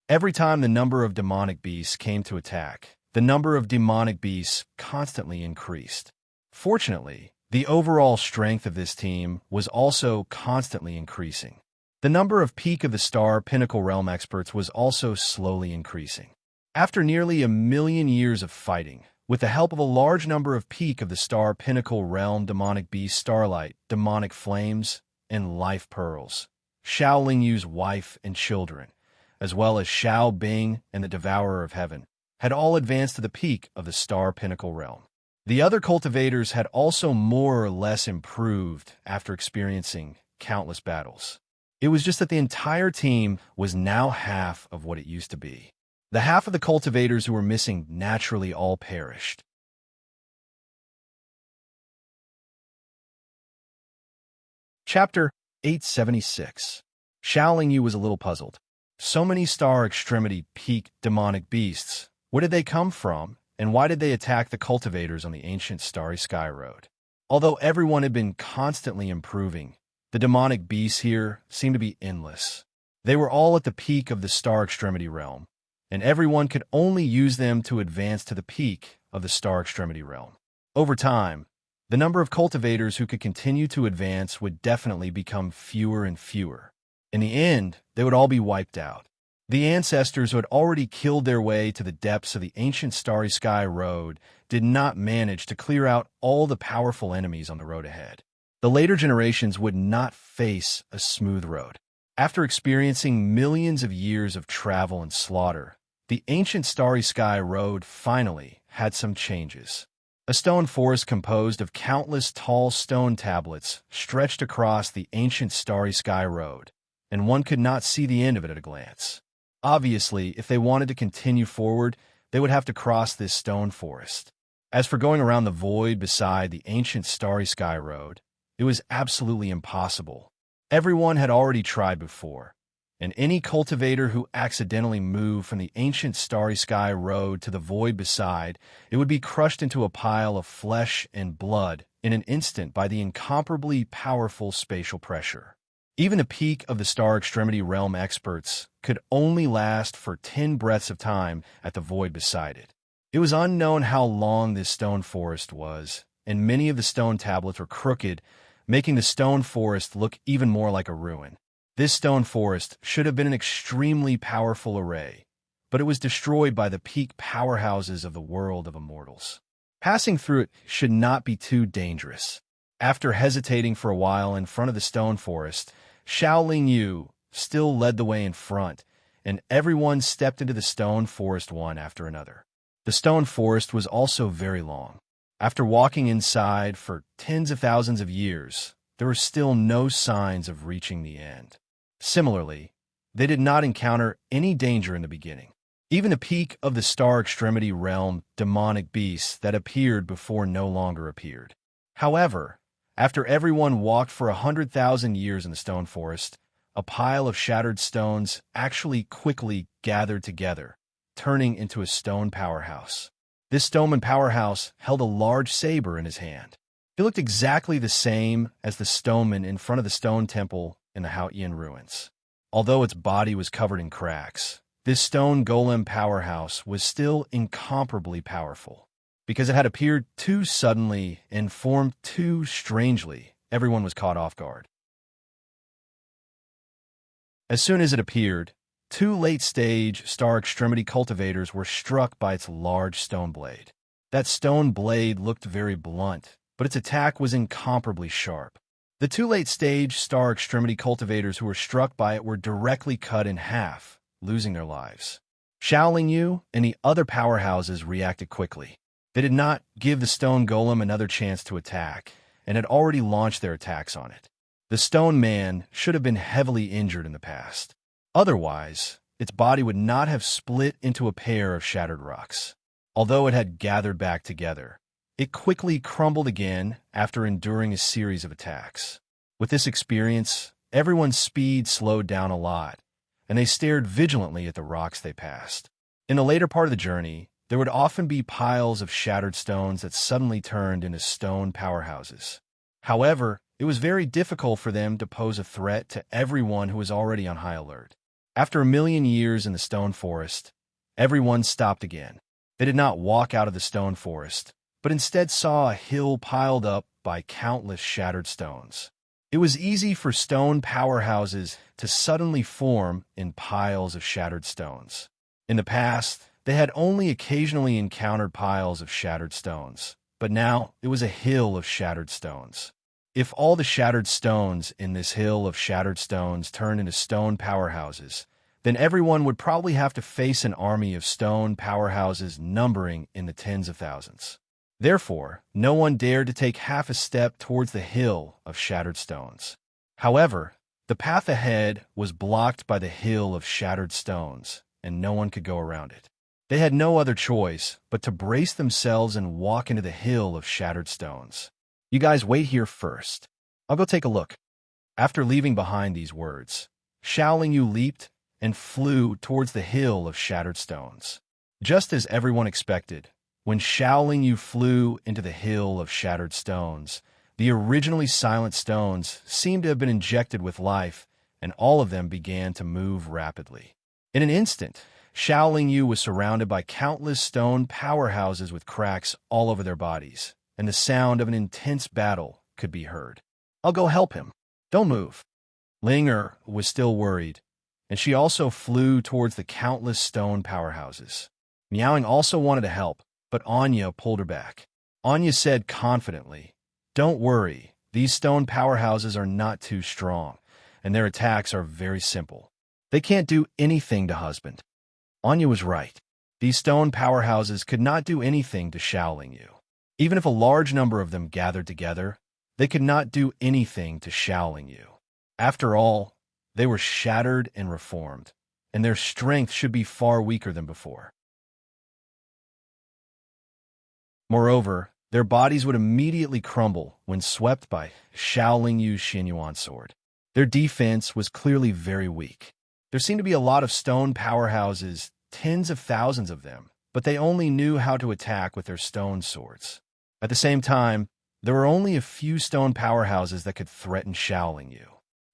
Every time the number of demonic beasts came to attack, the number of demonic beasts constantly increased. Fortunately, the overall strength of this team was also constantly increasing. The number of peak of the Star Pinnacle Realm experts was also slowly increasing. After nearly 1,000,000 years of fighting, with the help of a large number of peak of the Star Pinnacle Realm demonic beasts Starlight, demonic flames, and life pearls, Xiao Lingyu's wife and children, as well as Xiao Bing and the Devourer of Heaven, had all advanced to the peak of the Star Pinnacle Realm. The other cultivators had also more or less improved after experiencing countless battles. It was just that the entire team was now half of what it used to be. The half of the cultivators who were missing naturally all perished. Chapter 876. Xiao Lingyu was a little puzzled. So many Star Extremity peak demonic beasts. Where did they come from, and why did they attack the cultivators on the ancient Starry Sky Road? Although everyone had been constantly improving, the demonic beasts here seemed to be endless. They were all at the peak of the Star Extremity Realm, and everyone could only use them to advance to the peak of the Star Extremity Realm. Over time, the number of cultivators who could continue to advance would definitely become fewer and fewer. In the end, they would all be wiped out. The ancestors who had already killed their way to the depths of the ancient Starry Sky Road did not manage to clear out all the powerful enemies on the road ahead. The later generations would not face a smooth road. After experiencing millions of years of travel and slaughter, the ancient Starry Sky Road finally had some changes. A stone forest composed of countless tall stone tablets stretched across the ancient Starry Sky Road, and one could not see the end of it at a glance. Obviously, if they wanted to continue forward, they would have to cross this stone forest. As for going around the void beside the ancient Starry Sky Road, it was absolutely impossible. Everyone had already tried before, and any cultivator who accidentally moved from the ancient Starry Sky Road to the void beside, it would be crushed into a pile of flesh and blood in an instant by the incomparably powerful spatial pressure. Even the peak of the Star Extremity Realm experts could only last for 10 breaths of time at the void beside it. It was unknown how long this stone forest was, and many of the stone tablets were crooked, making the stone forest look even more like a ruin. This stone forest should have been an extremely powerful array, but it was destroyed by the peak powerhouses of the world of immortals. Passing through it should not be too dangerous. After hesitating for a while in front of the stone forest, Xiao Lingyu still led the way in front, and everyone stepped into the stone forest one after another. The stone forest was also very long. After walking inside for tens of thousands of years, there were still no signs of reaching the end. Similarly, they did not encounter any danger in the beginning. Even the peak of the star extremity realm, demonic beasts that appeared before no longer appeared. However, after everyone walked for 100,000 years in the stone forest, a pile of shattered stones actually quickly gathered together, turning into a stone powerhouse. This stone powerhouse held a large saber in his hand. It looked exactly the same as the stoneman in front of the stone temple in the Hautian ruins. Although its body was covered in cracks, this stone golem powerhouse was still incomparably powerful. Because it had appeared too suddenly and formed too strangely, everyone was caught off guard. As soon as it appeared, two late-stage star extremity cultivators were struck by its large stone blade. That stone blade looked very blunt, but its attack was incomparably sharp. The two late-stage star extremity cultivators who were struck by it were directly cut in half, losing their lives. Shaolin Yu and the other powerhouses reacted quickly. They did not give the stone golem another chance to attack, and had already launched their attacks on it. The stone man should have been heavily injured in the past. Otherwise, its body would not have split into a pair of shattered rocks. Although it had gathered back together, it quickly crumbled again after enduring a series of attacks. With this experience, everyone's speed slowed down a lot, and they stared vigilantly at the rocks they passed. In the later part of the journey, there would often be piles of shattered stones that suddenly turned into stone powerhouses. However, it was very difficult for them to pose a threat to everyone who was already on high alert. After 1,000,000 years in the stone forest, everyone stopped again. They did not walk out of the stone forest, but instead saw a hill piled up by countless shattered stones. It was easy for stone powerhouses to suddenly form in piles of shattered stones. In the past, they had only occasionally encountered piles of shattered stones, but now it was a hill of shattered stones. If all the shattered stones in this hill of shattered stones turned into stone powerhouses, then everyone would probably have to face an army of stone powerhouses numbering in the tens of thousands. Therefore, no one dared to take half a step towards the hill of shattered stones. However, the path ahead was blocked by the hill of shattered stones, and no one could go around it. They had no other choice but to brace themselves and walk into the hill of shattered stones. You guys wait here first. I'll go take a look. After leaving behind these words, Shaolin Yu leaped and flew towards the hill of shattered stones. Just as everyone expected, when Shaolin Yu flew into the hill of shattered stones, the originally silent stones seemed to have been injected with life, and all of them began to move rapidly. In an instant, Shaolin Yu was surrounded by countless stone powerhouses with cracks all over their bodies, and the sound of an intense battle could be heard. I'll go help him. Don't move. Ling was still worried, and she also flew towards the countless stone powerhouses. Miaoing also wanted to help, but Anya pulled her back. Anya said confidently, "Don't worry, these stone powerhouses are not too strong, and their attacks are very simple. They can't do anything to husband." Anya was right. These stone powerhouses could not do anything to Shaolin Yu. Even if a large number of them gathered together, they could not do anything to Shaolin Yu. After all, they were shattered and reformed, and their strength should be far weaker than before. Moreover, their bodies would immediately crumble when swept by Shaolin Yu's Xinyuan sword. Their defense was clearly very weak. There seemed to be a lot of stone powerhouses, tens of thousands of them, but they only knew how to attack with their stone swords. At the same time, there were only a few stone powerhouses that could threaten Shaolin Yu.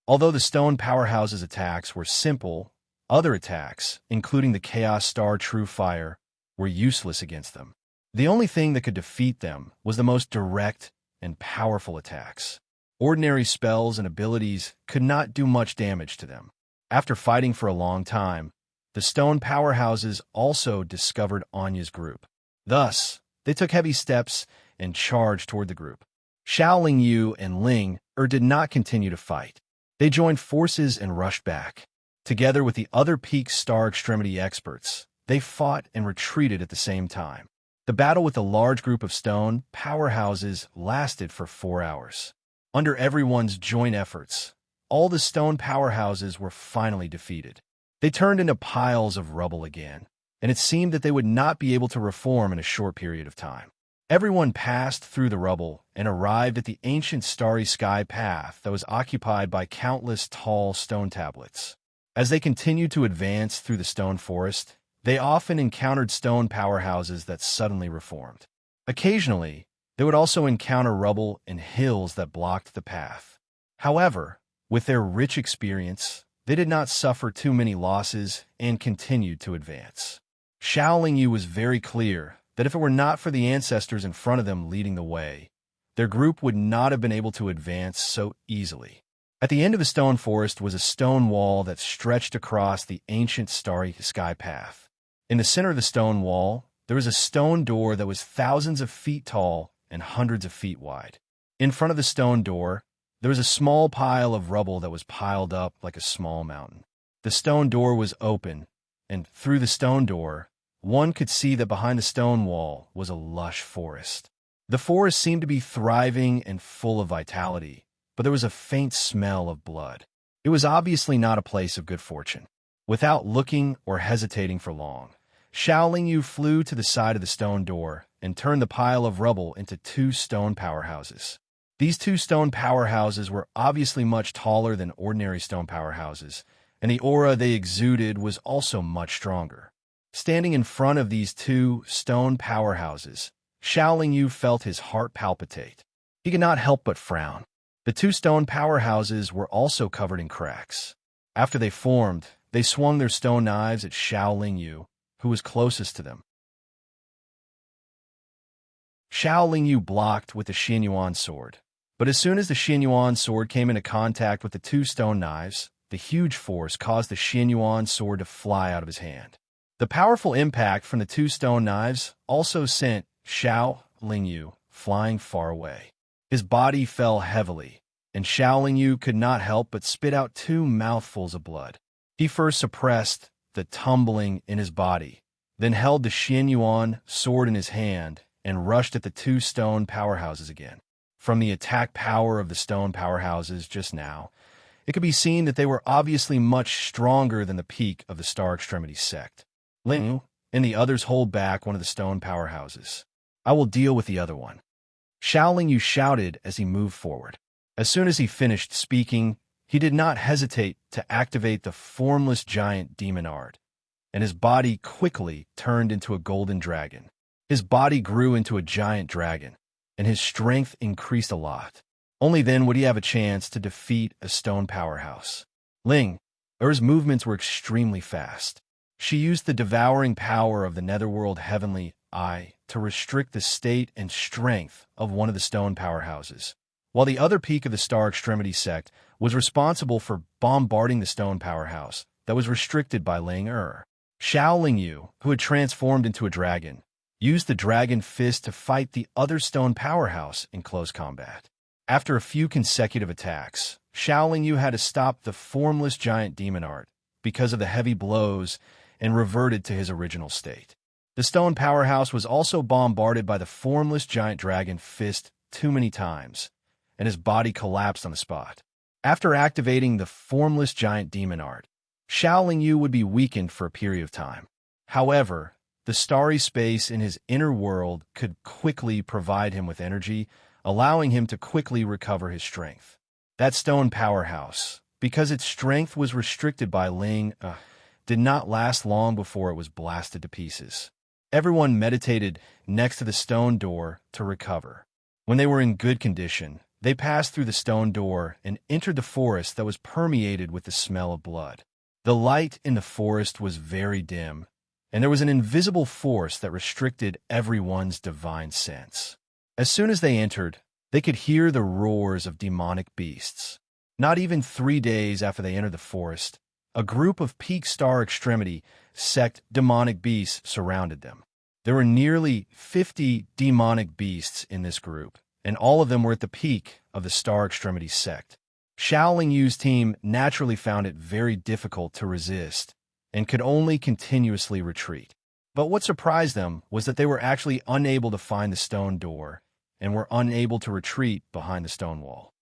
Although the stone powerhouses' attacks were simple, other attacks, including the Chaos Star True Fire, were useless against them. The only thing that could defeat them was the most direct and powerful attacks. Ordinary spells and abilities could not do much damage to them. After fighting for a long time, the stone powerhouses also discovered Anya's group. Thus, they took heavy steps and charged toward the group. Shaolin Yu and Ling did not continue to fight. They joined forces and rushed back. Together with the other peak star extremity experts, they fought and retreated at the same time. The battle with the large group of stone powerhouses lasted for 4 hours. Under everyone's joint efforts, all the stone powerhouses were finally defeated. They turned into piles of rubble again, and it seemed that they would not be able to reform in a short period of time. Everyone passed through the rubble and arrived at the ancient starry sky path that was occupied by countless tall stone tablets. As they continued to advance through the stone forest, they often encountered stone powerhouses that suddenly reformed. Occasionally, they would also encounter rubble and hills that blocked the path. However, with their rich experience, they did not suffer too many losses and continued to advance. Xiao Yu was very clear that if it were not for the ancestors in front of them leading the way, their group would not have been able to advance so easily. At the end of the stone forest was a stone wall that stretched across the ancient starry sky path. In the center of the stone wall, there was a stone door that was thousands of feet tall and hundreds of feet wide. In front of the stone door, there was a small pile of rubble that was piled up like a small mountain. The stone door was open, and through the stone door, one could see that behind the stone wall was a lush forest. The forest seemed to be thriving and full of vitality, but there was a faint smell of blood. It was obviously not a place of good fortune. Without looking or hesitating for long, Xiao Yu flew to the side of the stone door and turned the pile of rubble into 2 stone powerhouses. These 2 stone powerhouses were obviously much taller than ordinary stone powerhouses, and the aura they exuded was also much stronger. Standing in front of these 2 stone powerhouses, Xiao Yu felt his heart palpitate. He could not help but frown. The 2 stone powerhouses were also covered in cracks. After they formed, they swung their stone knives at Xiao Yu, who was closest to them. Xiao Yu blocked with the Xianyuan sword, but as soon as the Xianyuan sword came into contact with the 2 stone knives, the huge force caused the Xianyuan sword to fly out of his hand. The powerful impact from the 2 stone knives also sent Xiao Yu flying far away. His body fell heavily, and Xiao Yu could not help but spit out 2 mouthfuls of blood. He first suppressed the tumbling in his body, then held the Xianyuan sword in his hand and rushed at the 2 stone powerhouses again. From the attack power of the stone powerhouses just now, it could be seen that they were obviously much stronger than the peak of the Star Extremity sect. Ling and the others hold back one of the stone powerhouses. I will deal with the other one. Xiao Yu shouted as he moved forward. As soon as he finished speaking, he did not hesitate to activate the formless giant demon art, and his body quickly turned into a golden dragon. His body grew into a giant dragon, and his strength increased a lot. Only then would he have a chance to defeat a stone powerhouse. Er's movements were extremely fast. She used the devouring power of the netherworld heavenly eye to restrict the state and strength of one of the stone powerhouses, while the other peak of the Star Extremity sect was responsible for bombarding the stone powerhouse that was restricted by Xiao Yu, who had transformed into a dragon, used the dragon fist to fight the other stone powerhouse in close combat. After a few consecutive attacks, Xiao Yu had to stop the formless giant demon art because of the heavy blows and reverted to his original state. The stone powerhouse was also bombarded by the formless giant dragon fist too many times, and his body collapsed on the spot. After activating the formless giant demon art, Xiao Yu would be weakened for a period of time. However, the starry space in his inner world could quickly provide him with energy, allowing him to quickly recover his strength. That stone powerhouse, because its strength was restricted by did not last long before it was blasted to pieces. Everyone meditated next to the stone door to recover. When they were in good condition, they passed through the stone door and entered the forest that was permeated with the smell of blood. The light in the forest was very dim, and there was an invisible force that restricted everyone's divine sense. As soon as they entered, they could hear the roars of demonic beasts. Not even 3 days after they entered the forest, a group of peak Star Extremity sect demonic beasts surrounded them. There were nearly 50 demonic beasts in this group, and all of them were at the peak of the Star Extremity sect. Xiao Yu's team naturally found it very difficult to resist and could only continuously retreat. But what surprised them was that they were actually unable to find the stone door and were unable to retreat behind the stone wall.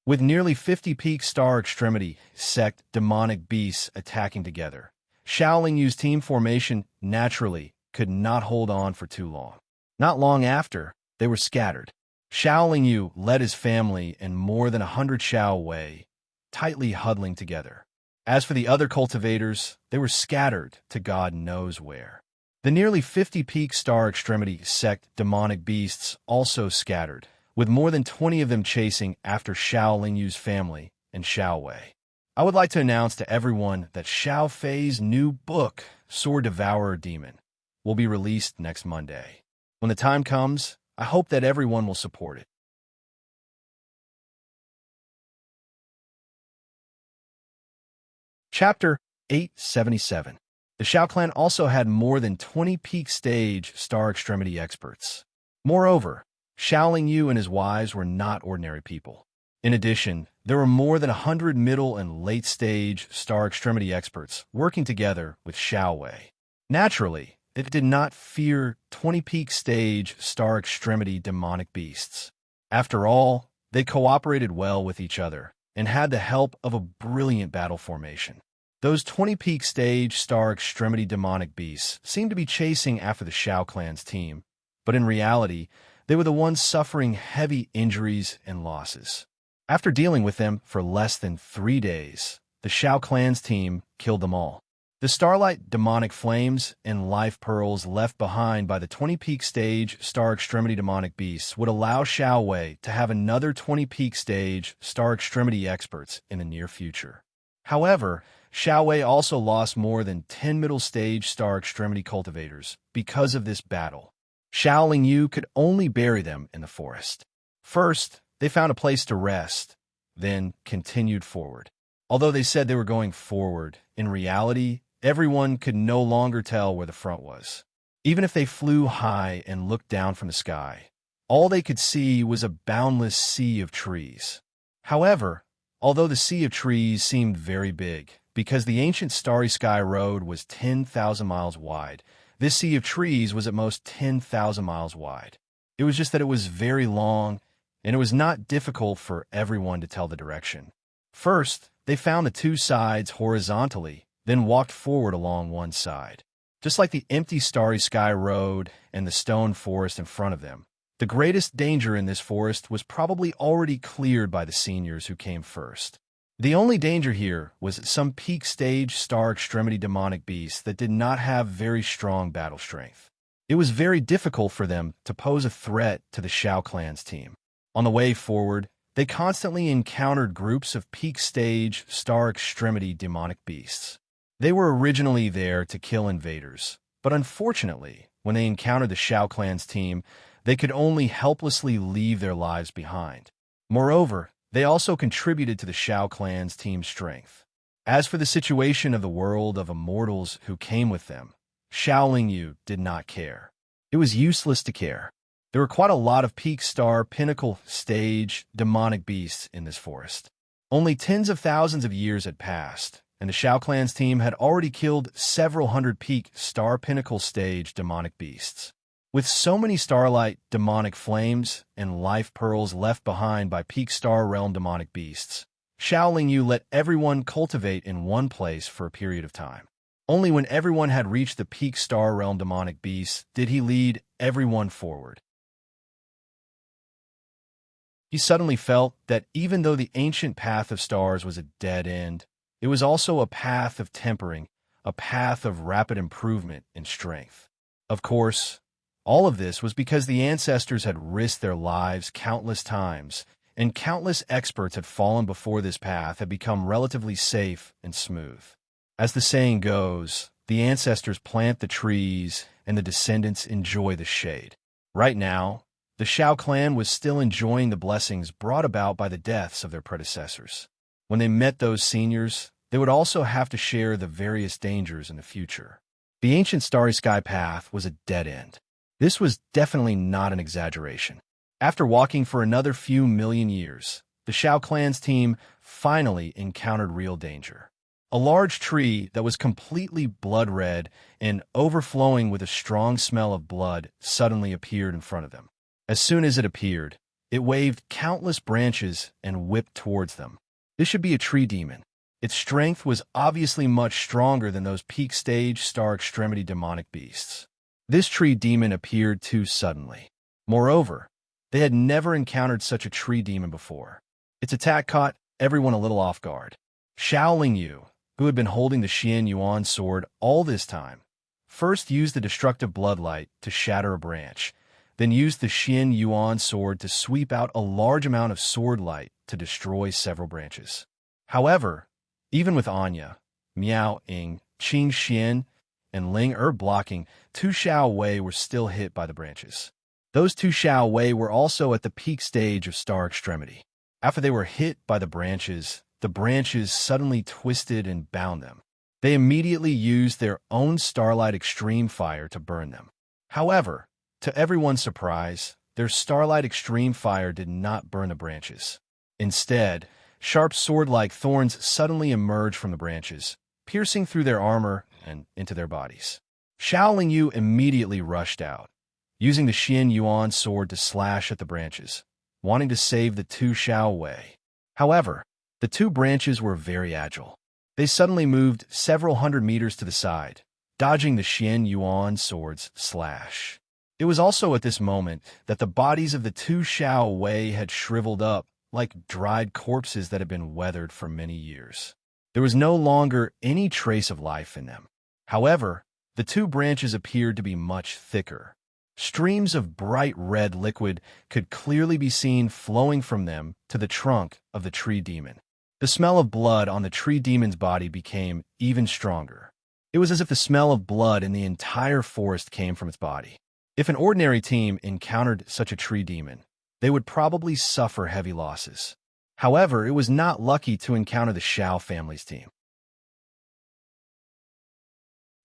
With nearly 50 peak star extremity sect demonic beasts attacking together, Shaolin Yu's team formation naturally could not hold on for too long. Not long after, they were scattered. Shaolin Yu led his family and more than 100 Xiao Wei, tightly huddling together. As for the other cultivators, they were scattered to God knows where. The nearly 50 peak star extremity sect demonic beasts also scattered, with more than 20 of them chasing after Shaolin Yu's family and Xiao Wei. I would like to announce to everyone that Xiao Fei's new book, Sword Devourer Demon, will be released next Monday. When the time comes, I hope that everyone will support it. Chapter 877. The Xiao clan also had more than 20 peak stage star extremity experts. Moreover, Shaolin Yu and his wives were not ordinary people. In addition, there were more than 100 middle and late stage star extremity experts working together with Xiao Wei. Naturally, they did not fear 20 peak stage star extremity demonic beasts. After all, they cooperated well with each other and had the help of a brilliant battle formation. Those 20 peak stage star extremity demonic beasts seemed to be chasing after the Xiao clan's team, but in reality, they were the ones suffering heavy injuries and losses. After dealing with them for less than 3 days, the Xiao clan's team killed them all. The starlight demonic flames and life pearls left behind by the 20 peak stage star extremity demonic beasts would allow Xiao Wei to have another 20 peak stage star extremity experts in the near future. However, Xiao Wei also lost more than 10 middle stage star extremity cultivators because of this battle. Shaolin Yu could only bury them in the forest. First, they found a place to rest, then continued forward. Although they said they were going forward, in reality, everyone could no longer tell where the front was. Even if they flew high and looked down from the sky, all they could see was a boundless sea of trees. However, although the sea of trees seemed very big, because the ancient Starry Sky Road was 10,000 miles wide, this sea of trees was at most 10,000 miles wide. It was just that it was very long, and it was not difficult for everyone to tell the direction. First, they found the two sides horizontally, then walked forward along one side. Just like the empty Starry Sky Road and the stone forest in front of them, the greatest danger in this forest was probably already cleared by the seniors who came first. The only danger here was some peak stage star extremity demonic beasts that did not have very strong battle strength. It was very difficult for them to pose a threat to the Xiao clan's team. On the way forward, they constantly encountered groups of peak stage star extremity demonic beasts. They were originally there to kill invaders, but unfortunately, when they encountered the Xiao clan's team, they could only helplessly leave their lives behind. Moreover, they also contributed to the Xiao clan's team's strength. As for the situation of the world of immortals who came with them, Shaolin Yu did not care. It was useless to care. There were quite a lot of peak star pinnacle stage demonic beasts in this forest. Only tens of thousands of years had passed, and the Xiao clan's team had already killed several hundred peak star pinnacle stage demonic beasts. With so many starlight demonic flames and life pearls left behind by peak star realm demonic beasts, Shaolin Yu let everyone cultivate in one place for a period of time. Only when everyone had reached the peak star realm demonic beasts did he lead everyone forward. He suddenly felt that even though the ancient path of stars was a dead end, it was also a path of tempering, a path of rapid improvement in strength. Of course, all of this was because the ancestors had risked their lives countless times, and countless experts had fallen before this path had become relatively safe and smooth. As the saying goes, the ancestors plant the trees and the descendants enjoy the shade. Right now, the Xiao clan was still enjoying the blessings brought about by the deaths of their predecessors. When they met those seniors, they would also have to share the various dangers in the future. The ancient Starry Sky path was a dead end. This was definitely not an exaggeration. After walking for another few million years, the Xiao clan's team finally encountered real danger. A large tree that was completely blood-red and overflowing with a strong smell of blood suddenly appeared in front of them. As soon as it appeared, it waved countless branches and whipped towards them. This should be a tree demon. Its strength was obviously much stronger than those peak-stage star extremity demonic beasts. This tree demon appeared too suddenly. Moreover, they had never encountered such a tree demon before. Its attack caught everyone a little off guard. Xiao Yu, who had been holding the Xian Yuan sword all this time, first used the destructive bloodlight to shatter a branch, then used the Xian Yuan sword to sweep out a large amount of sword light to destroy several branches. However, even with Anya, Miao Ying, Qing Xian, and Ling blocking, Tu Xiao Wei were still hit by the branches. Those Tu Xiao Wei were also at the peak stage of star extremity. After they were hit by the branches suddenly twisted and bound them. They immediately used their own Starlight Extreme Fire to burn them. However, to everyone's surprise, their Starlight Extreme Fire did not burn the branches. Instead, sharp sword-like thorns suddenly emerged from the branches, piercing through their armor and into their bodies. Xiao Yu immediately rushed out, using the Xian Yuan sword to slash at the branches, wanting to save the Tu Xiao Wei. However, the two branches were very agile. They suddenly moved several hundred meters to the side, dodging the Xian Yuan sword's slash. It was also at this moment that the bodies of the Tu Xiao Wei had shriveled up like dried corpses that had been weathered for many years. There was no longer any trace of life in them. However, the two branches appeared to be much thicker. Streams of bright red liquid could clearly be seen flowing from them to the trunk of the tree demon. The smell of blood on the tree demon's body became even stronger. It was as if the smell of blood in the entire forest came from its body. If an ordinary team encountered such a tree demon, they would probably suffer heavy losses. However, it was not lucky to encounter the Xiao family's team.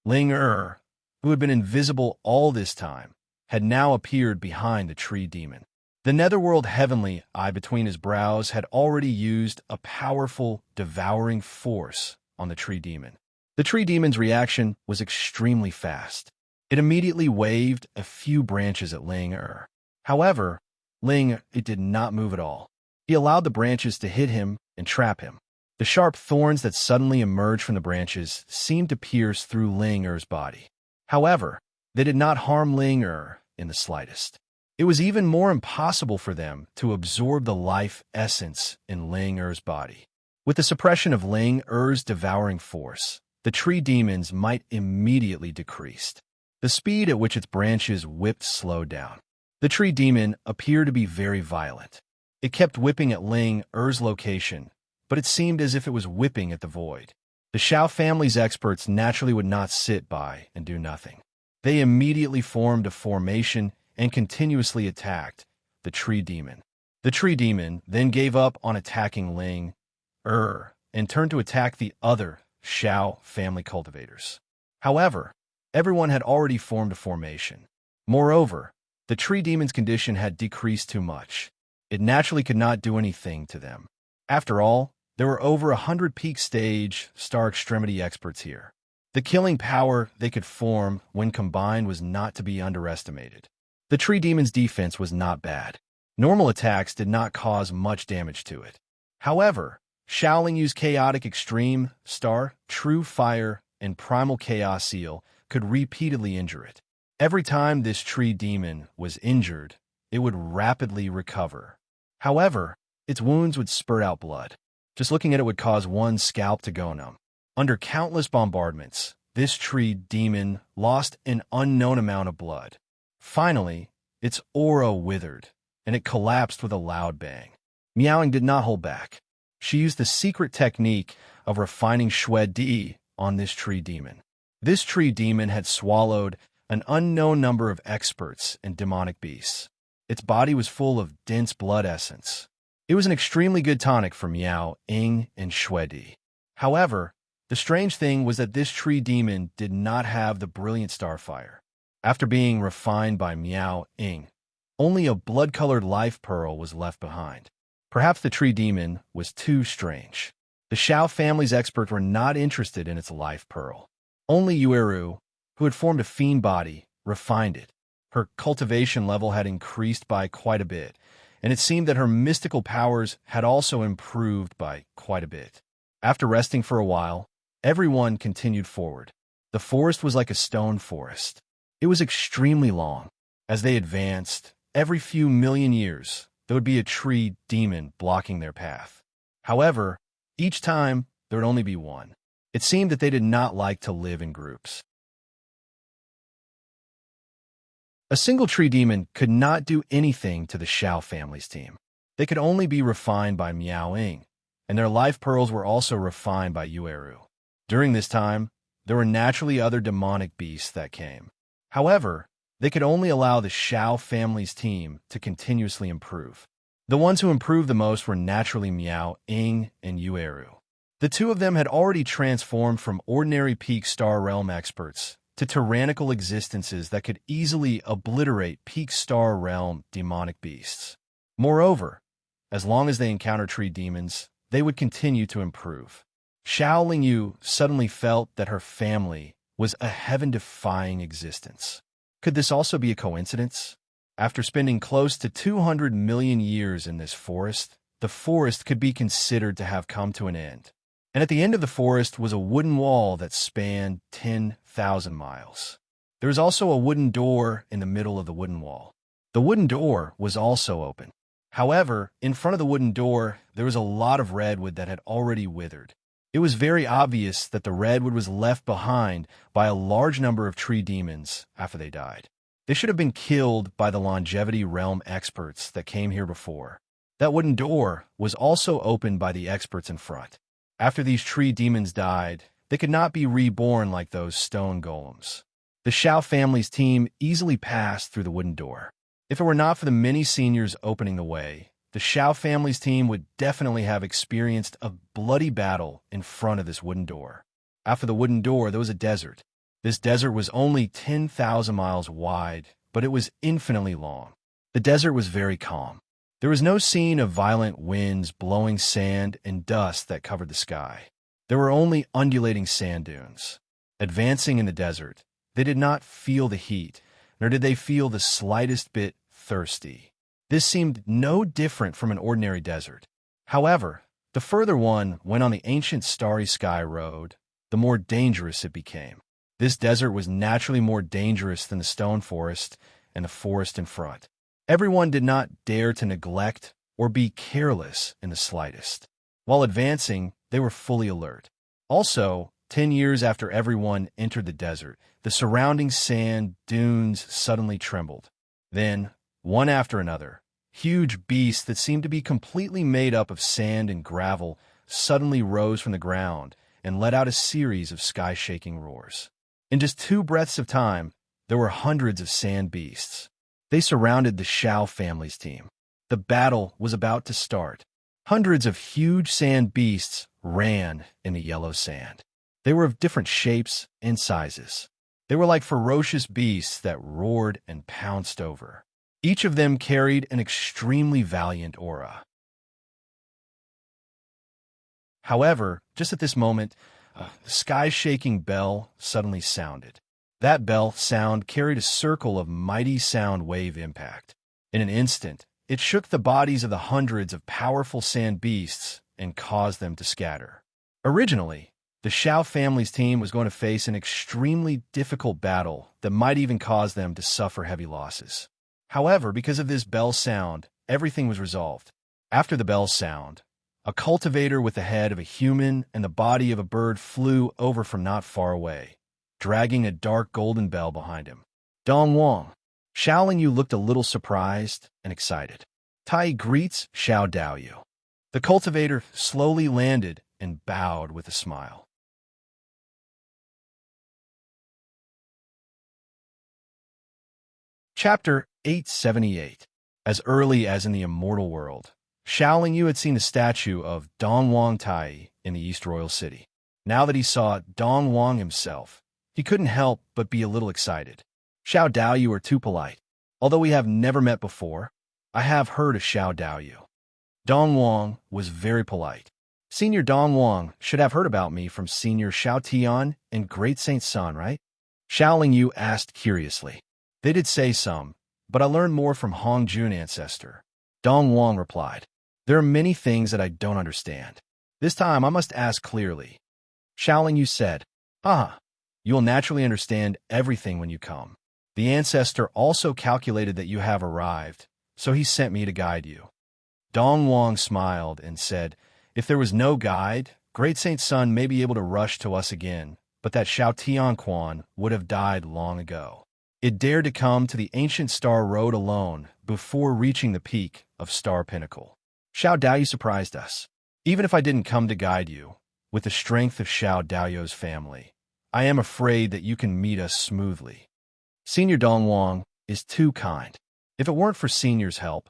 Ling who had been invisible all this time, had now appeared behind the tree demon. The netherworld heavenly eye between his brows had already used a powerful, devouring force on the tree demon. The tree demon's reaction was extremely fast. It immediately waved a few branches at Ling However, it did not move at all. He allowed the branches to hit him and trap him. The sharp thorns that suddenly emerged from the branches seemed to pierce through Ling body. However, they did not harm Ling in the slightest. It was even more impossible for them to absorb the life essence in Ling body. With the suppression of Ling devouring force, the tree demons might immediately decreased. The speed at which its branches whipped slowed down. The tree demon appeared to be very violent. It kept whipping at Ling location, but it seemed as if it was whipping at the void. The Xiao family's experts naturally would not sit by and do nothing. They immediately formed a formation and continuously attacked the tree demon. The tree demon then gave up on attacking Ling and turned to attack the other Xiao family cultivators. However, everyone had already formed a formation. Moreover, the tree demon's condition had decreased too much. It naturally could not do anything to them. After all, there were over 100 peak stage star extremity experts here. The killing power they could form when combined was not to be underestimated. The tree demon's defense was not bad. Normal attacks did not cause much damage to it. However, Xiao Yu's chaotic extreme, star, true fire, and primal chaos seal could repeatedly injure it. Every time this tree demon was injured, it would rapidly recover. However, its wounds would spurt out blood. Just looking at it would cause one's scalp to go numb. Under countless bombardments, this tree demon lost an unknown amount of blood. Finally, its aura withered, and it collapsed with a loud bang. Miaoing did not hold back. She used the secret technique of refining shui di on this tree demon. This tree demon had swallowed an unknown number of experts and demonic beasts. Its body was full of dense blood essence. It was an extremely good tonic for Miao, Ying, and Shui Di. However, the strange thing was that this tree demon did not have the brilliant starfire. After being refined by Miao Ying, only a blood-colored life pearl was left behind. Perhaps the tree demon was too strange. The The Xiao family's experts were not interested in its life pearl. Only Yueru, who had formed a fiend body, refined it. Her cultivation level had increased by quite a bit, and it seemed that her mystical powers had also improved by quite a bit. After resting for a while, everyone continued forward. The forest was like a stone forest. It was extremely long. As they advanced, every few million years, there would be a tree demon blocking their path. However, each time, there would only be one. It seemed that they did not like to live in groups. A single tree demon could not do anything to the Xiao family's team. They could only be refined by Miaoying, and their life pearls were also refined by Yueru. During this time, there were naturally other demonic beasts that came. However, they could only allow the Xiao family's team to continuously improve. The ones who improved the most were naturally Miaoying and Yueru. The two of them had already transformed from ordinary peak star realm experts to tyrannical existences that could easily obliterate peak star realm demonic beasts. Moreover, as long as they encountered tree demons, they would continue to improve. Xiao Lingyu suddenly felt that her family was a heaven-defying existence. Could this also be a coincidence? After spending close to 200 million years in this forest, the forest could be considered to have come to an end. And at the end of the forest was a wooden wall that spanned 10,000 miles. There was also a wooden door in the middle of the wooden wall. The wooden door was also open. However, in front of the wooden door, there was a lot of redwood that had already withered. It was very obvious that the redwood was left behind by a large number of tree demons after they died. They should have been killed by the longevity realm experts that came here before. That wooden door was also opened by the experts in front. After these tree demons died, they could not be reborn like those stone golems. The Xiao family's team easily passed through the wooden door. If it were not for the many seniors opening the way, the Xiao family's team would definitely have experienced a bloody battle in front of this wooden door. After the wooden door, there was a desert. This desert was only 10,000 miles wide, but it was infinitely long. The desert was very calm. There was no scene of violent winds blowing sand and dust that covered the sky. There were only undulating sand dunes. Advancing in the desert, they did not feel the heat, nor did they feel the slightest bit thirsty. This seemed no different from an ordinary desert. However, the further one went on the ancient starry sky road, the more dangerous it became. This desert was naturally more dangerous than the stone forest and the forest in front. Everyone did not dare to neglect or be careless in the slightest. While advancing, they were fully alert. Also, 10 years after everyone entered the desert, the surrounding sand dunes suddenly trembled. Then, one after another, huge beasts that seemed to be completely made up of sand and gravel suddenly rose from the ground and let out a series of sky-shaking roars. In just 2 breaths of time, there were hundreds of sand beasts. They surrounded the Xiao family's team. The battle was about to start. Hundreds of huge sand beasts ran in the yellow sand. They were of different shapes and sizes. They were like ferocious beasts that roared and pounced over. Each of them carried an extremely valiant aura. However, just at this moment, a sky-shaking bell suddenly sounded. That bell sound carried a circle of mighty sound wave impact. In an instant, it shook the bodies of the hundreds of powerful sand beasts and caused them to scatter. Originally, the Xiao family's team was going to face an extremely difficult battle that might even cause them to suffer heavy losses. However, because of this bell sound, everything was resolved. After the bell sound, a cultivator with the head of a human and the body of a bird flew over from not far away, dragging a dark golden bell behind him. Dong Wang. Xiao Lingyu looked a little surprised and excited. Tai greets Xiao Daoyu. The cultivator slowly landed and bowed with a smile. Chapter 878. As early as in the immortal world, Xiao Lingyu had seen a statue of Dong Wang Tai in the East Royal City. Now that he saw Dong Wang himself, he couldn't help but be a little excited. Xiao Dao, you are too polite. Although we have never met before, I have heard of Xiao Dao Yu. Dong Wang was very polite. Senior Dong Wang should have heard about me from Senior Xiao Tian and Great Saint Sun, right? Xiao Lingyu asked curiously. They did say some, but I learned more from Hong Jun ancestor. Dong Wang replied. There are many things that I don't understand. This time I must ask clearly. Xiao Lingyu said, Ah, you will naturally understand everything when you come. The ancestor also calculated that you have arrived, so he sent me to guide you. Dong Wang smiled and said, If there was no guide, Great Saint Sun may be able to rush to us again, but that Xiao Tianquan would have died long ago. It dared to come to the ancient star road alone before reaching the peak of Star Pinnacle. Xiao Daoyu surprised us. Even if I didn't come to guide you, with the strength of Xiao Daoyu's family, I am afraid that you can meet us smoothly. Senior Dong Wang is too kind. If it weren't for Senior's help,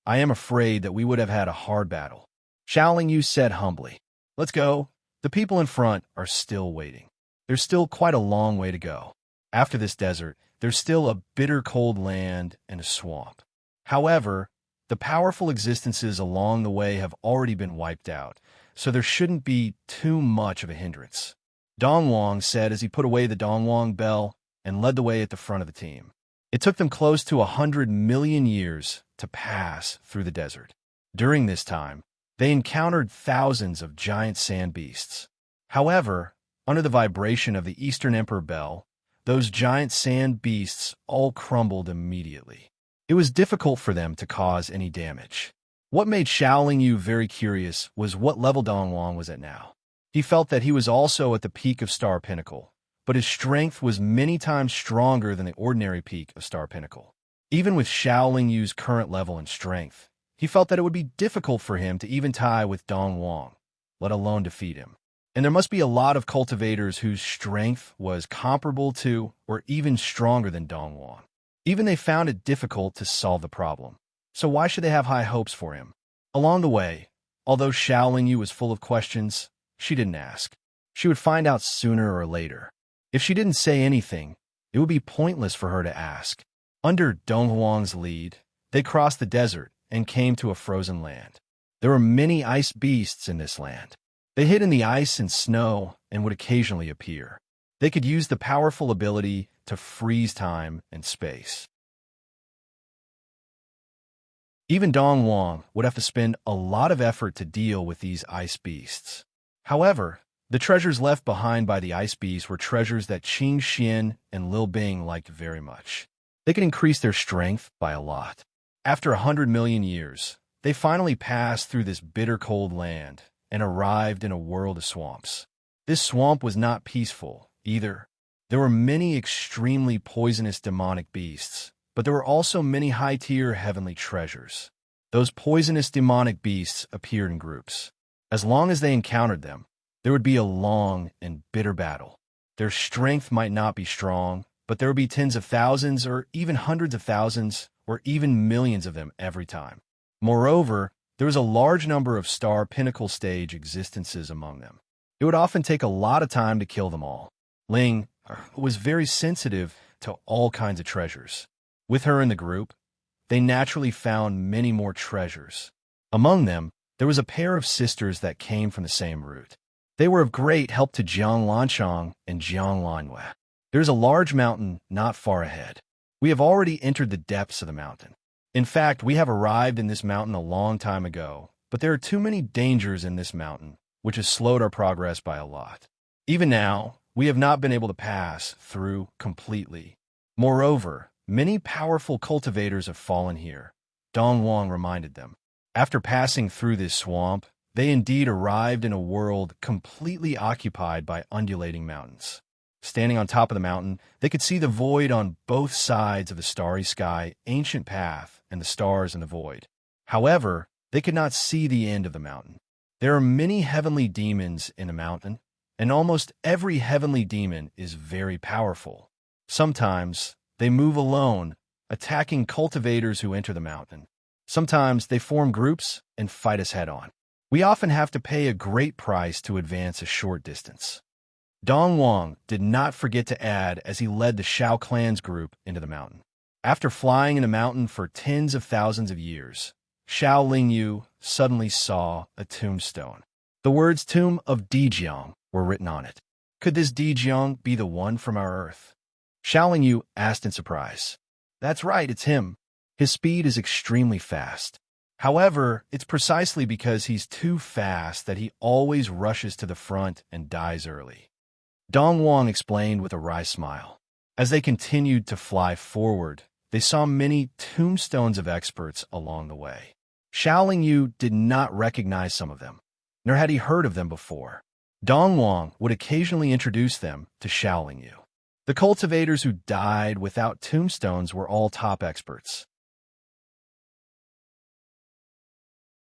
I am afraid that we would have had a hard battle. Xiao Lingyu said humbly. Let's go. The people in front are still waiting. There's still quite a long way to go. After this desert, there's still a bitter cold land and a swamp. However, the powerful existences along the way have already been wiped out, so there shouldn't be too much of a hindrance. Dong Wang said as he put away the Dong Wang bell and led the way at the front of the team. It took them close to 100 million years to pass through the desert. During this time, they encountered thousands of giant sand beasts. However, under the vibration of the Eastern Emperor bell, those giant sand beasts all crumbled immediately. It was difficult for them to cause any damage. What made Xiao Lingyu very curious was what level Dong Wang was at now. He felt that he was also at the peak of Star Pinnacle, but his strength was many times stronger than the ordinary peak of Star Pinnacle. Even with Xiao Lingyu's current level and strength, he felt that it would be difficult for him to even tie with Dong Wang, let alone defeat him. And there must be a lot of cultivators whose strength was comparable to or even stronger than Dong Wang. Even they found it difficult to solve the problem. So why should they have high hopes for him? Along the way, although Xiao Lingyu was full of questions, she didn't ask. She would find out sooner or later. If she didn't say anything, it would be pointless for her to ask. Under Dong Wang's lead, they crossed the desert and came to a frozen land. There were many ice beasts in this land. They hid in the ice and snow and would occasionally appear. They could use the powerful ability to freeze time and space. Even Dong Wang would have to spend a lot of effort to deal with these ice beasts. However, the treasures left behind by the ice beasts were treasures that Qing Xian and Lil Bing liked very much. They could increase their strength by a lot. After 100 million years, they finally passed through this bitter cold land and arrived in a world of swamps. This swamp was not peaceful, either. There were many extremely poisonous demonic beasts, but there were also many high-tier heavenly treasures. Those poisonous demonic beasts appeared in groups. As long as they encountered them, there would be a long and bitter battle. Their strength might not be strong, but there would be tens of thousands or even hundreds of thousands or even millions of them every time. Moreover, there was a large number of Star Pinnacle stage existences among them. It would often take a lot of time to kill them all. Ling was very sensitive to all kinds of treasures. With her in the group, they naturally found many more treasures. Among them, there was a pair of sisters that came from the same root. They were of great help to Jiang Lanchang and Jiang Lanwei. There is a large mountain not far ahead. We have already entered the depths of the mountain. In fact, we have arrived in this mountain a long time ago, but there are too many dangers in this mountain, which has slowed our progress by a lot. Even now, we have not been able to pass through completely. Moreover, many powerful cultivators have fallen here, Dong Wang reminded them. After passing through this swamp, they indeed arrived in a world completely occupied by undulating mountains. Standing on top of the mountain, they could see the void on both sides of the starry sky, ancient path, and the stars in the void. However, they could not see the end of the mountain. There are many heavenly demons in the mountain, and almost every heavenly demon is very powerful. Sometimes, they move alone, attacking cultivators who enter the mountain. Sometimes they form groups and fight us head-on. We often have to pay a great price to advance a short distance. Dong Wang did not forget to add as he led the Shao clan's group into the mountain. After flying in the mountain for tens of thousands of years, Xiao Lingyu suddenly saw a tombstone. The words Tomb of Dejiang were written on it. Could this Dejiang be the one from our Earth? Xiaoling Yu asked in surprise. That's right, it's him. His speed is extremely fast. However, it's precisely because he's too fast that he always rushes to the front and dies early. Dong Wang explained with a wry smile. As they continued to fly forward, they saw many tombstones of experts along the way. Xiaoling Yu did not recognize some of them, nor had he heard of them before. Dong Wang would occasionally introduce them to Xiaoling Yu. The cultivators who died without tombstones were all top experts.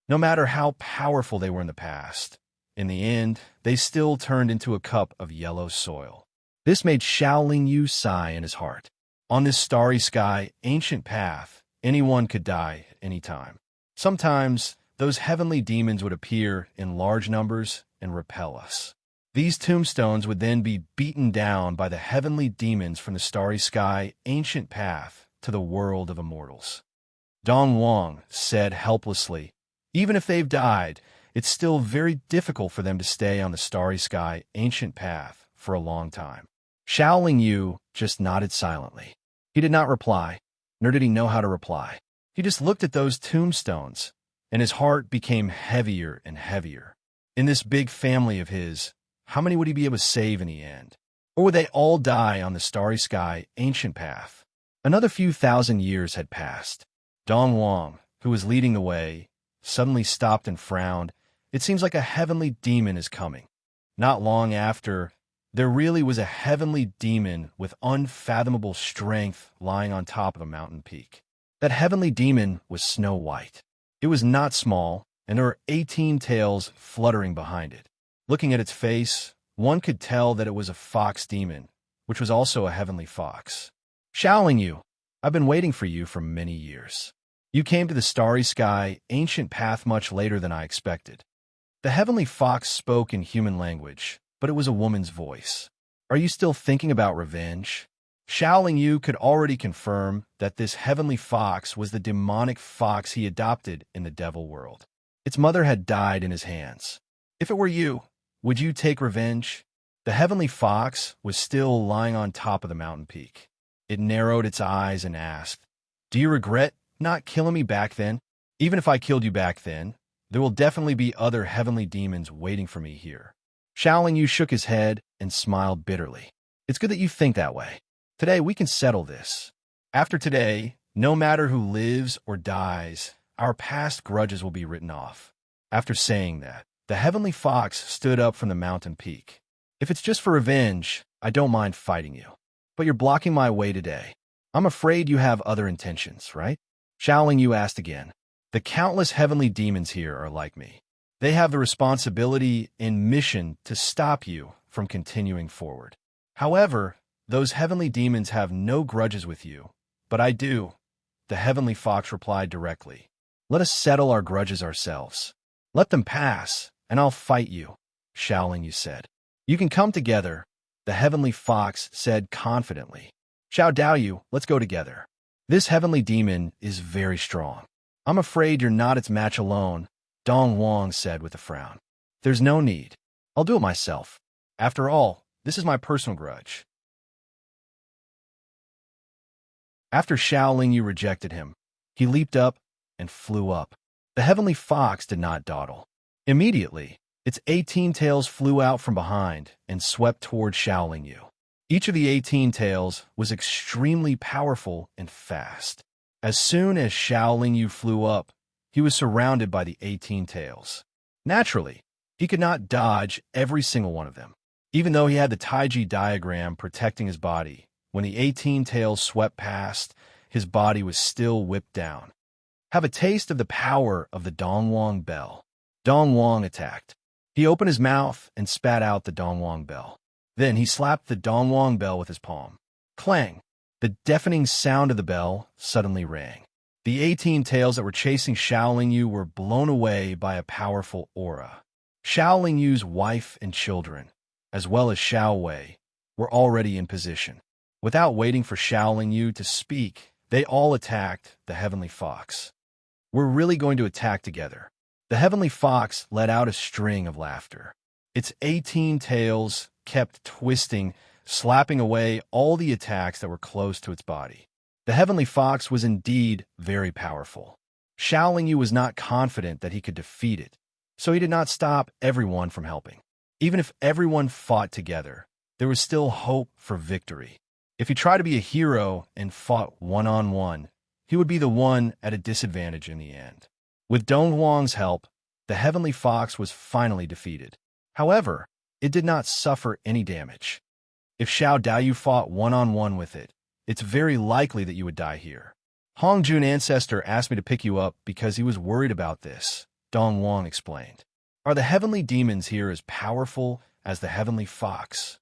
No matter how powerful they were in the past, in the end, they still turned into a cup of yellow soil. This made Xiaoling Yu sigh in his heart. On this starry sky, ancient path, anyone could die any time. Sometimes, those heavenly demons would appear in large numbers and repel us. These tombstones would then be beaten down by the heavenly demons from the starry sky, ancient path to the world of immortals. Dong Wang said helplessly, even if they've died, it's still very difficult for them to stay on the starry sky, ancient path for a long time. Xiaoling Yu just nodded silently. He did not reply, nor did he know how to reply. He just looked at those tombstones, and his heart became heavier and heavier. In this big family of his, how many would he be able to save in the end? Or would they all die on the starry sky, ancient path? Another few thousand years had passed. Dong Wang, who was leading the way, suddenly stopped and frowned. It seems like a heavenly demon is coming. Not long after, there really was a heavenly demon with unfathomable strength lying on top of a mountain peak. That heavenly demon was Snow White. It was not small, and there were 18 tails fluttering behind it. Looking at its face, one could tell that it was a fox demon, which was also a heavenly fox. Xiaoling Yu, I've been waiting for you for many years. You came to the starry sky, ancient path much later than I expected. The heavenly fox spoke in human language, but it was a woman's voice. Are you still thinking about revenge? Xiaoling Yu could already confirm that this heavenly fox was the demonic fox he adopted in the devil world. Its mother had died in his hands. If it were you, would you take revenge? The heavenly fox was still lying on top of the mountain peak. It narrowed its eyes and asked, do you regret not killing me back then? Even if I killed you back then, there will definitely be other heavenly demons waiting for me here. Xiaoling Yu shook his head and smiled bitterly. It's good that you think that way. Today we can settle this. After today, no matter who lives or dies, our past grudges will be written off. After saying that, the heavenly fox stood up from the mountain peak. If it's just for revenge, I don't mind fighting you. But you're blocking my way today. I'm afraid you have other intentions, right? Xiaoling Yu asked again. The countless heavenly demons here are like me. They have the responsibility and mission to stop you from continuing forward. However, those heavenly demons have no grudges with you, but I do. The heavenly fox replied directly. Let us settle our grudges ourselves. Let them pass, and I'll fight you, Xiaoling Yu said. You can come together, the heavenly fox said confidently. Xiao Daoyu, let's go together. This heavenly demon is very strong. I'm afraid you're not its match alone, Dong Wang said with a frown. There's no need. I'll do it myself. After all, this is my personal grudge. After Xiaoling Yu rejected him, he leaped up and flew up. The heavenly fox did not dawdle. Immediately, its 18 tails flew out from behind and swept toward Xiaoling Yu. Each of the 18 tails was extremely powerful and fast. As soon as Xiaoling Yu flew up, he was surrounded by the 18 tails. Naturally, he could not dodge every single one of them. Even though he had the Taiji diagram protecting his body, when the 18 tails swept past, his body was still whipped down. Have a taste of the power of the Dongwang bell. Dongwang attacked. He opened his mouth and spat out the Dongwang bell. Then he slapped the Dongwang bell with his palm. Clang! The deafening sound of the bell suddenly rang. The 18 tails that were chasing Xiaoling Yu were blown away by a powerful aura. Xiaoling Yu's wife and children, as well as Xiao Wei, were already in position. Without waiting for Xiaoling Yu to speak, they all attacked the heavenly fox. We're really going to attack together. The heavenly fox let out a string of laughter. Its 18 tails kept twisting, slapping away all the attacks that were close to its body. The heavenly fox was indeed very powerful. Xiao Lingyu was not confident that he could defeat it, so he did not stop everyone from helping. Even if everyone fought together, there was still hope for victory. If he tried to be a hero and fought one-on-one, he would be the one at a disadvantage in the end. With Dong Huang's help, the heavenly fox was finally defeated. However, it did not suffer any damage. If Xiao Daoyu fought one-on-one with it, it's very likely that you would die here. Hongjun Ancestor asked me to pick you up because he was worried about this, Dong Huang explained. Are the heavenly demons here as powerful as the heavenly fox?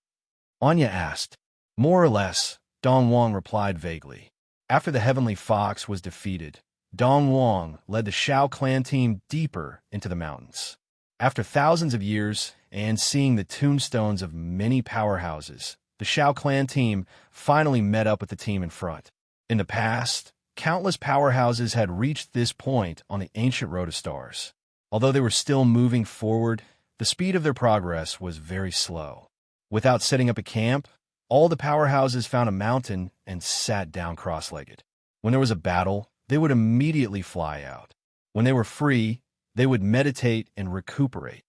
Anya asked. More or less, Dong Huang replied vaguely. After the heavenly fox was defeated, Dong Huang led the Shao clan team deeper into the mountains. After thousands of years and seeing the tombstones of many powerhouses, the Shao clan team finally met up with the team in front. In the past, countless powerhouses had reached this point on the ancient road of stars. Although they were still moving forward, the speed of their progress was very slow. Without setting up a camp, all the powerhouses found a mountain and sat down cross-legged. When there was a battle, they would immediately fly out. When they were free, they would meditate and recuperate.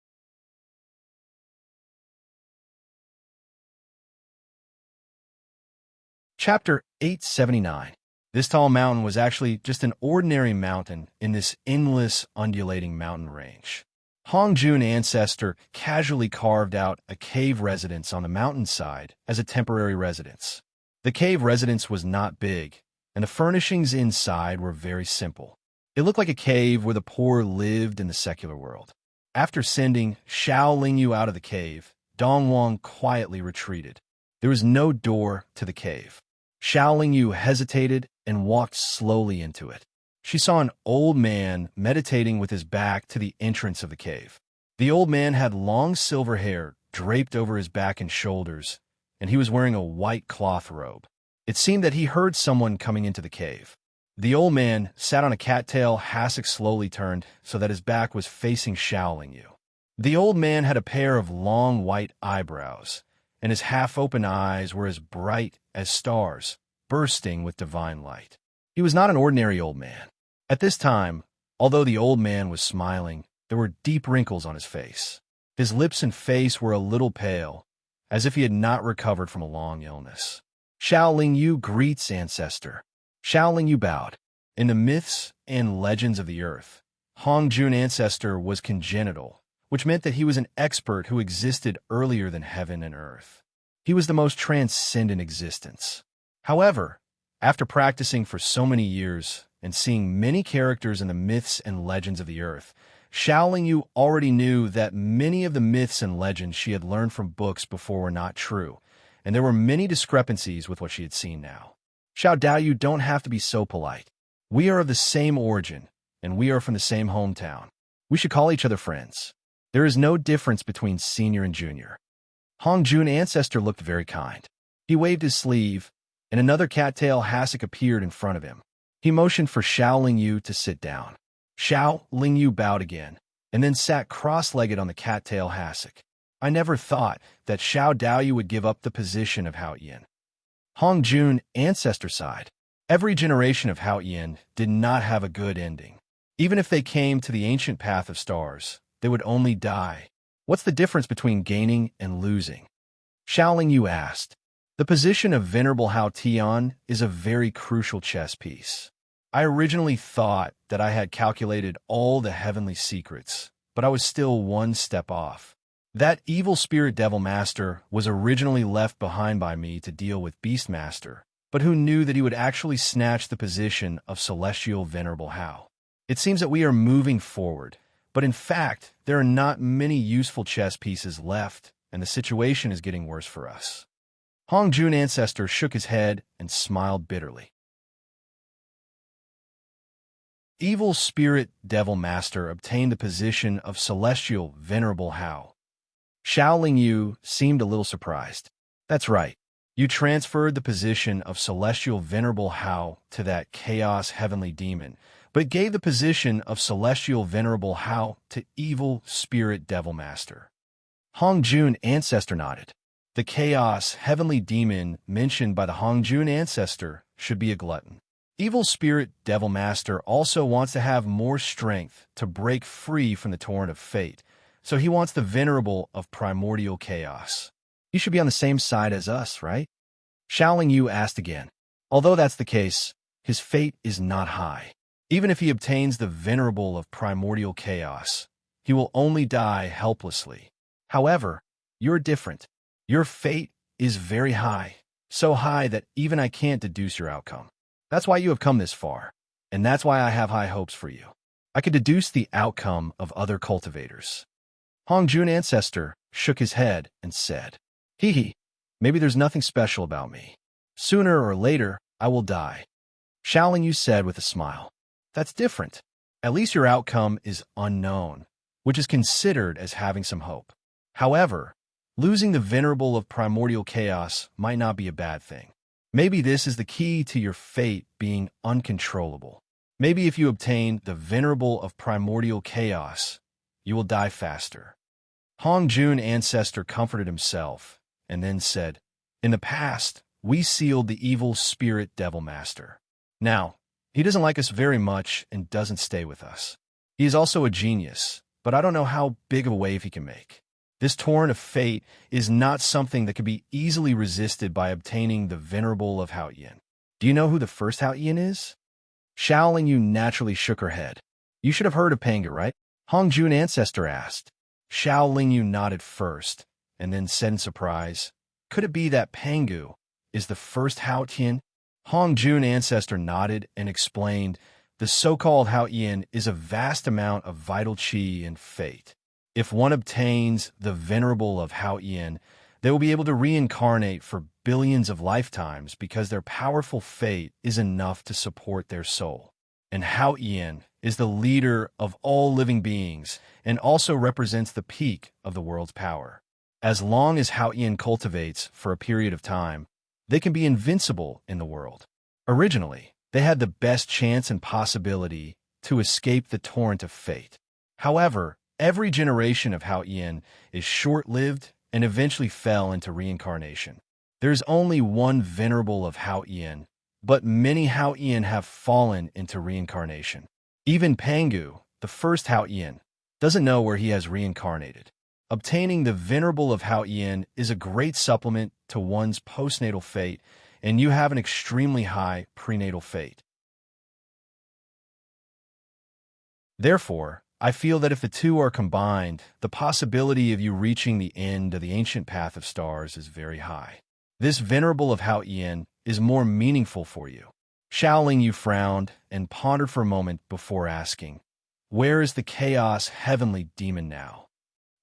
Chapter 879. This tall mountain was actually just an ordinary mountain in this endless, undulating mountain range. Hongjun Ancestor casually carved out a cave residence on the mountainside as a temporary residence. The cave residence was not big, and the furnishings inside were very simple. It looked like a cave where the poor lived in the secular world. After sending Xiao Lingyu out of the cave, Dong Huang quietly retreated. There was no door to the cave. Xiao Lingyu hesitated and walked slowly into it. She saw an old man meditating with his back to the entrance of the cave. The old man had long silver hair draped over his back and shoulders, and he was wearing a white cloth robe. It seemed that he heard someone coming into the cave. The old man sat on a cattail hassock slowly turned so that his back was facing Xiao Lingyu. The old man had a pair of long white eyebrows, and his half-open eyes were as bright as stars, bursting with divine light. He was not an ordinary old man. At this time, although the old man was smiling, there were deep wrinkles on his face. His lips and face were a little pale, as if he had not recovered from a long illness. Xiao Lingyu greets Ancestor. Xiao Lingyu bowed. In the myths and legends of the earth, Hongjun Ancestor was congenital, which meant that he was an expert who existed earlier than heaven and earth. He was the most transcendent existence. However, after practicing for so many years and seeing many characters in the myths and legends of the earth, Xiao Lingyu already knew that many of the myths and legends she had learned from books before were not true, and there were many discrepancies with what she had seen now. Xiao Daoyu, don't have to be so polite. We are of the same origin, and we are from the same hometown. We should call each other friends. There is no difference between senior and junior. Hongjun Ancestor looked very kind. He waved his sleeve, and another cattail hassock appeared in front of him. He motioned for Xiao Lingyu to sit down. Xiao Lingyu bowed again, and then sat cross-legged on the cattail hassock. I never thought that Xiao Daoyu would give up the position of Hao Yin. Hongjun Ancestor sighed. Every generation of Hao Yin did not have a good ending. Even if they came to the ancient path of stars, they would only die. What's the difference between gaining and losing? Xiao Lingyu asked. The position of Venerable Hao Tian is a very crucial chess piece. I originally thought that I had calculated all the heavenly secrets, but I was still one step off. That evil spirit devil master was originally left behind by me to deal with Beastmaster, but who knew that he would actually snatch the position of Celestial Venerable Hao? It seems that we are moving forward, but in fact, there are not many useful chess pieces left, and the situation is getting worse for us. Hongjun Ancestor shook his head and smiled bitterly. Evil Spirit Devil Master obtained the position of Celestial Venerable Hao. Xiao Lingyu seemed a little surprised. That's right. You transferred the position of Celestial Venerable Hao to that Chaos Heavenly Demon, but it gave the position of celestial venerable Hao to evil spirit devil master. Hongjun ancestor nodded. The chaos heavenly demon mentioned by the Hongjun ancestor should be a glutton. Evil spirit devil master also wants to have more strength to break free from the torrent of fate, so he wants the venerable of primordial chaos. You should be on the same side as us, right? Shaoling Yu asked again. Although that's the case, his fate is not high. Even if he obtains the venerable of primordial chaos, he will only die helplessly. However, you're different. Your fate is very high, so high that even I can't deduce your outcome. That's why you have come this far, and that's why I have high hopes for you. I could deduce the outcome of other cultivators. Hongjun ancestor shook his head and said, Hee, maybe there's nothing special about me. Sooner or later, I will die. Shaoling Yu said with a smile. That's different. At least your outcome is unknown, which is considered as having some hope. However, losing the venerable of primordial chaos might not be a bad thing. Maybe this is the key to your fate being uncontrollable. Maybe if you obtain the venerable of primordial chaos, you will die faster. Hongjun ancestor comforted himself and then said, In the past, we sealed the evil spirit devil master. Now, he doesn't like us very much and doesn't stay with us. He is also a genius, but I don't know how big of a wave he can make. This torrent of fate is not something that can be easily resisted by obtaining the venerable of Hao Yin. Do you know who the first Hao Yin is? Shaoling Yu naturally shook her head. You should have heard of Pangu, right? Hongjun ancestor asked. Shaoling Yu nodded first, and then said in surprise, Could it be that Pangu is the first Hao Yin? Hongjun ancestor nodded and explained, The so-called Hao Yin is a vast amount of vital qi and fate. If one obtains the venerable of Hao Yin, they will be able to reincarnate for billions of lifetimes because their powerful fate is enough to support their soul. And Hao Yin is the leader of all living beings and also represents the peak of the world's power. As long as Hao Yin cultivates for a period of time, they can be invincible in the world. Originally, they had the best chance and possibility to escape the torrent of fate. However, every generation of Hao Yin is short-lived and eventually fell into reincarnation. There's only one venerable of Hao Yin, but many Hao Yin have fallen into reincarnation. Even Pangu, the first Hao Yin, doesn't know where he has reincarnated. Obtaining the venerable of Hao Yin is a great supplement to one's postnatal fate, and you have an extremely high prenatal fate. Therefore, I feel that if the two are combined, the possibility of you reaching the end of the ancient path of stars is very high. This venerable of Hao Yin is more meaningful for you. Shaoling Yu frowned and pondered for a moment before asking, Where is the chaos heavenly demon now?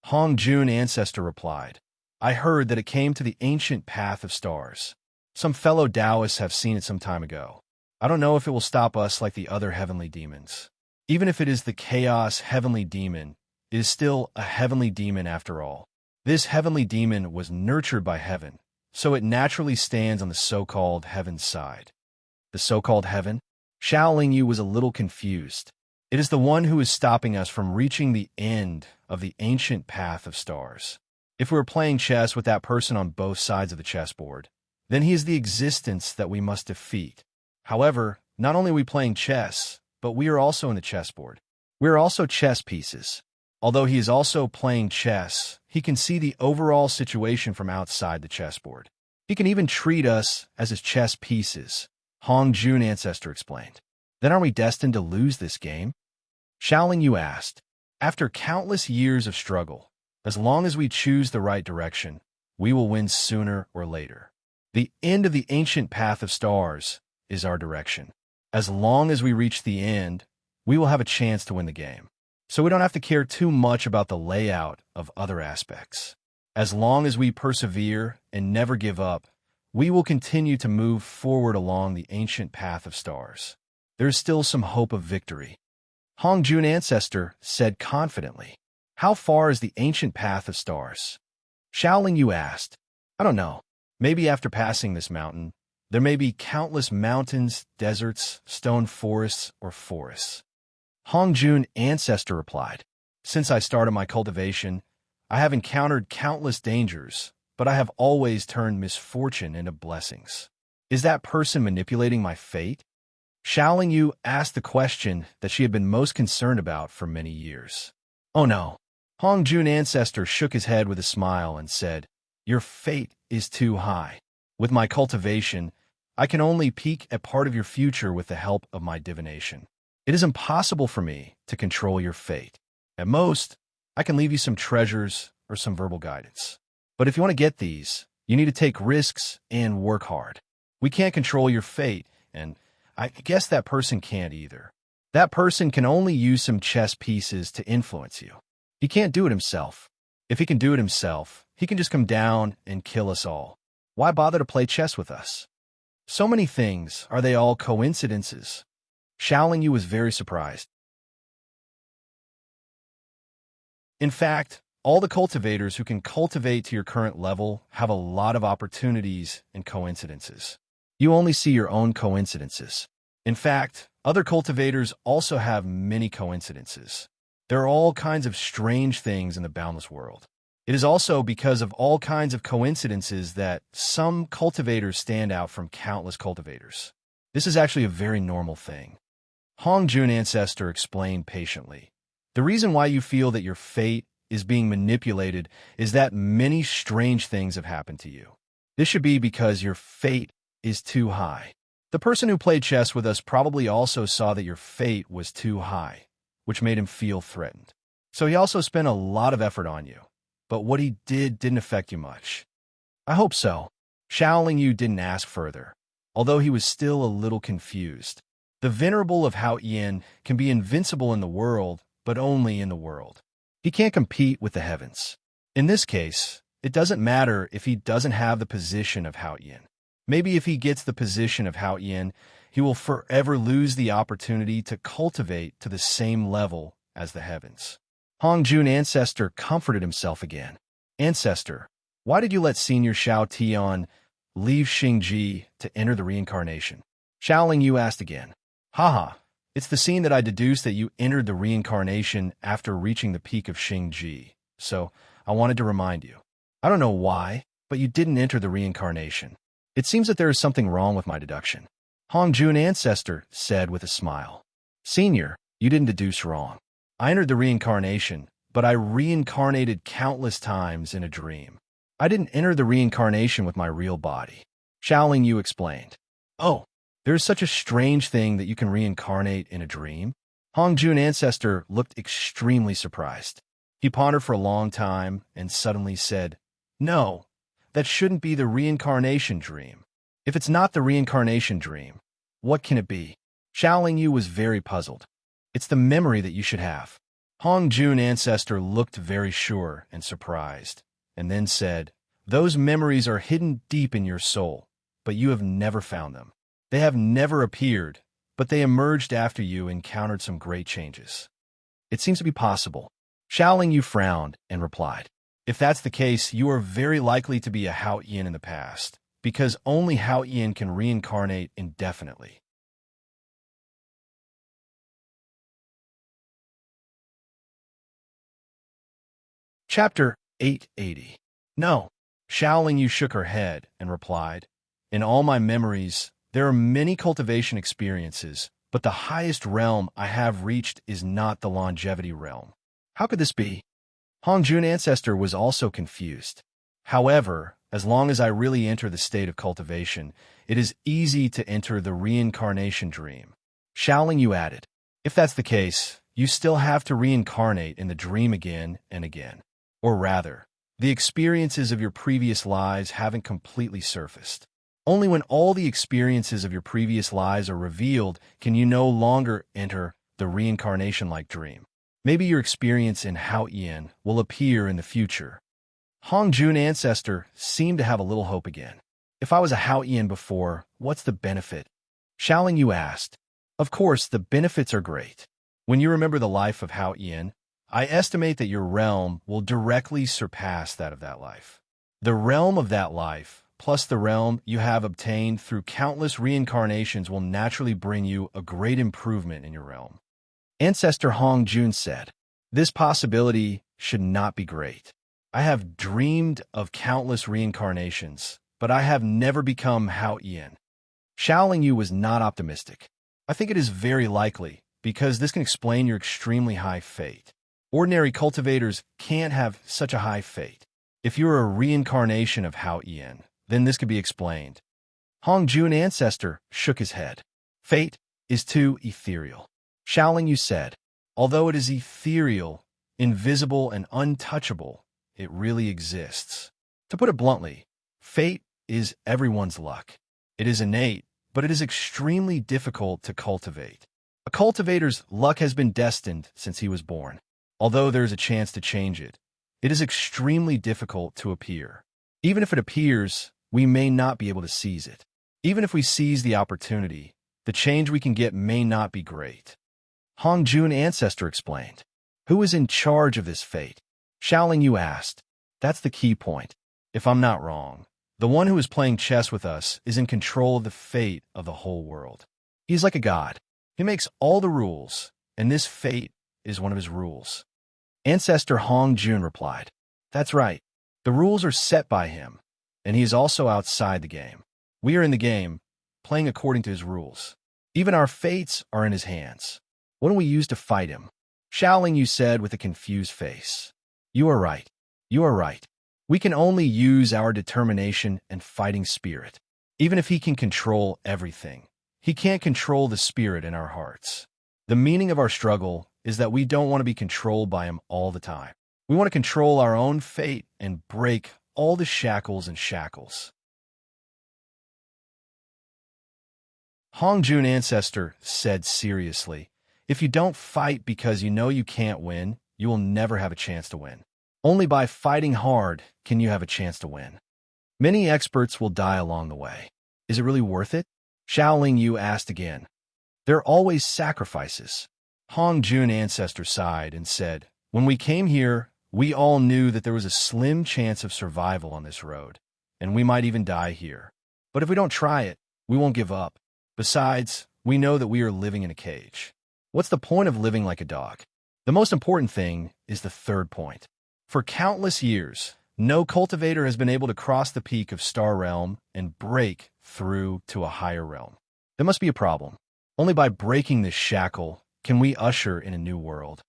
Hongjun ancestor replied, I heard that it came to the ancient path of stars. Some fellow Taoists have seen it some time ago. I don't know if it will stop us like the other heavenly demons. Even if it is the chaos heavenly demon, it is still a heavenly demon after all. This heavenly demon was nurtured by heaven, so it naturally stands on the so-called heaven's side. The so-called heaven? Shaoling Yu was a little confused. It is the one who is stopping us from reaching the end of the ancient path of stars. If we were playing chess with that person on both sides of the chessboard, then he is the existence that we must defeat. However, not only are we playing chess, but we are also in the chessboard. We are also chess pieces. Although he is also playing chess, he can see the overall situation from outside the chessboard. He can even treat us as his chess pieces, Hongjun ancestor explained. Then are we destined to lose this game? Shaoling Yu asked. After countless years of struggle, as long as we choose the right direction, we will win sooner or later. The end of the ancient path of stars is our direction. As long as we reach the end, we will have a chance to win the game. So we don't have to care too much about the layout of other aspects. As long as we persevere and never give up, we will continue to move forward along the ancient path of stars. There is still some hope of victory. Hongjun ancestor said confidently. How far is the ancient path of stars? Shaoling Yu asked. I don't know. Maybe after passing this mountain, There may be countless mountains, deserts, stone forests, or forests. Hongjun ancestor replied, "Since I started my cultivation, I have encountered countless dangers, but I have always turned misfortune into blessings. Is that person manipulating my fate?" Xiaoling Yu asked the question that she had been most concerned about for many years. "Oh no." Hongjun ancestor shook his head with a smile and said, "Your fate is too high. With my cultivation, I can only peek at part of your future with the help of my divination. It is impossible for me to control your fate. At most, I can leave you some treasures or some verbal guidance. But if you want to get these, you need to take risks and work hard. We can't control your fate, and I guess that person can't either. That person can only use some chess pieces to influence you. He can't do it himself. If he can do it himself, he can just come down and kill us all. Why bother to play chess with us? So many things, are they all coincidences?" Xiaoling Yu was very surprised. In fact, all the cultivators who can cultivate to your current level have a lot of opportunities and coincidences. You only see your own coincidences. In fact, other cultivators also have many coincidences. There are all kinds of strange things in the boundless world. It is also because of all kinds of coincidences that some cultivators stand out from countless cultivators. This is actually a very normal thing. Hongjun ancestor explained patiently. The reason why you feel that your fate is being manipulated is that many strange things have happened to you. This should be because your fate is too high. The person who played chess with us probably also saw that your fate was too high, which made him feel threatened. So he also spent a lot of effort on you. But what he did didn't affect you much. I hope so. Xiaoling Yu didn't ask further, although he was still a little confused. The Venerable of Hao Yin can be invincible in the world, but only in the world. He can't compete with the heavens. In this case, it doesn't matter if he doesn't have the position of Hao Yin. Maybe if he gets the position of Hao Yin, he will forever lose the opportunity to cultivate to the same level as the heavens. Hongjun ancestor comforted himself again. "Ancestor, why did you let Senior Xiao Tian leave Xingji to enter the reincarnation?" Xiaoling Yu asked again. "Haha, it's the scene that I deduced that you entered the reincarnation after reaching the peak of Xingji, so I wanted to remind you. I don't know why, but you didn't enter the reincarnation. It seems that there is something wrong with my deduction." Hongjun ancestor said with a smile. "Senior, you didn't deduce wrong. I entered the reincarnation, but I reincarnated countless times in a dream. I didn't enter the reincarnation with my real body." Xiaoling Yu explained. "Oh, there is such a strange thing that you can reincarnate in a dream?" Hongjun ancestor looked extremely surprised. He pondered for a long time and suddenly said, "No, that shouldn't be the reincarnation dream. If it's not the reincarnation dream, what can it be?" Xiaoling Yu was very puzzled. "It's the memory that you should have." Hongjun ancestor looked very sure and surprised, and then said, "Those memories are hidden deep in your soul, but you have never found them. They have never appeared, but they emerged after you encountered some great changes." "It seems to be possible." Xiaoling Yu frowned and replied, "If that's the case, you are very likely to be a Hao Yin in the past, because only Hao Yin can reincarnate indefinitely." Chapter 880. "No." Xiaoling Yu shook her head and replied, "In all my memories, there are many cultivation experiences, but the highest realm I have reached is not the longevity realm. How could this be?" Hongjun ancestor was also confused. "However, as long as I really enter the state of cultivation, it is easy to enter the reincarnation dream." Xiaoling Yu added, "If that's the case, you still have to reincarnate in the dream again and again. Or rather, the experiences of your previous lives haven't completely surfaced. Only when all the experiences of your previous lives are revealed can you no longer enter the reincarnation-like dream. Maybe your experience in Hao Yin will appear in the future." Hongjun ancestor seemed to have a little hope again. "If I was a Hao Yin before, what's the benefit?" Xiaoling Yu asked. "Of course, the benefits are great. When you remember the life of Hao Yin, I estimate that your realm will directly surpass that of that life. The realm of that life plus the realm you have obtained through countless reincarnations will naturally bring you a great improvement in your realm. Ancestor Hong Jun said, "This possibility should not be great. I have dreamed of countless reincarnations, but I have never become Hao Ian." Xiaoling Yu was not optimistic. "I think it is very likely, because this can explain your extremely high fate. Ordinary cultivators can't have such a high fate. If you are a reincarnation of Hao Ian, then this could be explained." Hong Jun Ancestor shook his head. "Fate is too ethereal." Xiaoling Yu said, "Although it is ethereal, invisible, and untouchable, it really exists. To put it bluntly, fate is everyone's luck. It is innate, but it is extremely difficult to cultivate. A cultivator's luck has been destined since he was born. Although there is a chance to change it, it is extremely difficult to appear. Even if it appears, we may not be able to seize it. Even if we seize the opportunity, the change we can get may not be great." Hong Jun Ancestor explained. "Who is in charge of this fate?" Xiaoling Yu asked. "That's the key point. If I'm not wrong, the one who is playing chess with us is in control of the fate of the whole world. He is like a god. He makes all the rules, and this fate is one of his rules." Ancestor Hong Jun replied, "That's right. The rules are set by him, and he is also outside the game. We are in the game, playing according to his rules. Even our fates are in his hands. What do we use to fight him?" Xiaoling Yu said with a confused face. "You are right. You are right. We can only use our determination and fighting spirit. Even if he can control everything, he can't control the spirit in our hearts. The meaning of our struggle is that we don't want to be controlled by him all the time. We want to control our own fate and break all the shackles and shackles." Hong Jun Ancestor said seriously, "If you don't fight because you know you can't win, you will never have a chance to win. Only by fighting hard can you have a chance to win. Many experts will die along the way. Is it really worth it?" Xiaoling Yu asked again. "There are always sacrifices." Hong Jun Ancestor sighed and said, "When we came here, we all knew that there was a slim chance of survival on this road, and we might even die here. But if we don't try it, we won't give up. Besides, we know that we are living in a cage. What's the point of living like a dog? The most important thing is the third point. For countless years, no cultivator has been able to cross the peak of Star Realm and break through to a higher realm. There must be a problem. Only by breaking this shackle can we usher in a new world.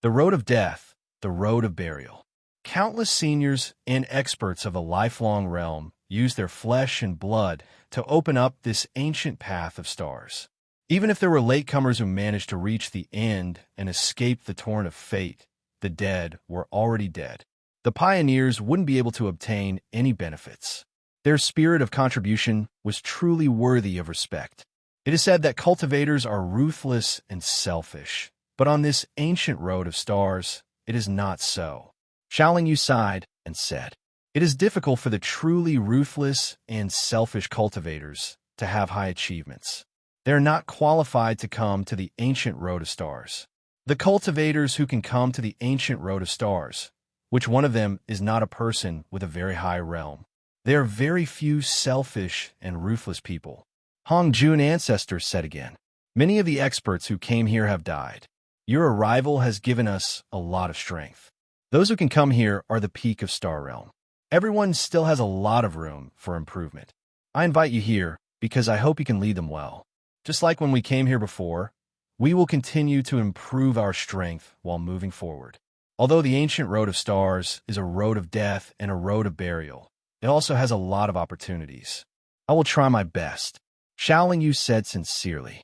The road of death, the road of burial. Countless seniors and experts of a lifelong realm use their flesh and blood to open up this ancient path of stars. Even if there were latecomers who managed to reach the end and escape the torrent of fate, the dead were already dead. The pioneers wouldn't be able to obtain any benefits. Their spirit of contribution was truly worthy of respect. It is said that cultivators are ruthless and selfish, but on this ancient road of stars, it is not so." Xiaoling Yu sighed and said, "It is difficult for the truly ruthless and selfish cultivators to have high achievements. They are not qualified to come to the ancient road of stars. The cultivators who can come to the ancient road of stars, which one of them is not a person with a very high realm. There are very few selfish and ruthless people." Hong Jun Ancestor said again, "Many of the experts who came here have died. Your arrival has given us a lot of strength. Those who can come here are the peak of Star Realm. Everyone still has a lot of room for improvement. I invite you here because I hope you can lead them well. Just like when we came here before, we will continue to improve our strength while moving forward. Although the ancient road of stars is a road of death and a road of burial, it also has a lot of opportunities. I will try my best." Xiaoling Yu said sincerely.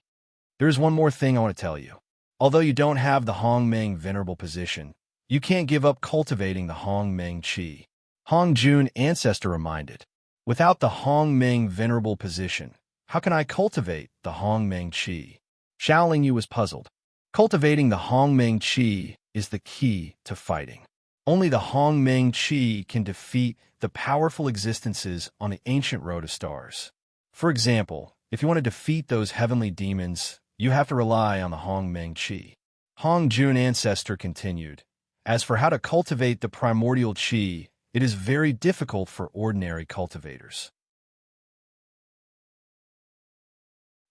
"There is one more thing I want to tell you. Although you don't have the Hong Meng Venerable position, you can't give up cultivating the Hong Meng Qi." Hong Jun Ancestor reminded, "Without the Hong Meng Venerable position, how can I cultivate the Hong Meng Qi?" Xiaoling Yu was puzzled. Cultivating the Hong Meng Qi is the key to fighting. Only the Hong Meng Qi can defeat the powerful existences on the ancient road of stars. For example, if you want to defeat those heavenly demons, you have to rely on the Hong Meng Qi. Hong Jun Ancestor continued, "As for how to cultivate the primordial Qi, it is very difficult for ordinary cultivators.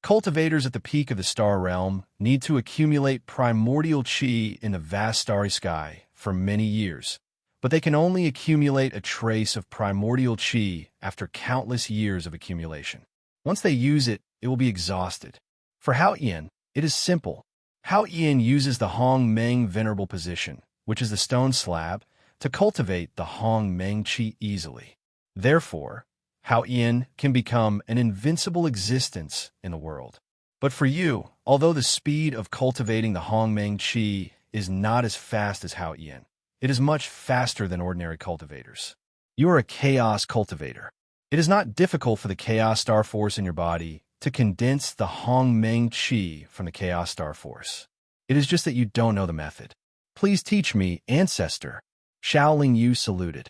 Cultivators at the peak of the star realm need to accumulate primordial chi in the vast starry sky for many years, but they can only accumulate a trace of primordial chi after countless years of accumulation. Once they use it, it will be exhausted. For Hao Ian, it is simple. Hao Ian uses the Hong Meng Venerable Position, which is the stone slab, to cultivate the Hong Meng Chi easily. Therefore, Hao Ian can become an invincible existence in the world. But for you, although the speed of cultivating the Hong Meng Chi is not as fast as Hao Ian, it is much faster than ordinary cultivators. You are a chaos cultivator. It is not difficult for the chaos star force in your body to condense the Hong Meng Chi from the chaos star force. It is just that you don't know the method. Please teach me, ancestor. Shaolin Yu saluted.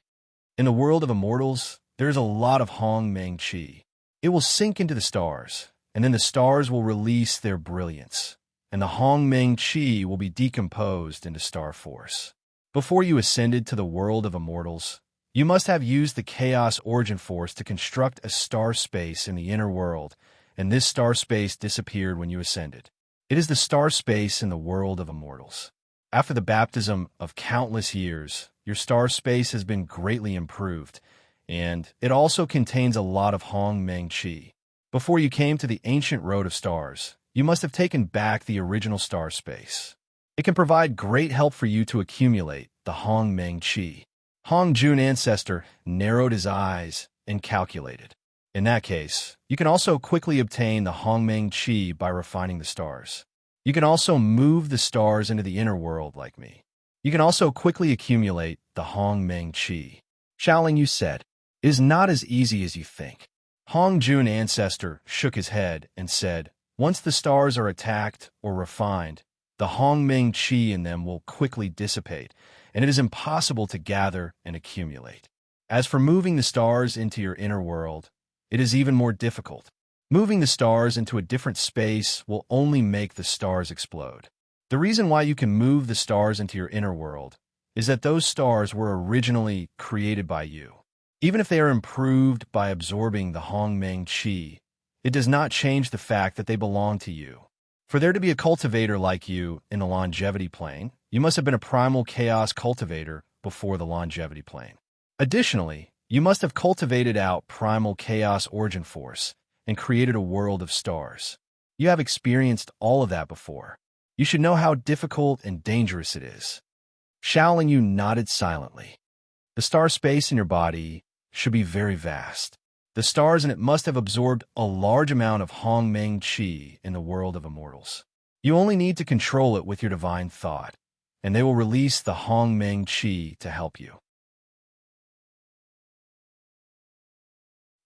In the world of immortals, there is a lot of Hong Meng Chi. It will sink into the stars, and then the stars will release their brilliance, and the Hong Meng Chi will be decomposed into star force. Before you ascended to the world of immortals, you must have used the chaos origin force to construct a star space in the inner world, and this star space disappeared when you ascended. It is the star space in the world of immortals. After the baptism of countless years, your star space has been greatly improved, and it also contains a lot of Hong Meng Chi. Before you came to the ancient road of stars, you must have taken back the original star space. It can provide great help for you to accumulate the Hong Meng Chi. Hong Jun ancestor narrowed his eyes and calculated. In that case, you can also quickly obtain the Hong Meng Chi by refining the stars. You can also move the stars into the inner world like me. You can also quickly accumulate the Hong Meng Chi. Shaolin Yu said, "It is not as easy as you think." Hong Jun ancestor shook his head and said, "Once the stars are attacked or refined, the Hong Meng Chi in them will quickly dissipate, and it is impossible to gather and accumulate. As for moving the stars into your inner world, it is even more difficult. Moving the stars into a different space will only make the stars explode. The reason why you can move the stars into your inner world is that those stars were originally created by you. Even if they are improved by absorbing the Hong Meng Chi, it does not change the fact that they belong to you. For there to be a cultivator like you in the longevity plane, you must have been a primal chaos cultivator before the longevity plane. Additionally, you must have cultivated out primal chaos origin force and created a world of stars. You have experienced all of that before. You should know how difficult and dangerous it is." Shaolin Yu nodded silently. The star space in your body should be very vast. The stars in it must have absorbed a large amount of Hong Meng Chi in the world of immortals. You only need to control it with your divine thought, and they will release the Hong Meng Chi to help you.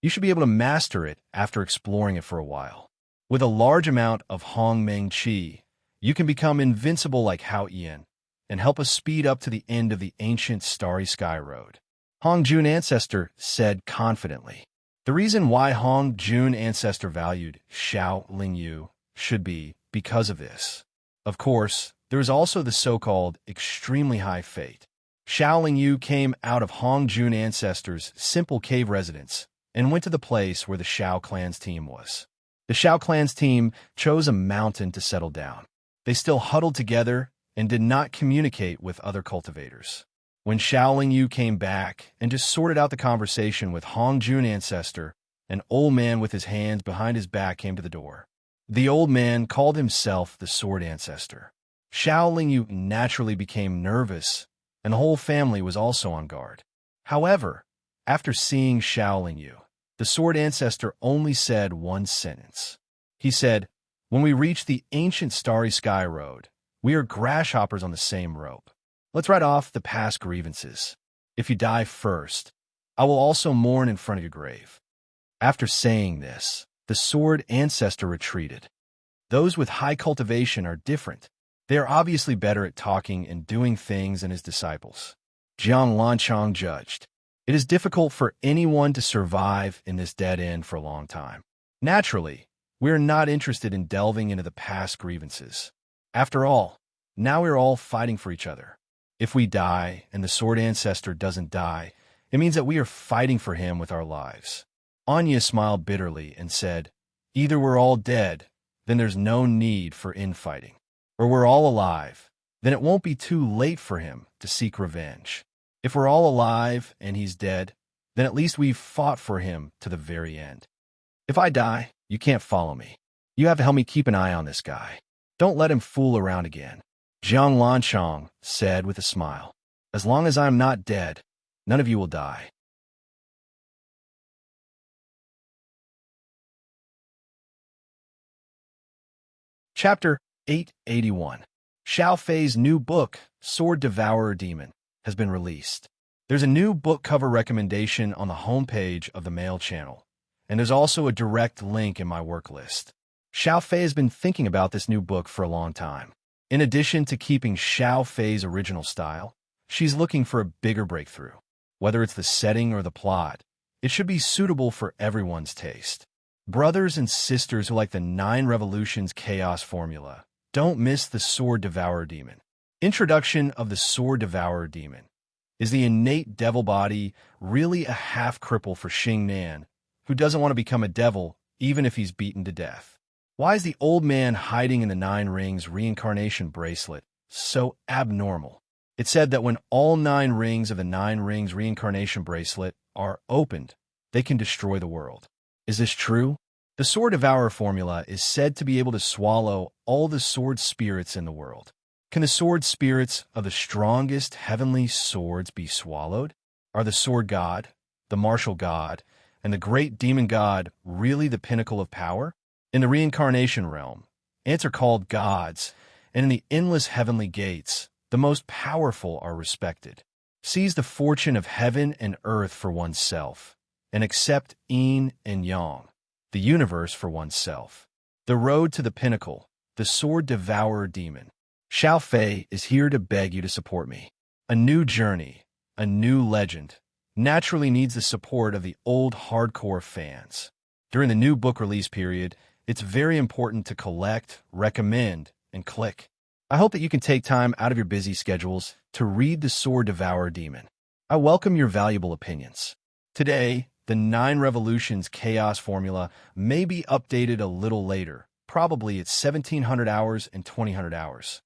You should be able to master it after exploring it for a while. With a large amount of Hong Meng Chi, you can become invincible like Hao Ian and help us speed up to the end of the ancient starry sky road. Hong Jun ancestor said confidently. The reason why Hong Jun ancestor valued Shaolin Yu should be because of this. Of course, there is also the so-called extremely high fate. Shaolin Yu came out of Hong Jun ancestor's simple cave residence and went to the place where the Shao clan's team was. The Shao clan's team chose a mountain to settle down. They still huddled together and did not communicate with other cultivators. When Shaolin Yu came back and just sorted out the conversation with Hong Jun ancestor, an old man with his hands behind his back came to the door. The old man called himself the Sword Ancestor. Shaolin Yu naturally became nervous, and the whole family was also on guard. However, after seeing Shaolin Yu, the Sword Ancestor only said one sentence. He said, "When we reach the ancient starry sky road, we are grasshoppers on the same rope. Let's write off the past grievances. If you die first, I will also mourn in front of your grave." After saying this, the Sword Ancestor retreated. Those with high cultivation are different. They are obviously better at talking and doing things than his disciples. Jiang Lanchang judged. It is difficult for anyone to survive in this dead end for a long time. Naturally, we are not interested in delving into the past grievances. After all, now we are all fighting for each other. If we die and the Sword Ancestor doesn't die, it means that we are fighting for him with our lives. Anya smiled bitterly and said, "Either we're all dead, then there's no need for infighting. Or we're all alive, then it won't be too late for him to seek revenge. If we're all alive and he's dead, then at least we've fought for him to the very end. If I die, you can't follow me. You have to help me keep an eye on this guy. Don't let him fool around again. Jiang Lanchong said with a smile. As long as I'm not dead, none of you will die. Chapter 881. Xiao Fei's new book, Sword Devourer Demon, has been released. There's a new book cover recommendation on the homepage of the mail channel, and there's also a direct link in my work list. Xiao Fei has been thinking about this new book for a long time. In addition to keeping Xiao Fei's original style, she's looking for a bigger breakthrough. Whether it's the setting or the plot, it should be suitable for everyone's taste. Brothers and sisters who like the 9 Revolutions chaos formula, don't miss the Sword Devourer Demon. Introduction of the Sword Devourer Demon. Is the innate devil body really a half-cripple for Xing Nan, who doesn't want to become a devil even if he's beaten to death? Why is the old man hiding in the 9 Rings reincarnation bracelet so abnormal? It said that when all 9 rings of the 9 Rings reincarnation bracelet are opened, they can destroy the world. Is this true? The Sword Devourer formula is said to be able to swallow all the sword spirits in the world. Can the sword spirits of the strongest heavenly swords be swallowed? Are the sword god, the martial god, and the great demon god really the pinnacle of power? In the reincarnation realm, ants are called gods, and in the endless heavenly gates, the most powerful are respected. Seize the fortune of heaven and earth for oneself, and accept yin and yang, the universe for oneself. The road to the pinnacle, the Sword Devourer Demon. Xiao Fei is here to beg you to support me. A new journey, a new legend, naturally needs the support of the old hardcore fans. During the new book release period, it's very important to collect, recommend, and click. I hope that you can take time out of your busy schedules to read the Sword Devourer Demon. I welcome your valuable opinions. Today, the 9 Revolutions chaos formula may be updated a little later, probably at 1700 hours and 2000 hours.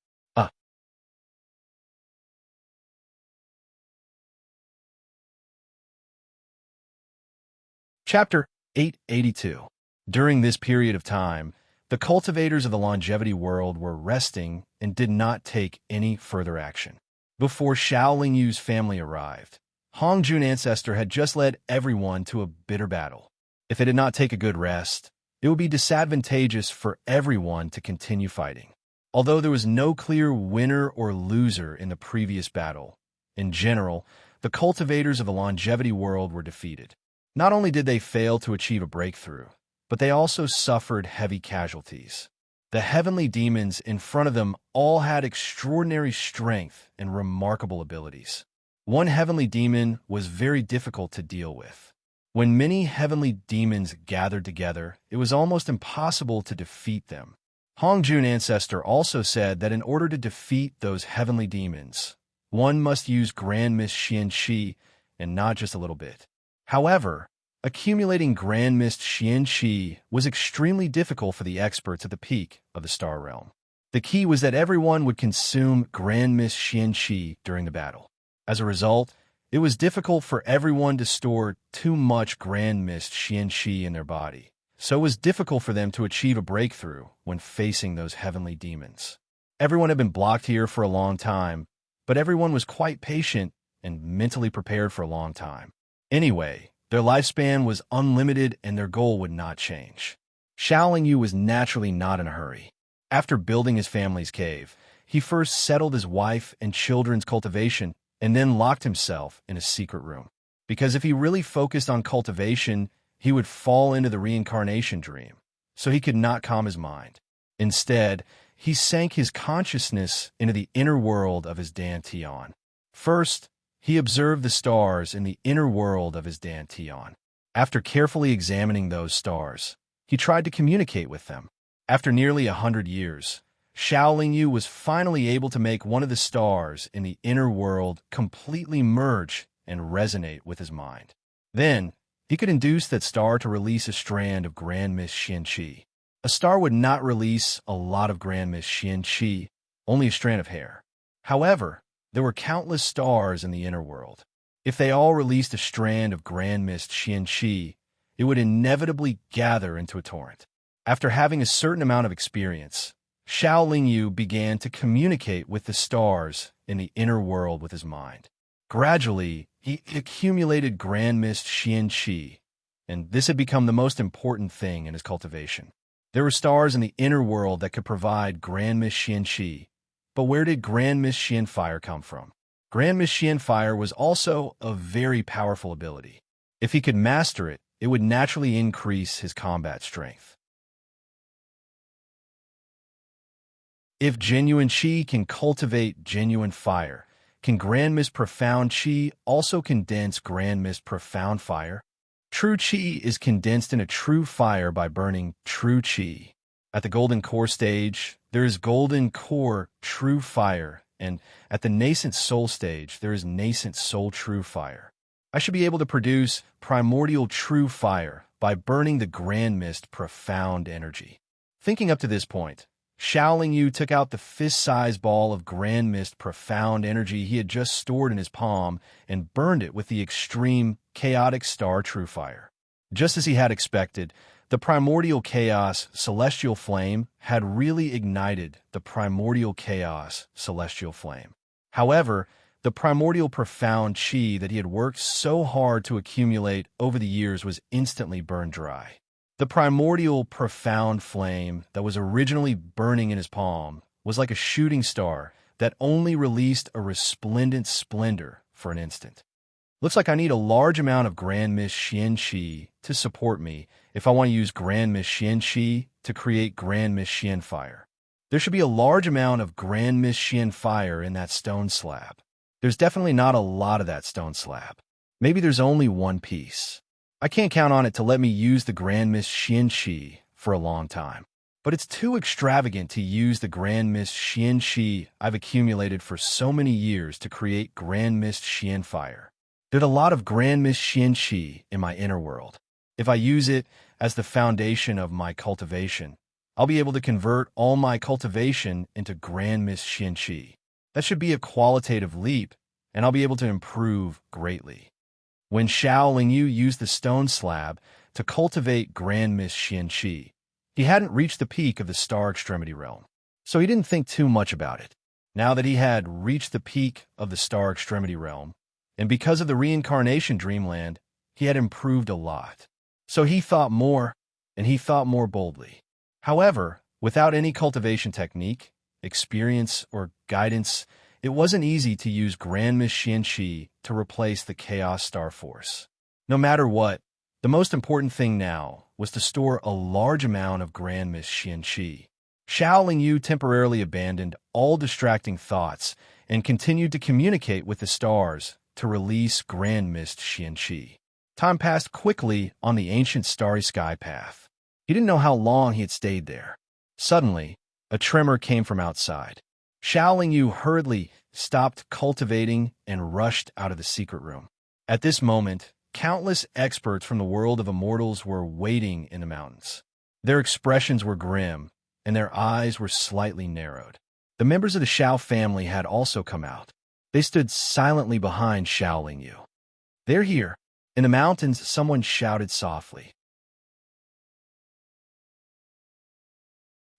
Chapter 882. During this period of time, the cultivators of the longevity world were resting and did not take any further action. Before Xiao Lingyu's family arrived, Hongjun Ancestor had just led everyone to a bitter battle. If they did not take a good rest, it would be disadvantageous for everyone to continue fighting. Although there was no clear winner or loser in the previous battle, in general, the cultivators of the longevity world were defeated. Not only did they fail to achieve a breakthrough, but they also suffered heavy casualties. The heavenly demons in front of them all had extraordinary strength and remarkable abilities. One heavenly demon was very difficult to deal with. When many heavenly demons gathered together, it was almost impossible to defeat them. Hongjun Ancestor also said that in order to defeat those heavenly demons, one must use Grand Mist Xianqi and not just a little bit. However, accumulating Grand Mist Xianqi was extremely difficult for the experts at the peak of the Star Realm. The key was that everyone would consume Grand Mist Xianqi during the battle. As a result, it was difficult for everyone to store too much Grand Mist Xianqi in their body, so it was difficult for them to achieve a breakthrough when facing those heavenly demons. Everyone had been blocked here for a long time, but everyone was quite patient and mentally prepared for a long time. Anyway, their lifespan was unlimited and their goal would not change. Xiao Lingyu was naturally not in a hurry. After building his family's cave, he first settled his wife and children's cultivation and then locked himself in a secret room. Because if he really focused on cultivation, he would fall into the reincarnation dream, so he could not calm his mind. Instead, he sank his consciousness into the inner world of his dantian. First, he observed the stars in the inner world of his dantian. After carefully examining those stars, he tried to communicate with them. After nearly 100 years, Xiao Lingyu was finally able to make one of the stars in the inner world completely merge and resonate with his mind. Then, he could induce that star to release a strand of Grand Mist Xianqi. A star would not release a lot of grand mist qian-qi, only a strand of hair. However, there were countless stars in the inner world. If they all released a strand of grand mist qian-qi, it would inevitably gather into a torrent. After having a certain amount of experience, Xiao Lingyu began to communicate with the stars in the inner world with his mind. Gradually, he accumulated grand mist qian-qi, and this had become the most important thing in his cultivation. There were stars in the inner world that could provide grand mist qian-qi, but where did grand mist qian fire come from? Grand mist qian fire was also a very powerful ability. If he could master it, it would naturally increase his combat strength. If genuine qi can cultivate genuine fire, can grand mist profound qi also condense grand mist profound fire? True qi is condensed in a true fire by burning true qi. At the golden core stage, there is golden core true fire, and at the nascent soul stage, there is nascent soul true fire. I should be able to produce primordial true fire by burning the grand mist profound energy. Thinking up to this point, Xiao Lingyu took out the fist-sized ball of grand mist profound energy he had just stored in his palm and burned it with the extreme chaotic star true fire. Just as he had expected, the primordial chaos celestial flame had really ignited the primordial chaos celestial flame. However, the primordial profound qi that he had worked so hard to accumulate over the years was instantly burned dry. The primordial profound flame that was originally burning in his palm was like a shooting star that only released a resplendent splendor for an instant. Looks like I need a large amount of grand mist qian-qi to support me if I want to use grand mist qian-qi to create grand mist qian fire. There should be a large amount of grand mist qian fire in that stone slab. There's definitely not a lot of that stone slab. Maybe there's only one piece. I can't count on it to let me use the grand mist qian-qi for a long time. But it's too extravagant to use the grand mist qian-qi I've accumulated for so many years to create grand mist qian fire. There's a lot of grand mist qian-qi in my inner world. If I use it as the foundation of my cultivation, I'll be able to convert all my cultivation into grand mist qian-qi. That should be a qualitative leap, and I'll be able to improve greatly. When Xiao Lingyu used the stone slab to cultivate grand mist qian-qi, he hadn't reached the peak of the star extremity realm, so he didn't think too much about it. Now that he had reached the peak of the star extremity realm, and because of the reincarnation dreamland, he had improved a lot. So he thought more, and he thought more boldly. However, without any cultivation technique, experience, or guidance, it wasn't easy to use grand mist qian-qi to replace the chaos star force. No matter what, the most important thing now was to store a large amount of grand mist qian-qi. Xiao Lingyu temporarily abandoned all distracting thoughts and continued to communicate with the stars to release grand mist qian-qi. Time passed quickly on the ancient starry sky path. He didn't know how long he had stayed there. Suddenly, a tremor came from outside. Xiao Lingyu hurriedly stopped cultivating and rushed out of the secret room. At this moment, countless experts from the world of immortals were waiting in the mountains. Their expressions were grim, and their eyes were slightly narrowed. The members of the Xiao family had also come out. They stood silently behind Xiao Lingyu. "They're here." In the mountains, someone shouted softly.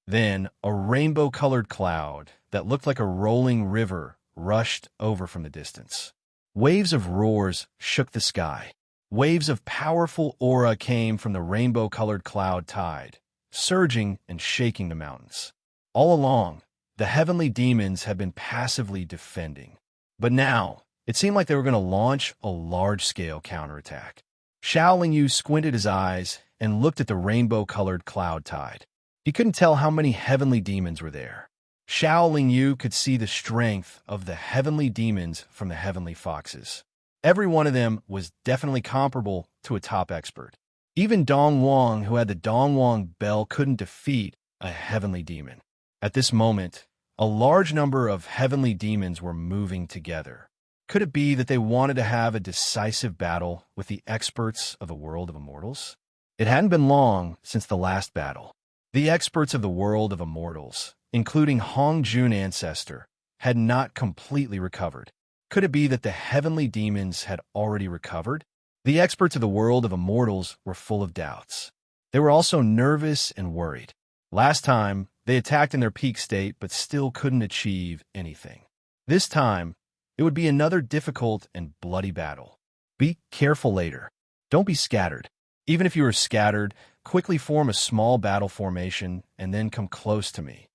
Then, a rainbow-colored cloud that looked like a rolling river rushed over from the distance. Waves of roars shook the sky. Waves of powerful aura came from the rainbow-colored cloud tide, surging and shaking the mountains. All along, the heavenly demons had been passively defending. But now, it seemed like they were going to launch a large-scale counterattack. Xiao Lingyu squinted his eyes and looked at the rainbow-colored cloud tide. He couldn't tell how many heavenly demons were there. Xiao Lingyu could see the strength of the heavenly demons from the heavenly foxes. Every one of them was definitely comparable to a top expert. Even Dong Wang, who had the Dong Wang bell, couldn't defeat a heavenly demon. At this moment, a large number of heavenly demons were moving together. Could it be that they wanted to have a decisive battle with the experts of the world of immortals? It hadn't been long since the last battle. The experts of the world of immortals, including Hong Jun ancestor, had not completely recovered. Could it be that the heavenly demons had already recovered? The experts of the world of immortals were full of doubts. They were also nervous and worried. Last time, they attacked in their peak state but still couldn't achieve anything. This time, it would be another difficult and bloody battle. Be careful later. Don't be scattered. Even if you are scattered, quickly form a small battle formation and then come close to me,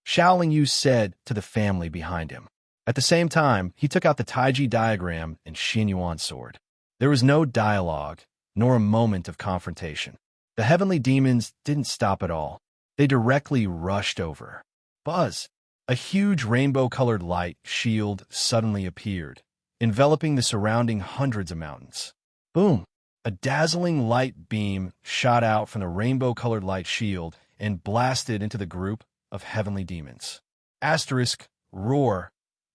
Xiaoling Yu said to the family behind him. At the same time, he took out the Taiji diagram and Xin Yuan's sword. There was no dialogue, nor a moment of confrontation. The heavenly demons didn't stop at all. They directly rushed over. Buzz! A huge rainbow-colored light shield suddenly appeared, enveloping the surrounding hundreds of mountains. Boom! A dazzling light beam shot out from the rainbow-colored light shield and blasted into the group of heavenly demons. Asterisk, roar.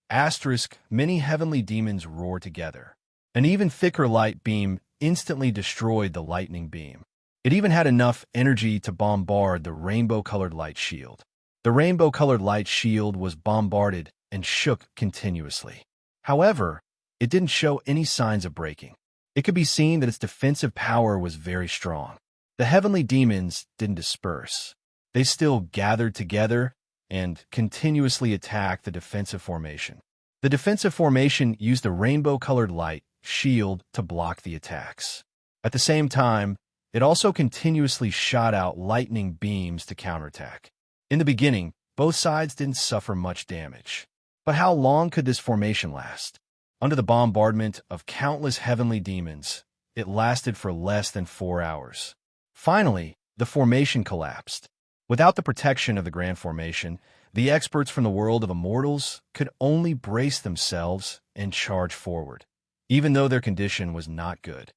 Asterisk, many heavenly demons roar together. An even thicker light beam instantly destroyed the lightning beam. It even had enough energy to bombard the rainbow-colored light shield. The rainbow-colored light shield was bombarded and shook continuously. However, it didn't show any signs of breaking. It could be seen that its defensive power was very strong. The heavenly demons didn't disperse. They still gathered together and continuously attacked the defensive formation. The defensive formation used the rainbow-colored light shield to block the attacks. At the same time, it also continuously shot out lightning beams to counterattack. In the beginning, both sides didn't suffer much damage. But how long could this formation last? Under the bombardment of countless heavenly demons, it lasted for less than 4 hours. Finally, the formation collapsed. Without the protection of the Grand Formation, the experts from the world of immortals could only brace themselves and charge forward, even though their condition was not good.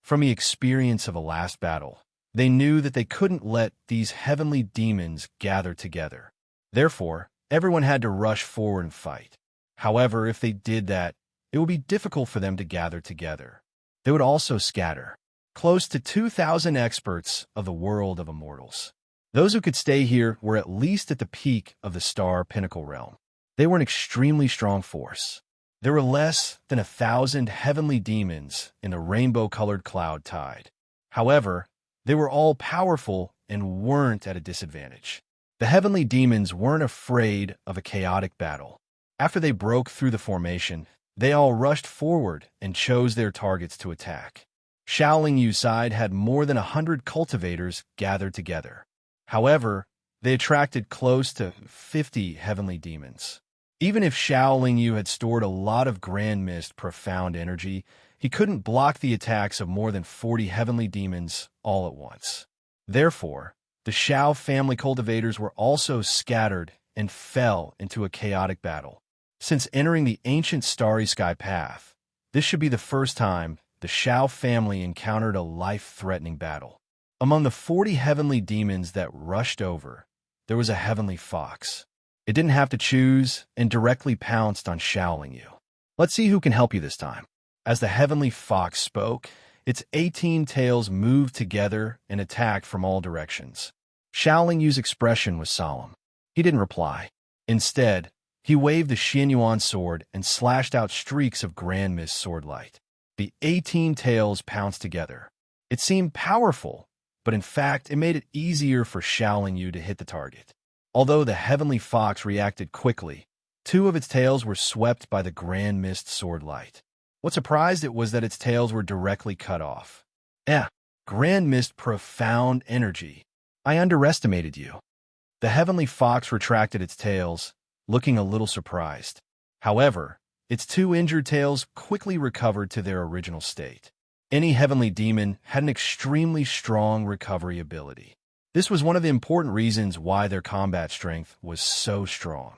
From the experience of a last battle, they knew that they couldn't let these heavenly demons gather together. Therefore, everyone had to rush forward and fight. However, if they did that, it would be difficult for them to gather together. They would also scatter. Close to 2,000 experts of the world of immortals. Those who could stay here were at least at the peak of the star pinnacle realm. They were an extremely strong force. There were less than 1,000 heavenly demons in the rainbow-colored cloud tide. However, they were all powerful and weren't at a disadvantage. The heavenly demons weren't afraid of a chaotic battle. After they broke through the formation, they all rushed forward and chose their targets to attack. Xiaoling Yu's side had more than 100 cultivators gathered together. However, they attracted close to 50 heavenly demons. Even if Xiaoling Yu had stored a lot of Grand Mist profound energy, he couldn't block the attacks of more than 40 heavenly demons all at once. Therefore, the Xiao family cultivators were also scattered and fell into a chaotic battle. Since entering the ancient starry sky path, this should be the first time the Xiao family encountered a life-threatening battle. Among the 40 heavenly demons that rushed over, there was a heavenly fox. It didn't have to choose and directly pounced on Xiaoling Yu. Let's see who can help you this time. As the heavenly fox spoke, its 18 tails moved together and attacked from all directions. Xiaoling Yu's expression was solemn. He didn't reply. Instead, he waved the Xin Yuan sword and slashed out streaks of Grand Mist sword light. The 18 tails pounced together. It seemed powerful, but in fact, it made it easier for Xiaoling Yu to hit the target. Although the heavenly fox reacted quickly, 2 of its tails were swept by the Grand Mist sword light. What surprised it was that its tails were directly cut off. Grand Mist profound energy. I underestimated you. The heavenly fox retracted its tails, looking a little surprised. However, its 2 injured tails quickly recovered to their original state. Any heavenly demon had an extremely strong recovery ability. This was one of the important reasons why their combat strength was so strong.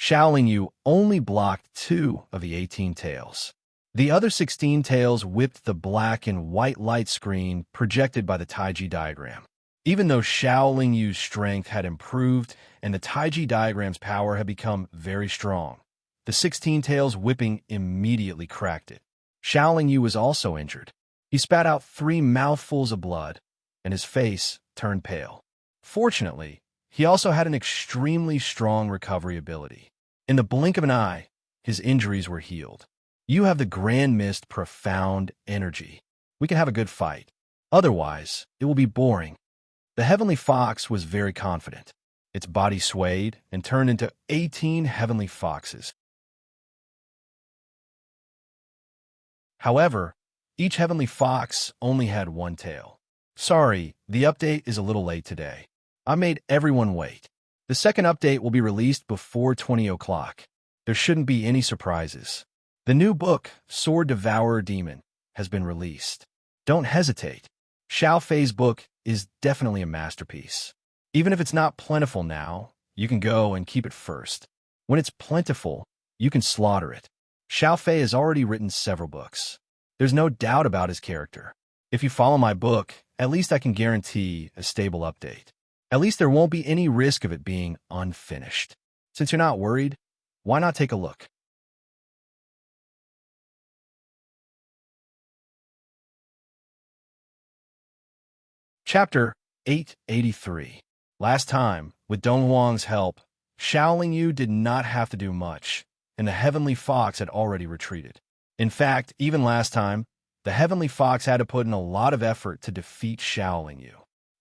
Xiaoling Yu only blocked 2 of the 18 tails. The other 16 tails whipped the black and white light screen projected by the Taiji diagram. Even though Xiaoling Yu's strength had improved and the Taiji diagram's power had become very strong, the 16 tails whipping immediately cracked it. Xiaoling Yu was also injured. He spat out 3 mouthfuls of blood. and his face turned pale. Fortunately, he also had an extremely strong recovery ability. In the blink of an eye, his injuries were healed. You have the Grand Mist profound energy. We can have a good fight. Otherwise, it will be boring. The Heavenly Fox was very confident. Its body swayed and turned into 18 Heavenly Foxes. However, each Heavenly Fox only had one tail. Sorry, the update is a little late today. I made everyone wait. The second update will be released before 20 o'clock. There shouldn't be any surprises. The new book, Sword Devourer Demon, has been released. Don't hesitate. Xiao Fei's book is definitely a masterpiece. Even if it's not plentiful now, you can go and keep it first. When it's plentiful, you can slaughter it. Xiao Fei has already written several books. There's no doubt about his character. If you follow my book, at least I can guarantee a stable update. At least there won't be any risk of it being unfinished. Since you're not worried, why not take a look? Chapter 883. Last time, with Dong Huang's help, Xiao Lingyu did not have to do much, and the Heavenly Fox had already retreated. In fact, even last time, the Heavenly Fox had to put in a lot of effort to defeat Xiao Lingyu.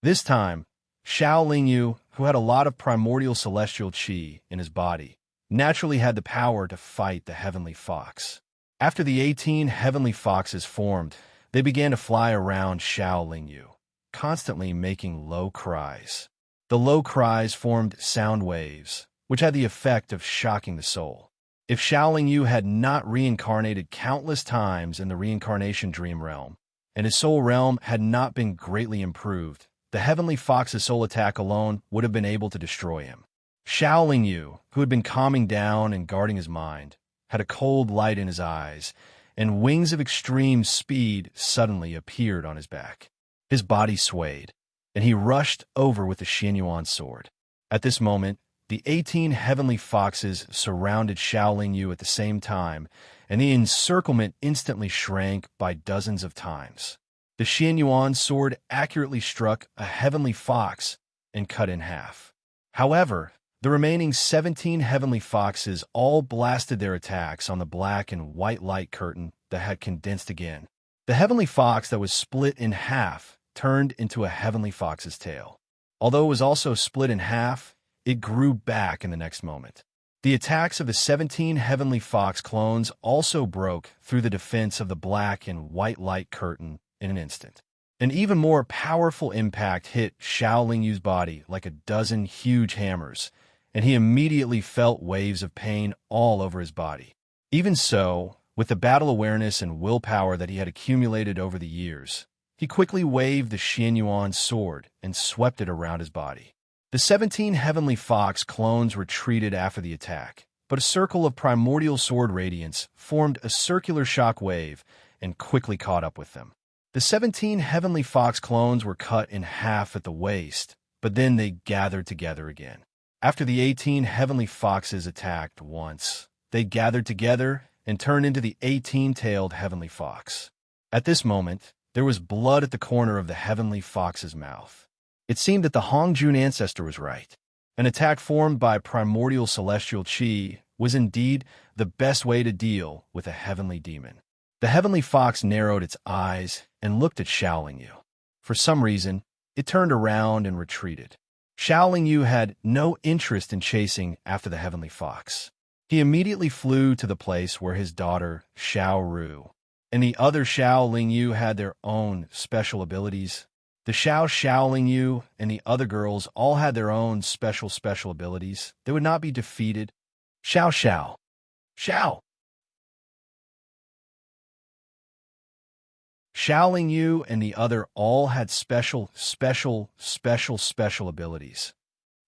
This time, Xiao Lingyu, who had a lot of primordial celestial qi in his body, naturally had the power to fight the Heavenly Fox. After the 18 Heavenly Foxes formed, they began to fly around Xiao Lingyu, constantly making low cries. The low cries formed sound waves, which had the effect of shocking the soul. If Xiao Lingyu had not reincarnated countless times in the reincarnation dream realm, and his soul realm had not been greatly improved, the Heavenly Fox's soul attack alone would have been able to destroy him. Xiao Lingyu, who had been calming down and guarding his mind, had a cold light in his eyes, and wings of extreme speed suddenly appeared on his back. His body swayed, and he rushed over with the Xianyuan sword. At this moment, the 18 Heavenly Foxes surrounded Xiao Lingyu at the same time, and the encirclement instantly shrank by dozens of times. The Xianyuan sword accurately struck a Heavenly Fox and cut in half. However, the remaining 17 Heavenly Foxes all blasted their attacks on the black and white light curtain that had condensed again. The Heavenly Fox that was split in half turned into a Heavenly Fox's tail. Although it was also split in half, it grew back in the next moment. The attacks of the 17 Heavenly Fox clones also broke through the defense of the black and white light curtain in an instant. An even more powerful impact hit Xiao Lingyu's body like a dozen huge hammers, and he immediately felt waves of pain all over his body. Even so, with the battle awareness and willpower that he had accumulated over the years, he quickly waved the Xianyuan sword and swept it around his body. The 17 Heavenly Fox clones retreated after the attack, but a circle of primordial sword radiance formed a circular shock wave and quickly caught up with them. The 17 Heavenly Fox clones were cut in half at the waist, but then they gathered together again. After the 18 Heavenly Foxes attacked once, they gathered together and turned into the 18-tailed Heavenly Fox. At this moment, there was blood at the corner of the Heavenly Fox's mouth. It seemed that the Hongjun ancestor was right. An attack formed by primordial celestial qi was indeed the best way to deal with a heavenly demon. The Heavenly Fox narrowed its eyes and looked at Xiao Lingyu. For some reason, it turned around and retreated. Xiao Lingyu had no interest in chasing after the Heavenly Fox. He immediately flew to the place where his daughter, Xiao Ru, and the other Xiao Lingyu had their own special abilities. The Xiao Lingyu and the other girls all had their own special abilities. They would not be defeated. Xiao. Xiao Lingyu and the other all had special abilities.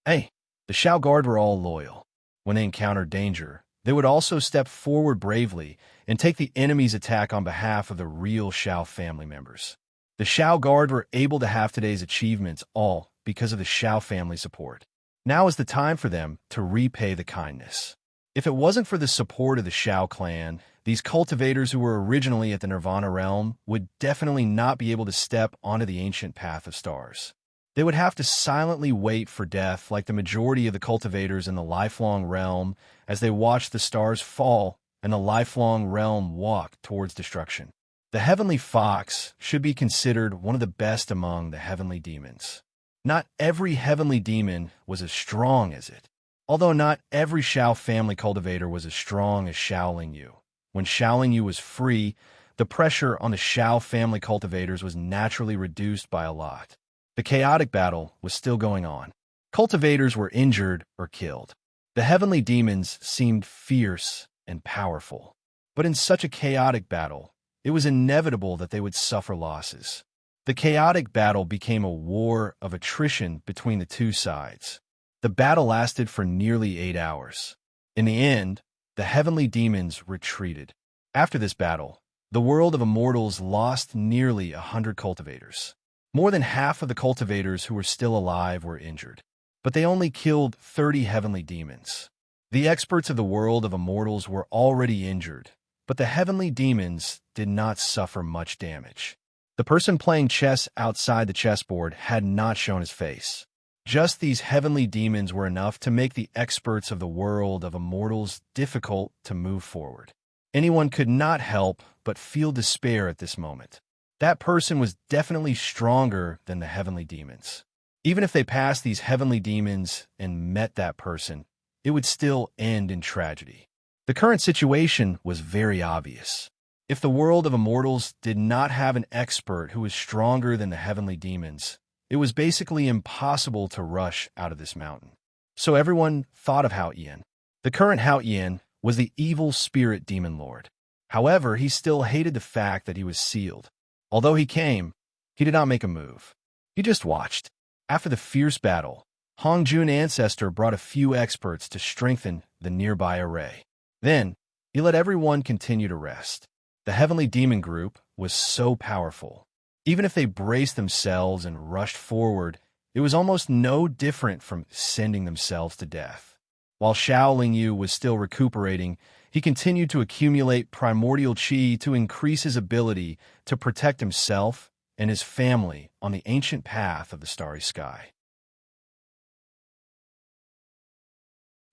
Hey, the Xiao Guard were all loyal. When they encountered danger, they would also step forward bravely and take the enemy's attack on behalf of the real Xiao family members. The Xiao Guard were able to have today's achievements all because of the Xiao family support. Now is the time for them to repay the kindness. If it wasn't for the support of the Xiao clan, These cultivators who were originally at the Nirvana realm would definitely not be able to step onto the ancient path of stars. They would have to silently wait for death like the majority of the cultivators in the lifelong realm as they watched the stars fall and the lifelong realm walk towards destruction. The heavenly fox should be considered one of the best among the heavenly demons. Not every heavenly demon was as strong as it. Although not every Shao family cultivator was as strong as Shaoling Yu. When Shaoling Yu was free, the pressure on the Shao family cultivators was naturally reduced by a lot. The chaotic battle was still going on. Cultivators were injured or killed. The heavenly demons seemed fierce and powerful. But in such a chaotic battle, it was inevitable that they would suffer losses. The chaotic battle became a war of attrition between the two sides. The battle lasted for nearly 8 hours. In the end, the heavenly demons retreated. After this battle, the world of immortals lost nearly 100 cultivators. More than half of the cultivators who were still alive were injured, but they only killed 30 heavenly demons. The experts of the world of immortals were already injured, but the heavenly demons did not suffer much damage. The person playing chess outside the chessboard had not shown his face. Just these heavenly demons were enough to make the experts of the world of immortals difficult to move forward. Anyone could not help but feel despair at this moment. That person was definitely stronger than the heavenly demons. Even if they passed these heavenly demons and met that person, it would still end in tragedy. The current situation was very obvious. If the world of immortals did not have an expert who was stronger than the heavenly demons, it was basically impossible to rush out of this mountain. So everyone thought of Hao Yan. The current Hao Yan was the evil spirit demon lord. However, he still hated the fact that he was sealed. Although he came, he did not make a move. He just watched. After the fierce battle, Hongjun Ancestor brought a few experts to strengthen the nearby array. Then, he let everyone continue to rest. The heavenly demon group was so powerful. Even if they braced themselves and rushed forward, it was almost no different from sending themselves to death. While Shaoling Yu was still recuperating, he continued to accumulate primordial qi to increase his ability to protect himself and his family on the ancient path of the starry sky.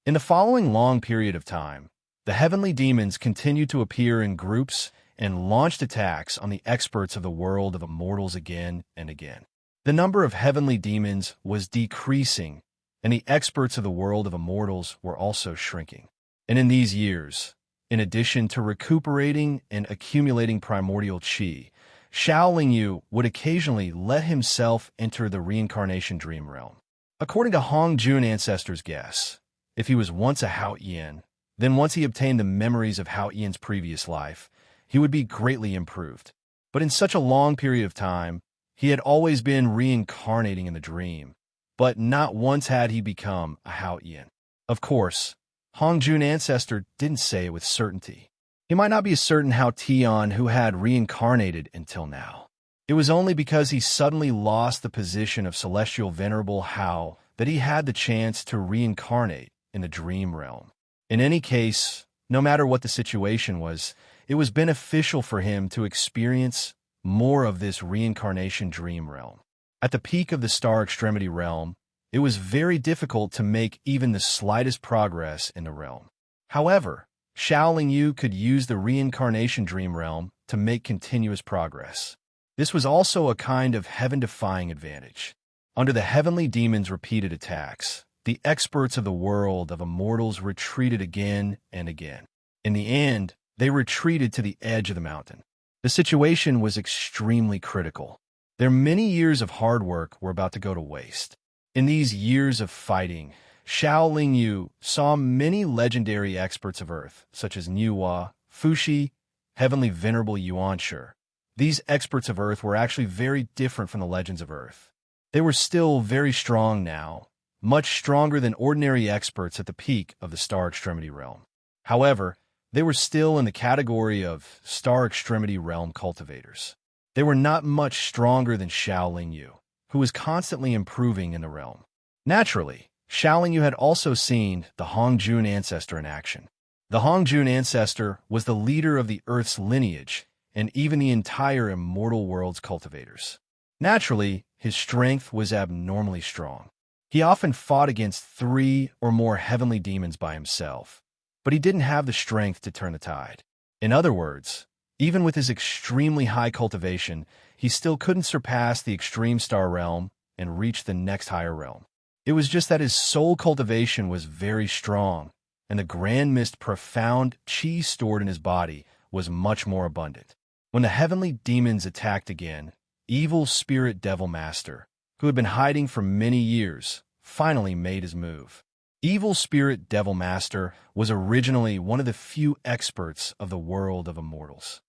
In the following long period of time, the heavenly demons continued to appear in groups and launched attacks on the experts of the world of immortals again and again. The number of heavenly demons was decreasing, and the experts of the world of immortals were also shrinking. And in these years, in addition to recuperating and accumulating primordial qi, Shaoling Yu would occasionally let himself enter the reincarnation dream realm. According to Hongjun Ancestor's guess, if he was once a Hao Yan, then once he obtained the memories of Hao Yan's previous life, he would be greatly improved. But in such a long period of time, he had always been reincarnating in the dream, but not once had he become a Hao Yan. Of course, Hongjun Ancestor didn't say it with certainty. He might not be certain how Tian who had reincarnated until now. It was only because he suddenly lost the position of Celestial Venerable Hao that he had the chance to reincarnate in the dream realm. In any case, no matter what the situation was, it was beneficial for him to experience more of this reincarnation dream realm. At the peak of the Star Extremity realm, it was very difficult to make even the slightest progress in the realm. However, Shaoling Yu could use the reincarnation dream realm to make continuous progress. This was also a kind of heaven-defying advantage. Under the heavenly demon's repeated attacks, the experts of the world of immortals retreated again and again. In the end, they retreated to the edge of the mountain. The situation was extremely critical. Their many years of hard work were about to go to waste. In these years of fighting, Shaoling Yu saw many legendary experts of Earth, such as Niuhua, Fuxi, Heavenly Venerable Yuanshi. These experts of Earth were actually very different from the legends of Earth. They were still very strong now, much stronger than ordinary experts at the peak of the Star Extremity realm. However, they were still in the category of Star Extremity realm cultivators. They were not much stronger than Shaoling Yu, who was constantly improving in the realm. Naturally, Shaoling Yu had also seen the Hongjun Ancestor in action. The Hongjun ancestor was the leader of the Earth's lineage and even the entire immortal world's cultivators. Naturally, his strength was abnormally strong. He often fought against 3 or more heavenly demons by himself, but he didn't have the strength to turn the tide. In other words, even with his extremely high cultivation, he still couldn't surpass the extreme star realm and reach the next higher realm. It was just that his soul cultivation was very strong, and the grand mist profound chi stored in his body was much more abundant. When the heavenly demons attacked again, evil spirit devil master, who had been hiding for many years, finally made his move. Evil spirit devil master was originally one of the few experts of the world of immortals.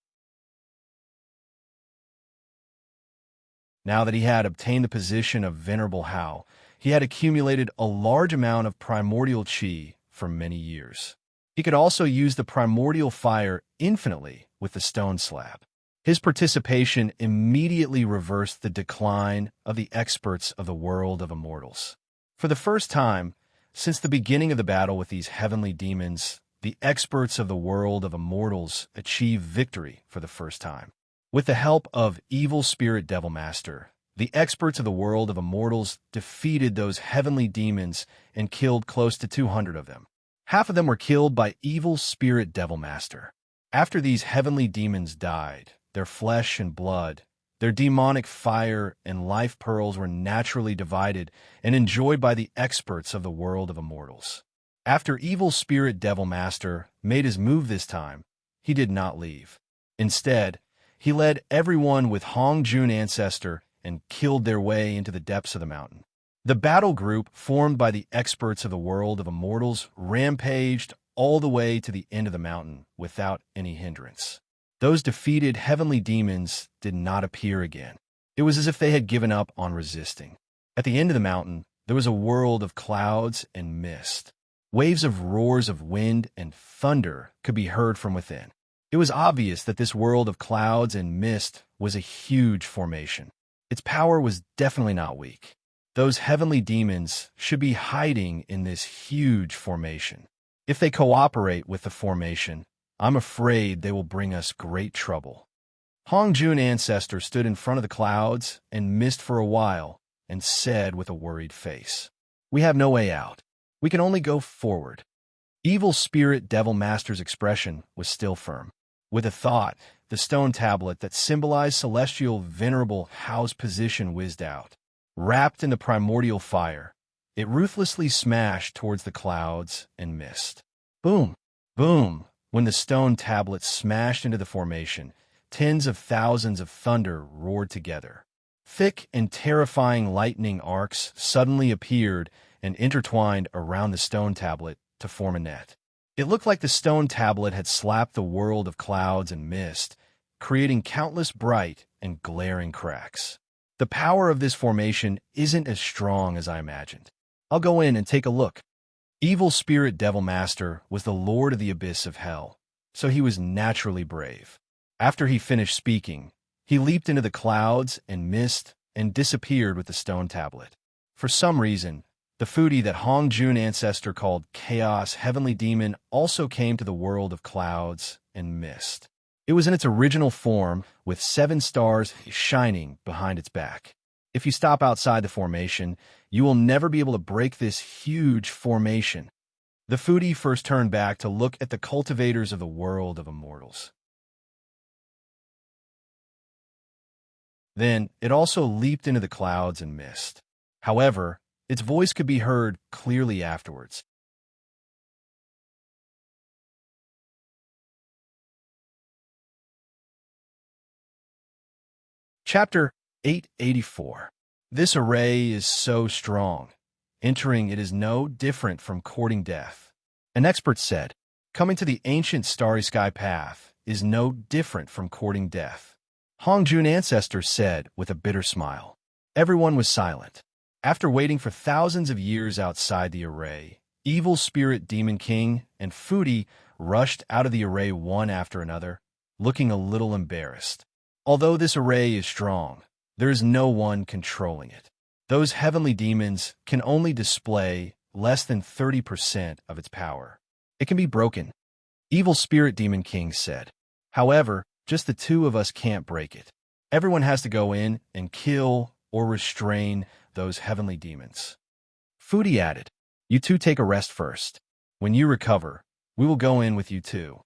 Now that he had obtained the position of Venerable Hao, he had accumulated a large amount of primordial chi for many years. He could also use the primordial fire infinitely with the stone slab. His participation immediately reversed the decline of the experts of the world of immortals. For the first time, since the beginning of the battle with these heavenly demons, the experts of the world of immortals achieved victory for the first time. With the help of Evil Spirit Devil Master, the experts of the world of immortals defeated those heavenly demons and killed close to 200 of them. Half of them were killed by Evil Spirit Devil Master. After these heavenly demons died, their flesh and blood, their demonic fire and life pearls were naturally divided and enjoyed by the experts of the world of immortals. After Evil Spirit Devil Master made his move this time, he did not leave. Instead, he led everyone with Hongjun ancestor and killed their way into the depths of the mountain. The battle group formed by the experts of the world of immortals rampaged all the way to the end of the mountain without any hindrance. Those defeated heavenly demons did not appear again. It was as if they had given up on resisting. At the end of the mountain, there was a world of clouds and mist. Waves of roars of wind and thunder could be heard from within. It was obvious that this world of clouds and mist was a huge formation. Its power was definitely not weak. Those heavenly demons should be hiding in this huge formation. If they cooperate with the formation, I'm afraid they will bring us great trouble. Hongjun ancestor stood in front of the clouds and mist for a while and said with a worried face, "We have no way out. We can only go forward." Evil Spirit Devil Master's expression was still firm. With a thought, the stone tablet that symbolized celestial venerable Hao's position whizzed out. Wrapped in the primordial fire, it ruthlessly smashed towards the clouds and mist. Boom! Boom! When the stone tablet smashed into the formation, tens of thousands of thunder roared together. Thick and terrifying lightning arcs suddenly appeared and intertwined around the stone tablet to form a net. It looked like the stone tablet had slapped the world of clouds and mist, creating countless bright and glaring cracks. The power of this formation isn't as strong as I imagined. I'll go in and take a look. Evil Spirit Devil Master was the Lord of the Abyss of Hell, so he was naturally brave. After he finished speaking, he leaped into the clouds and mist and disappeared with the stone tablet. For some reason, the foodie that Hongjun ancestor called Chaos Heavenly Demon also came to the world of clouds and mist. It was in its original form, with 7 stars shining behind its back. If you stop outside the formation, you will never be able to break this huge formation. The foodie first turned back to look at the cultivators of the world of immortals. Then, it also leaped into the clouds and mist. However, its voice could be heard clearly afterwards. Chapter 884. This array is so strong. Entering it is no different from courting death. An expert said, coming to the ancient starry sky path is no different from courting death. Hongjun ancestor said with a bitter smile. Everyone was silent. After waiting for thousands of years outside the array, Evil Spirit Demon King and Foodie rushed out of the array one after another, looking a little embarrassed. Although this array is strong, there is no one controlling it. Those heavenly demons can only display less than 30% of its power. It can be broken. Evil Spirit Demon King said. However, just the two of us can't break it. Everyone has to go in and kill or restrain those heavenly demons. Foodie added, you two take a rest first. When you recover, we will go in with you too.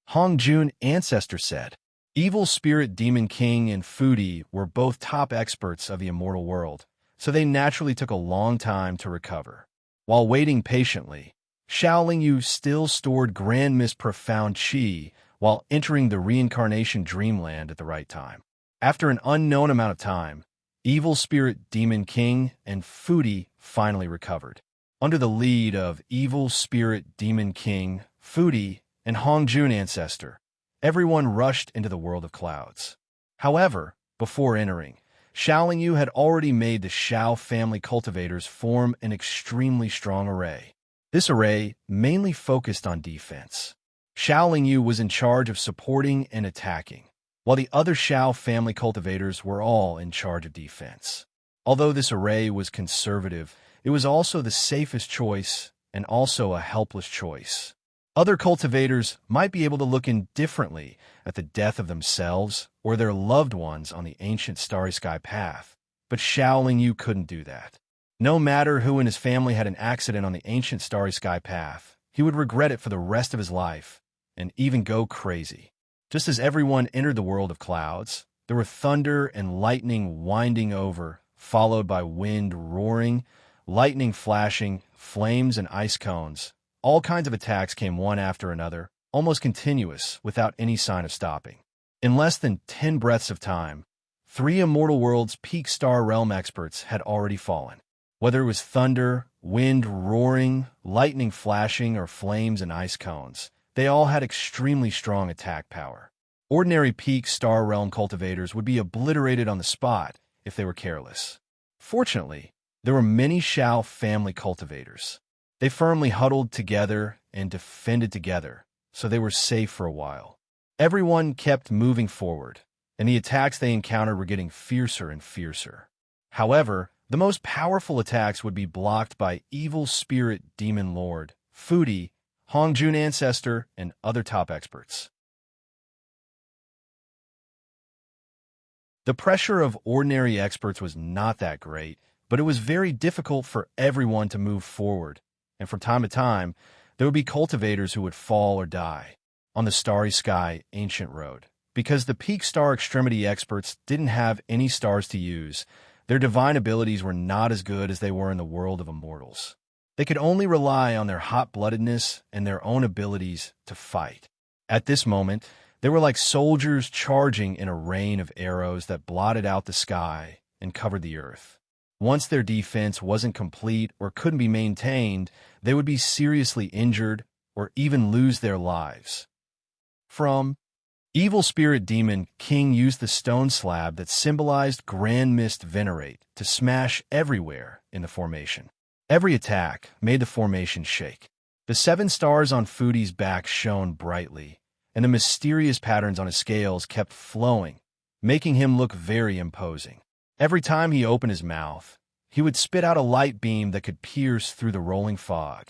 Hong Jun Ancestor said. Evil Spirit Demon King and Foodie were both top experts of the immortal world, so they naturally took a long time to recover. While waiting patiently, Shaoling Yu still stored Grand Mist profound chi while entering the reincarnation dreamland at the right time. After an unknown amount of time, Evil Spirit Demon King and Foodie finally recovered. Under the lead of Evil Spirit Demon King, Foodie, and Hong Jun Ancestor, everyone rushed into the world of clouds. However, before entering, Shaoling Yu had already made the Shao family cultivators form an extremely strong array. This array mainly focused on defense. Shaoling Yu was in charge of supporting and attacking, while the other Shao family cultivators were all in charge of defense. Although this array was conservative, it was also the safest choice and also a helpless choice. Other cultivators might be able to look indifferently at the death of themselves or their loved ones on the ancient starry sky path, but Shaoling Yu couldn't do that. No matter who in his family had an accident on the ancient starry sky path, he would regret it for the rest of his life and even go crazy. Just as everyone entered the world of clouds, there were thunder and lightning winding over, followed by wind roaring, lightning flashing, flames and ice cones. All kinds of attacks came one after another, almost continuous, without any sign of stopping. In less than 10 breaths of time, 3 Immortal Worlds peak star realm experts had already fallen. Whether it was thunder, wind roaring, lightning flashing, or flames and ice cones, they all had extremely strong attack power. Ordinary peak star realm cultivators would be obliterated on the spot if they were careless. Fortunately, there were many Shao family cultivators. They firmly huddled together and defended together, so they were safe for a while. Everyone kept moving forward, and the attacks they encountered were getting fiercer and fiercer. However, the most powerful attacks would be blocked by Evil Spirit Demon Lord, Foodie, Hong Jun Ancestor, and other top experts. The pressure of ordinary experts was not that great, but it was very difficult for everyone to move forward, and from time to time, there would be cultivators who would fall or die on the starry sky ancient road. Because the peak star extremity experts didn't have any stars to use, their divine abilities were not as good as they were in the world of immortals. They could only rely on their hot-bloodedness and their own abilities to fight. At this moment, they were like soldiers charging in a rain of arrows that blotted out the sky and covered the earth. Once their defense wasn't complete or couldn't be maintained, they would be seriously injured or even lose their lives. From Evil Spirit Demon King used the stone slab that symbolized Grand Mist Venerate to smash everywhere in the formation. Every attack made the formation shake. The 7 stars on Foodie's back shone brightly, and the mysterious patterns on his scales kept flowing, making him look very imposing. Every time he opened his mouth, he would spit out a light beam that could pierce through the rolling fog,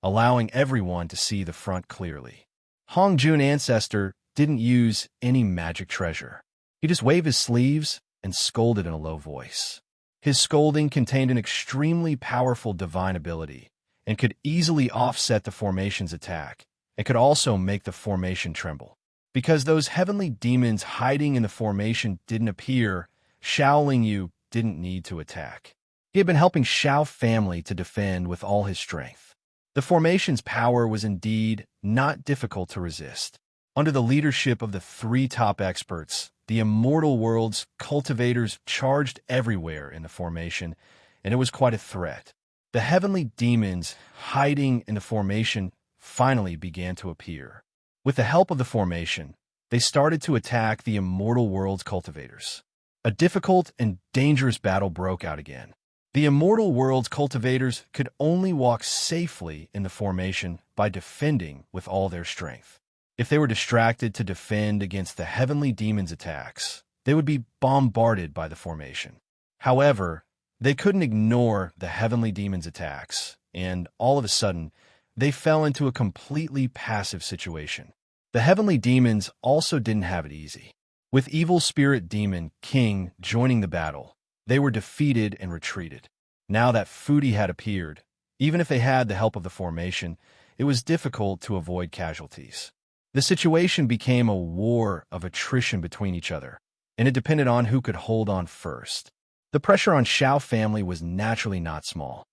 allowing everyone to see the front clearly. Hong Jun Ancestor didn't use any magic treasure. He just waved his sleeves and scolded in a low voice. His scolding contained an extremely powerful divine ability and could easily offset the formation's attack and could also make the formation tremble. Because those heavenly demons hiding in the formation didn't appear, Shaoling Yu didn't need to attack. He had been helping Shao family to defend with all his strength. The formation's power was indeed not difficult to resist. Under the leadership of the 3 top experts, the Immortal World's cultivators charged everywhere in the formation, and it was quite a threat. The heavenly demons hiding in the formation finally began to appear. With the help of the formation, they started to attack the Immortal World's cultivators. A difficult and dangerous battle broke out again. The Immortal World's cultivators could only walk safely in the formation by defending with all their strength. If they were distracted to defend against the heavenly demons' attacks, they would be bombarded by the formation. However, they couldn't ignore the heavenly demons' attacks, and all of a sudden, they fell into a completely passive situation. The heavenly demons also didn't have it easy. With evil spirit demon King joining the battle, they were defeated and retreated. Now that Foodie had appeared, even if they had the help of the formation, it was difficult to avoid casualties. The situation became a war of attrition between each other, and it depended on who could hold on first. The pressure on Xiao family was naturally not small.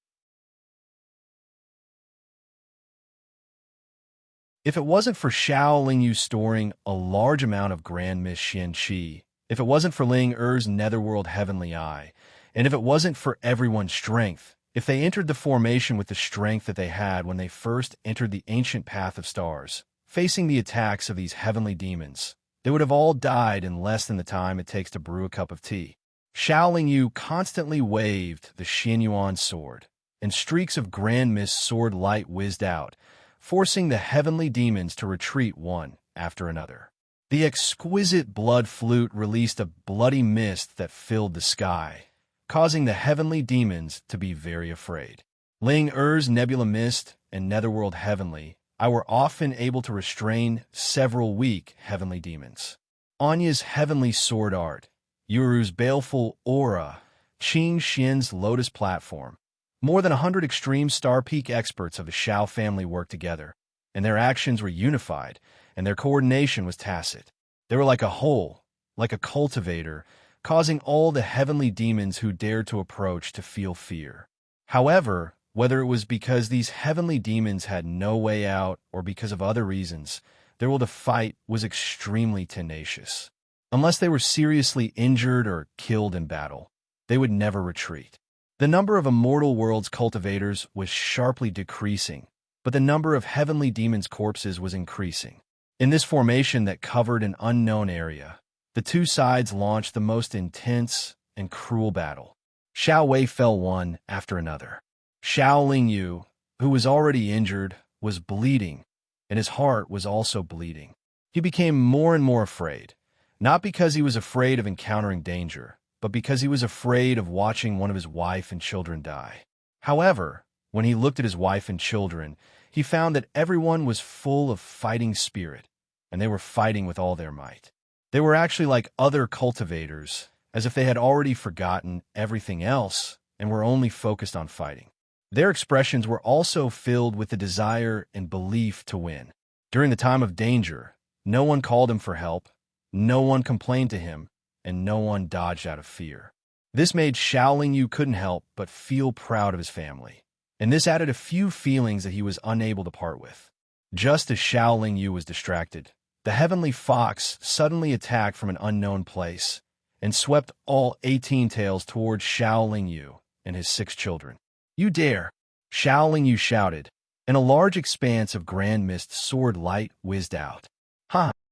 If it wasn't for Xiao Lingyu storing a large amount of Grand Miss Xian Qi, if it wasn't for Ling Er's Netherworld Heavenly Eye, and if it wasn't for everyone's strength, if they entered the formation with the strength that they had when they first entered the ancient path of stars, facing the attacks of these heavenly demons, they would have all died in less than the time it takes to brew a cup of tea. Xiao Lingyu constantly waved the Xianyuan sword, and streaks of Grand Mist sword light whizzed out, forcing the heavenly demons to retreat one after another. The exquisite blood flute released a bloody mist that filled the sky, causing the heavenly demons to be very afraid. Ling Er's Nebula Mist and Netherworld Heavenly I were often able to restrain several weak heavenly demons. Anya's heavenly sword art, Yuru's baleful aura, Qin Xian's lotus platform. More than 100 extreme star peak experts of the Xiao family worked together, and their actions were unified, and their coordination was tacit. They were like a whole, like a cultivator, causing all the heavenly demons who dared to approach to feel fear. However, whether it was because these heavenly demons had no way out or because of other reasons, their will to fight was extremely tenacious. Unless they were seriously injured or killed in battle, they would never retreat. The number of Immortal Worlds cultivators was sharply decreasing, but the number of heavenly demons' corpses was increasing. In this formation that covered an unknown area, the two sides launched the most intense and cruel battle. Xiao Wei fell one after another. Xiao Lingyu, who was already injured, was bleeding, and his heart was also bleeding. He became more and more afraid, not because he was afraid of encountering danger, but because he was afraid of watching one of his wife and children die. However, when he looked at his wife and children, he found that everyone was full of fighting spirit, and they were fighting with all their might. They were actually like other cultivators, as if they had already forgotten everything else and were only focused on fighting. Their expressions were also filled with the desire and belief to win. During the time of danger, no one called him for help, no one complained to him, and no one dodged out of fear. This made Xiao Lingyu couldn't help but feel proud of his family, and this added a few feelings that he was unable to part with. Just as Xiao Lingyu was distracted, the heavenly fox suddenly attacked from an unknown place and swept all 18 tails towards Xiao Lingyu and his 6 children. "You dare!" Xiao Lingyu shouted, and a large expanse of Grand Mist sword light whizzed out.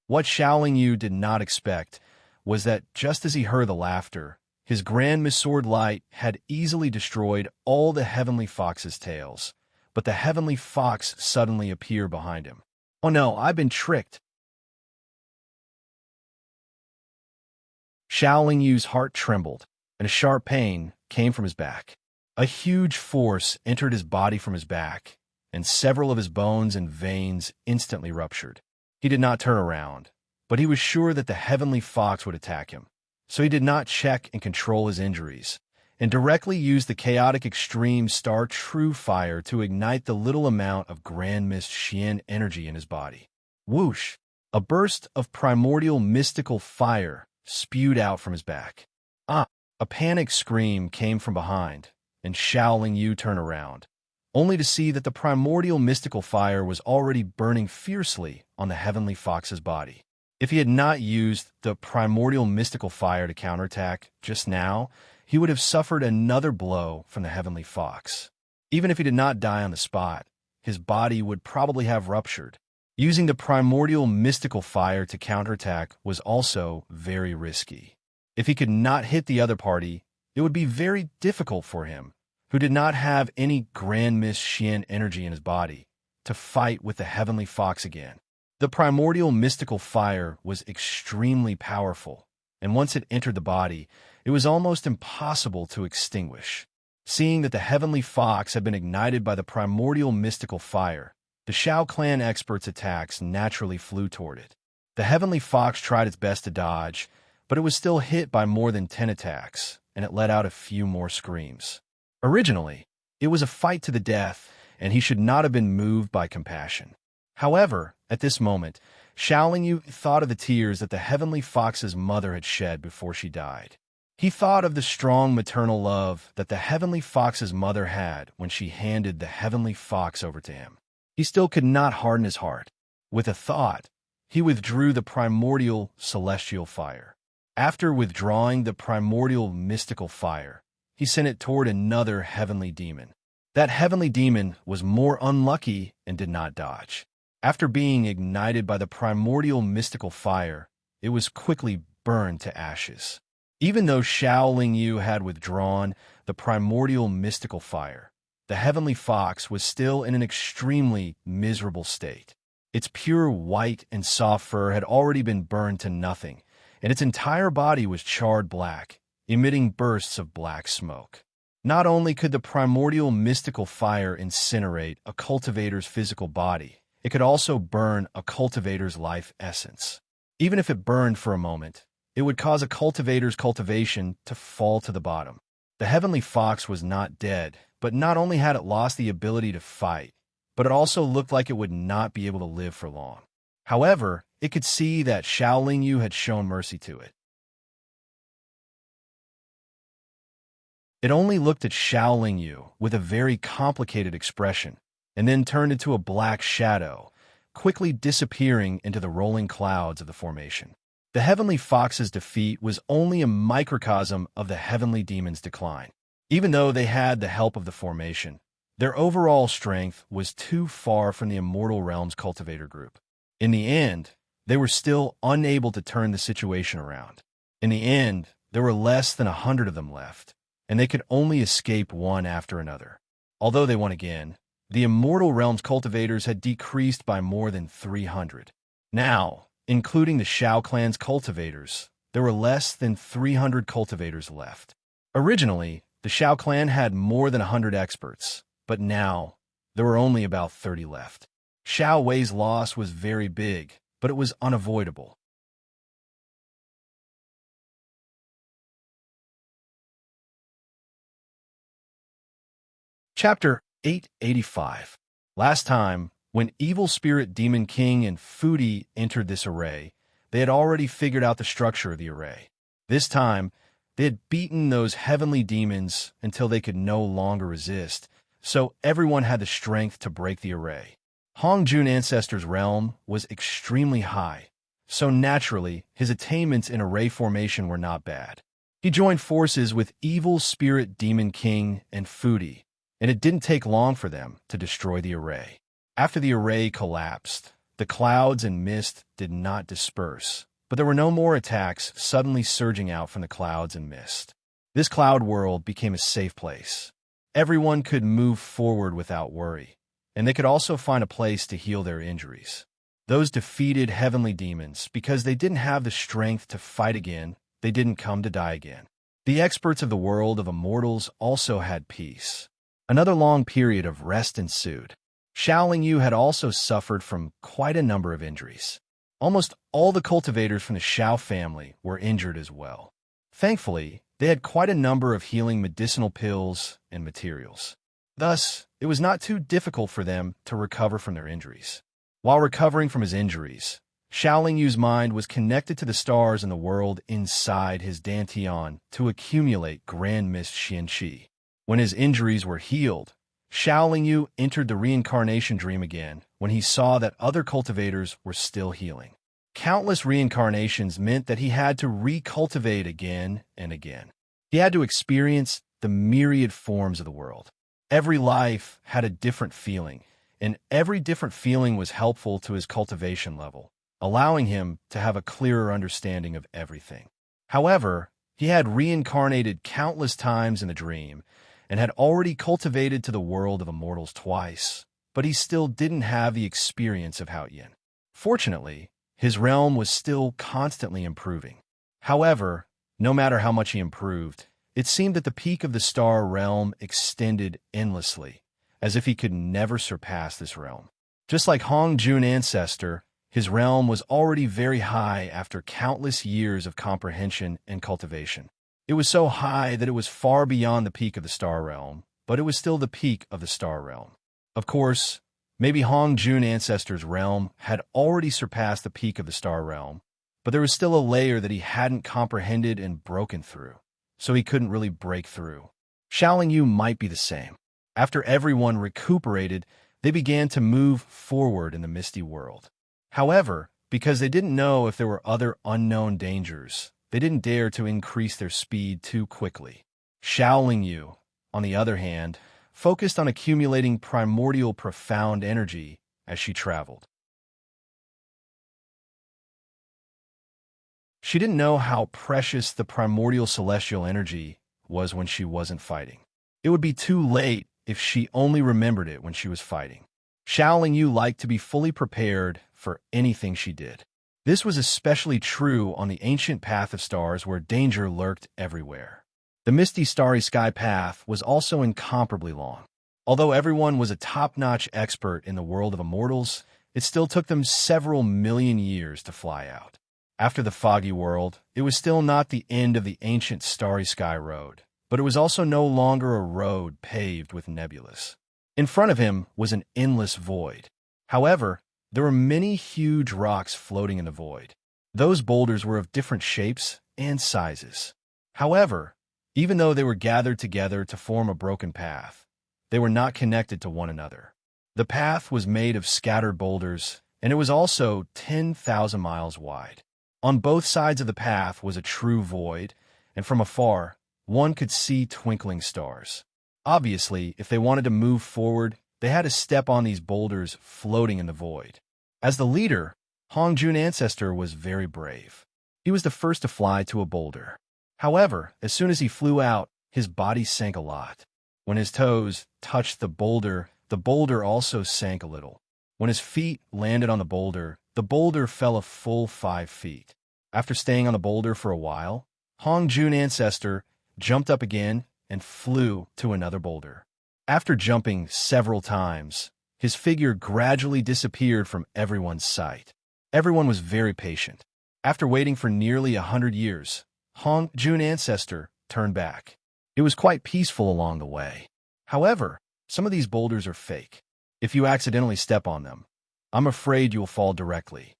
What Xiao Lingyu did not expect was that just as he heard the laughter, his Grand Mist sword light had easily destroyed all the heavenly fox's tails, but the heavenly fox suddenly appeared behind him. "Oh no, I've been tricked!" Xiao Lingyu's heart trembled, and a sharp pain came from his back. A huge force entered his body from his back, and several of his bones and veins instantly ruptured. He did not turn around, but he was sure that the heavenly fox would attack him. So he did not check and control his injuries, and directly used the chaotic extreme star true fire to ignite the little amount of Grand Mist Xian energy in his body. Whoosh! A burst of primordial mystical fire spewed out from his back. A panic scream came from behind, and Xiao Lingyu turned around, only to see that the primordial mystical fire was already burning fiercely on the heavenly fox's body. If he had not used the primordial mystical fire to counterattack just now, he would have suffered another blow from the heavenly fox. Even if he did not die on the spot, his body would probably have ruptured. Using the primordial mystical fire to counterattack was also very risky. If he could not hit the other party, it would be very difficult for him, who did not have any Grand Mist Xian energy in his body, to fight with the heavenly fox again. The primordial mystical fire was extremely powerful, and once it entered the body, it was almost impossible to extinguish. Seeing that the heavenly fox had been ignited by the primordial mystical fire, the Shao clan experts' attacks naturally flew toward it. The Heavenly Fox tried its best to dodge, but it was still hit by more than 10 attacks, and it let out a few more screams. Originally, it was a fight to the death, and he should not have been moved by compassion. However, at this moment, Xiaolingyu thought of the tears that the Heavenly Fox's mother had shed before she died. He thought of the strong maternal love that the Heavenly Fox's mother had when she handed the Heavenly Fox over to him. He still could not harden his heart. With a thought, he withdrew the primordial celestial fire. After withdrawing the primordial mystical fire, he sent it toward another heavenly demon. That heavenly demon was more unlucky and did not dodge. After being ignited by the primordial mystical fire, it was quickly burned to ashes. Even though Xiaolingyu had withdrawn the primordial mystical fire, the Heavenly Fox was still in an extremely miserable state. Its pure white and soft fur had already been burned to nothing, and its entire body was charred black, emitting bursts of black smoke. Not only could the primordial mystical fire incinerate a cultivator's physical body, it could also burn a cultivator's life essence. Even if it burned for a moment, it would cause a cultivator's cultivation to fall to the bottom. The Heavenly Fox was not dead, but not only had it lost the ability to fight, but it also looked like it would not be able to live for long. However, it could see that Xiaolingyu had shown mercy to it. It only looked at Xiaolingyu with a very complicated expression, and then turned into a black shadow, quickly disappearing into the rolling clouds of the formation. The Heavenly Fox's defeat was only a microcosm of the heavenly demon's decline. Even though they had the help of the formation, their overall strength was too far from the Immortal Realms cultivator group. In the end, they were still unable to turn the situation around. In the end, there were less than 100 of them left, and they could only escape one after another. Although they won again, the Immortal Realms cultivators had decreased by more than 300. Now, including the Shao clan's cultivators, there were less than 300 cultivators left. Originally, the Shao clan had more than 100 experts, but now there were only about 30 left. Shao Wei's loss was very big, but it was unavoidable. Chapter 885. Last time, when Evil Spirit Demon King and Fudi entered this array, they had already figured out the structure of the array. This time, they had beaten those heavenly demons until they could no longer resist, so everyone had the strength to break the array. Hongjun Ancestor's realm was extremely high, so naturally, his attainments in array formation were not bad. He joined forces with Evil Spirit Demon King and Fudi, and it didn't take long for them to destroy the array. After the array collapsed, the clouds and mist did not disperse, but there were no more attacks suddenly surging out from the clouds and mist. This cloud world became a safe place. Everyone could move forward without worry, and they could also find a place to heal their injuries. Those defeated heavenly demons, because they didn't have the strength to fight again, they didn't come to die again. The experts of the world of immortals also had peace. Another long period of rest ensued. Xiaolingyu had also suffered from quite a number of injuries. Almost all the cultivators from the Shao family were injured as well. Thankfully, they had quite a number of healing medicinal pills and materials. Thus, it was not too difficult for them to recover from their injuries. While recovering from his injuries, Xiaolingyu's mind was connected to the stars in the world inside his dantian to accumulate Grand Mist Xianqi. When his injuries were healed, Xiaolingyu entered the reincarnation dream again when he saw that other cultivators were still healing. Countless reincarnations meant that he had to recultivate again and again. He had to experience the myriad forms of the world. Every life had a different feeling, and every different feeling was helpful to his cultivation level, allowing him to have a clearer understanding of everything. However, he had reincarnated countless times in the dream, and had already cultivated to the world of immortals twice, but he still didn't have the experience of Haoyan. Fortunately, his realm was still constantly improving. However, no matter how much he improved, it seemed that the peak of the star realm extended endlessly, as if he could never surpass this realm. Just like Hong Jun ancestor, his realm was already very high after countless years of comprehension and cultivation. It was so high that it was far beyond the peak of the star realm, but it was still the peak of the star realm. Of course, maybe Hong Jun ancestor's realm had already surpassed the peak of the star realm, but there was still a layer that he hadn't comprehended and broken through, so he couldn't really break through. Xiaoling Yu might be the same. After everyone recuperated, they began to move forward in the misty world. However, because they didn't know if there were other unknown dangers, they didn't dare to increase their speed too quickly. Xiaoling Yu, on the other hand, focused on accumulating primordial profound energy as she traveled. She didn't know how precious the primordial celestial energy was when she wasn't fighting. It would be too late if she only remembered it when she was fighting. Xiaoling Yu liked to be fully prepared for anything she did. This was especially true on the ancient path of stars where danger lurked everywhere. The misty starry sky path was also incomparably long. Although everyone was a top-notch expert in the world of immortals, it still took them several million years to fly out. After the foggy world, it was still not the end of the ancient starry sky road, but it was also no longer a road paved with nebulas. In front of him was an endless void. However, there were many huge rocks floating in the void. Those boulders were of different shapes and sizes. However, even though they were gathered together to form a broken path, they were not connected to one another. The path was made of scattered boulders, and it was also 10,000 miles wide. On both sides of the path was a true void, and from afar, one could see twinkling stars. Obviously, if they wanted to move forward, they had to step on these boulders floating in the void. As the leader, Hong Jun ancestor was very brave. He was the first to fly to a boulder. However, as soon as he flew out, his body sank a lot. When his toes touched the boulder also sank a little. When his feet landed on the boulder fell a full 5 feet. After staying on the boulder for a while, Hong Jun ancestor jumped up again and flew to another boulder. After jumping several times, his figure gradually disappeared from everyone's sight. Everyone was very patient. After waiting for nearly 100 years, Hong Jun ancestor turned back. It was quite peaceful along the way. However, some of these boulders are fake. If you accidentally step on them, I'm afraid you'll fall directly.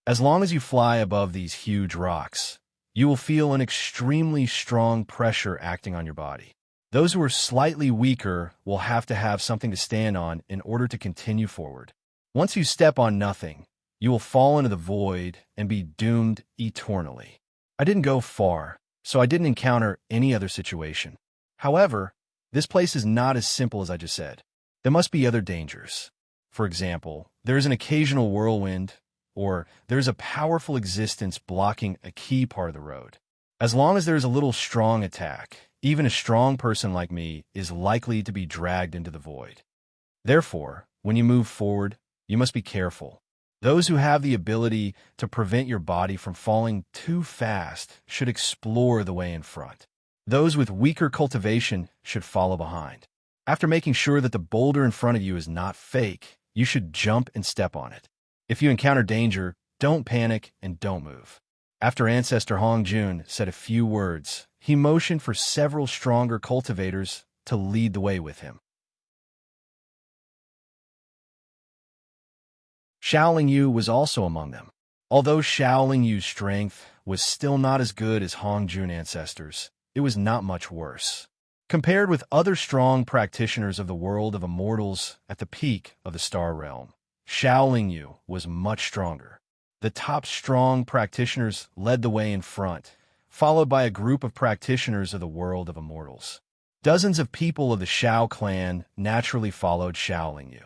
As long as you fly above these huge rocks, you will feel an extremely strong pressure acting on your body. Those who are slightly weaker will have to have something to stand on in order to continue forward. Once you step on nothing, you will fall into the void and be doomed eternally. I didn't go far, so I didn't encounter any other situation. However, this place is not as simple as I just said. There must be other dangers. For example, there is an occasional whirlwind, or there is a powerful existence blocking a key part of the road. As long as there is a little strong attack, even a strong person like me is likely to be dragged into the void. Therefore, when you move forward, you must be careful. Those who have the ability to prevent your body from falling too fast should explore the way in front. Those with weaker cultivation should follow behind. After making sure that the boulder in front of you is not fake, you should jump and step on it. If you encounter danger, don't panic and don't move. After Ancestor Hong Jun said a few words, he motioned for several stronger cultivators to lead the way with him. Xiaoling Yu was also among them. Although Xiaoling Yu's strength was still not as good as Hong Jun ancestors, it was not much worse. Compared with other strong practitioners of the world of immortals at the peak of the star realm, Xiaoling Yu was much stronger. The top strong practitioners led the way in front, followed by a group of practitioners of the world of immortals. Dozens of people of the Xiao clan naturally followed Xiaoling Yu.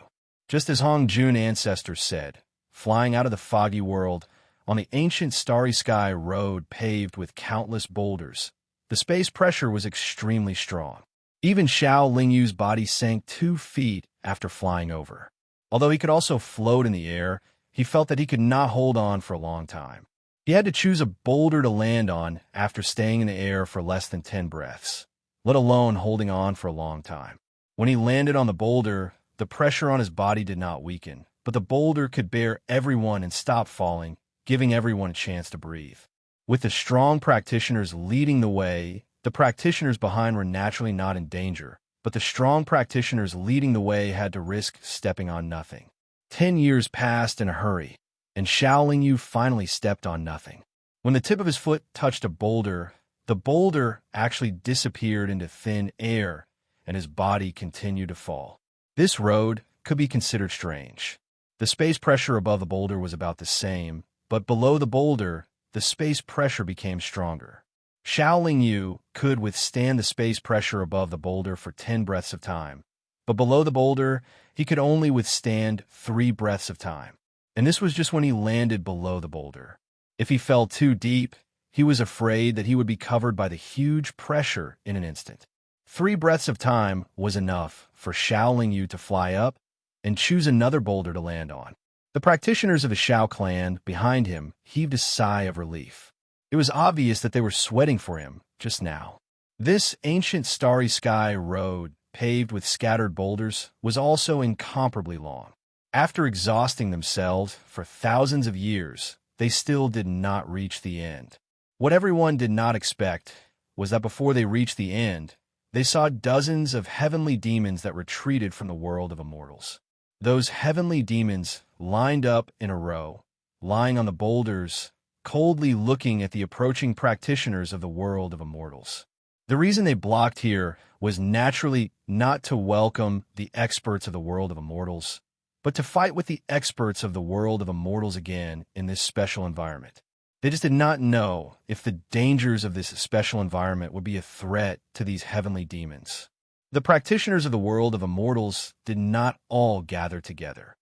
Just as Hong Jun ancestors said, flying out of the foggy world, on the ancient starry sky road paved with countless boulders, the space pressure was extremely strong. Even Xiaoling Yu's body sank 2 feet after flying over. Although he could also float in the air, he felt that he could not hold on for a long time. He had to choose a boulder to land on after staying in the air for less than 10 breaths, let alone holding on for a long time. When he landed on the boulder, the pressure on his body did not weaken, but the boulder could bear everyone and stop falling, giving everyone a chance to breathe. With the strong practitioners leading the way, the practitioners behind were naturally not in danger, but the strong practitioners leading the way had to risk stepping on nothing. 10 years passed in a hurry, and Xiao Yu finally stepped on nothing. When the tip of his foot touched a boulder, the boulder actually disappeared into thin air, and his body continued to fall. This road could be considered strange. The space pressure above the boulder was about the same, but below the boulder, the space pressure became stronger. Xiao Yu could withstand the space pressure above the boulder for 10 breaths of time, but below the boulder, he could only withstand 3 breaths of time. And this was just when he landed below the boulder. If he fell too deep, he was afraid that he would be covered by the huge pressure in an instant. 3 breaths of time was enough for Xiao Yu to fly up and choose another boulder to land on. The practitioners of the Xiao clan behind him heaved a sigh of relief. It was obvious that they were sweating for him just now. This ancient starry sky road, paved with scattered boulders, was also incomparably long. After exhausting themselves for thousands of years, they still did not reach the end. What everyone did not expect was that before they reached the end, they saw dozens of heavenly demons that retreated from the world of immortals. Those heavenly demons lined up in a row, lying on the boulders, coldly looking at the approaching practitioners of the world of immortals. The reason they blocked here was naturally not to welcome the experts of the world of immortals, but to fight with the experts of the world of immortals again in this special environment. They just did not know if the dangers of this special environment would be a threat to these heavenly demons. The practitioners of the world of immortals did not all gather together.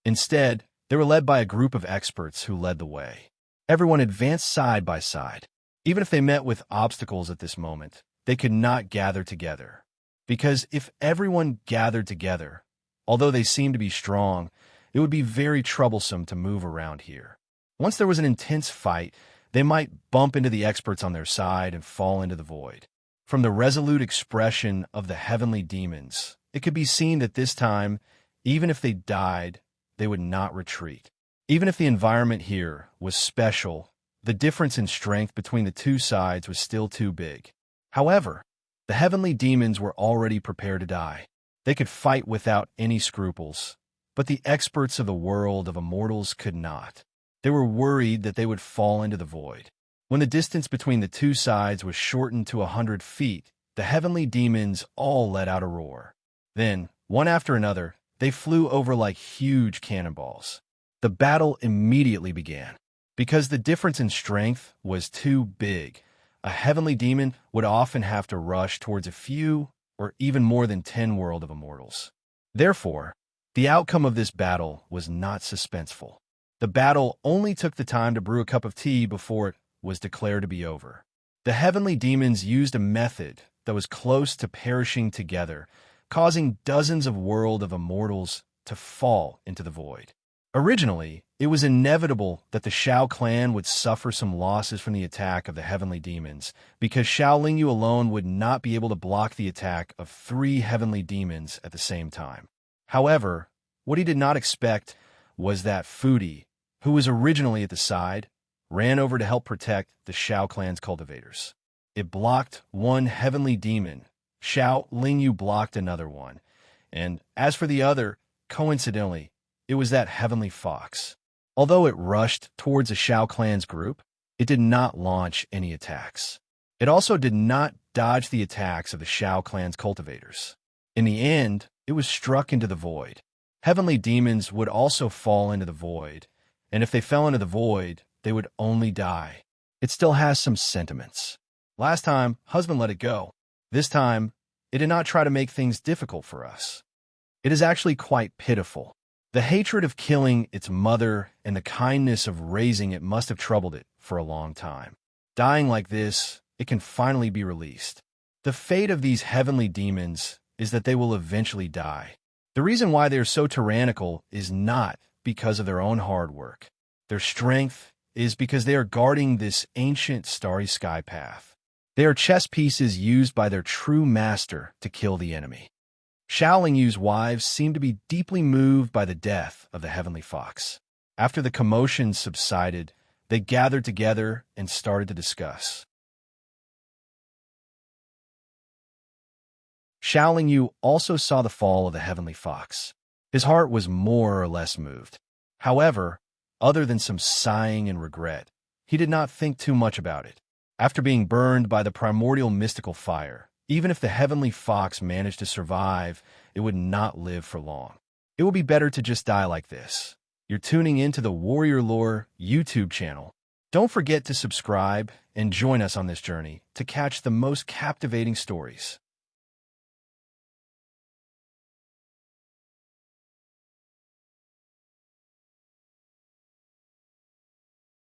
Instead, they were led by a group of experts who led the way. Everyone advanced side by side. Even if they met with obstacles at this moment, they could not gather together. Because if everyone gathered together, although they seemed to be strong, it would be very troublesome to move around here. Once there was an intense fight, they might bump into the experts on their side and fall into the void. From the resolute expression of the heavenly demons, it could be seen that this time, even if they died, they would not retreat. Even if the environment here was special, the difference in strength between the two sides was still too big. However, the heavenly demons were already prepared to die. They could fight without any scruples, but the experts of the world of immortals could not. They were worried that they would fall into the void. When the distance between the two sides was shortened to 100 feet, the heavenly demons all let out a roar. Then, one after another, they flew over like huge cannonballs. The battle immediately began. Because the difference in strength was too big, a heavenly demon would often have to rush towards a few or even more than 10 world of immortals. Therefore, the outcome of this battle was not suspenseful. The battle only took the time to brew a cup of tea before it was declared to be over. The heavenly demons used a method that was close to perishing together, causing dozens of world of immortals to fall into the void. Originally, it was inevitable that the Xiao clan would suffer some losses from the attack of the heavenly demons, because Xiao Yu alone would not be able to block the attack of 3 heavenly demons at the same time. However, what he did not expect was that Fudi, who was originally at the side, ran over to help protect the Xiao clan's cultivators. It blocked one heavenly demon. Xiao Yu blocked another one. And as for the other, coincidentally, it was that heavenly fox. Although it rushed towards the Xiao clan's group, it did not launch any attacks. It also did not dodge the attacks of the Xiao clan's cultivators. In the end, it was struck into the void. Heavenly demons would also fall into the void, and if they fell into the void, they would only die. It still has some sentiments. Last time, husband let it go. This time, it did not try to make things difficult for us. It is actually quite pitiful. The hatred of killing its mother and the kindness of raising it must have troubled it for a long time. Dying like this, it can finally be released. The fate of these heavenly demons is that they will eventually die. The reason why they are so tyrannical is not because of their own hard work. Their strength is because they are guarding this ancient starry sky path. They are chess pieces used by their true master to kill the enemy. Xiao Yu's wives seemed to be deeply moved by the death of the heavenly fox. After the commotion subsided, they gathered together and started to discuss. Xiao Yu also saw the fall of the heavenly fox. His heart was more or less moved. However, other than some sighing and regret, he did not think too much about it. After being burned by the primordial mystical fire, even if the heavenly fox managed to survive, it would not live for long. It would be better to just die like this. You're tuning into the Warrior Lore YouTube channel. Don't forget to subscribe and join us on this journey to catch the most captivating stories.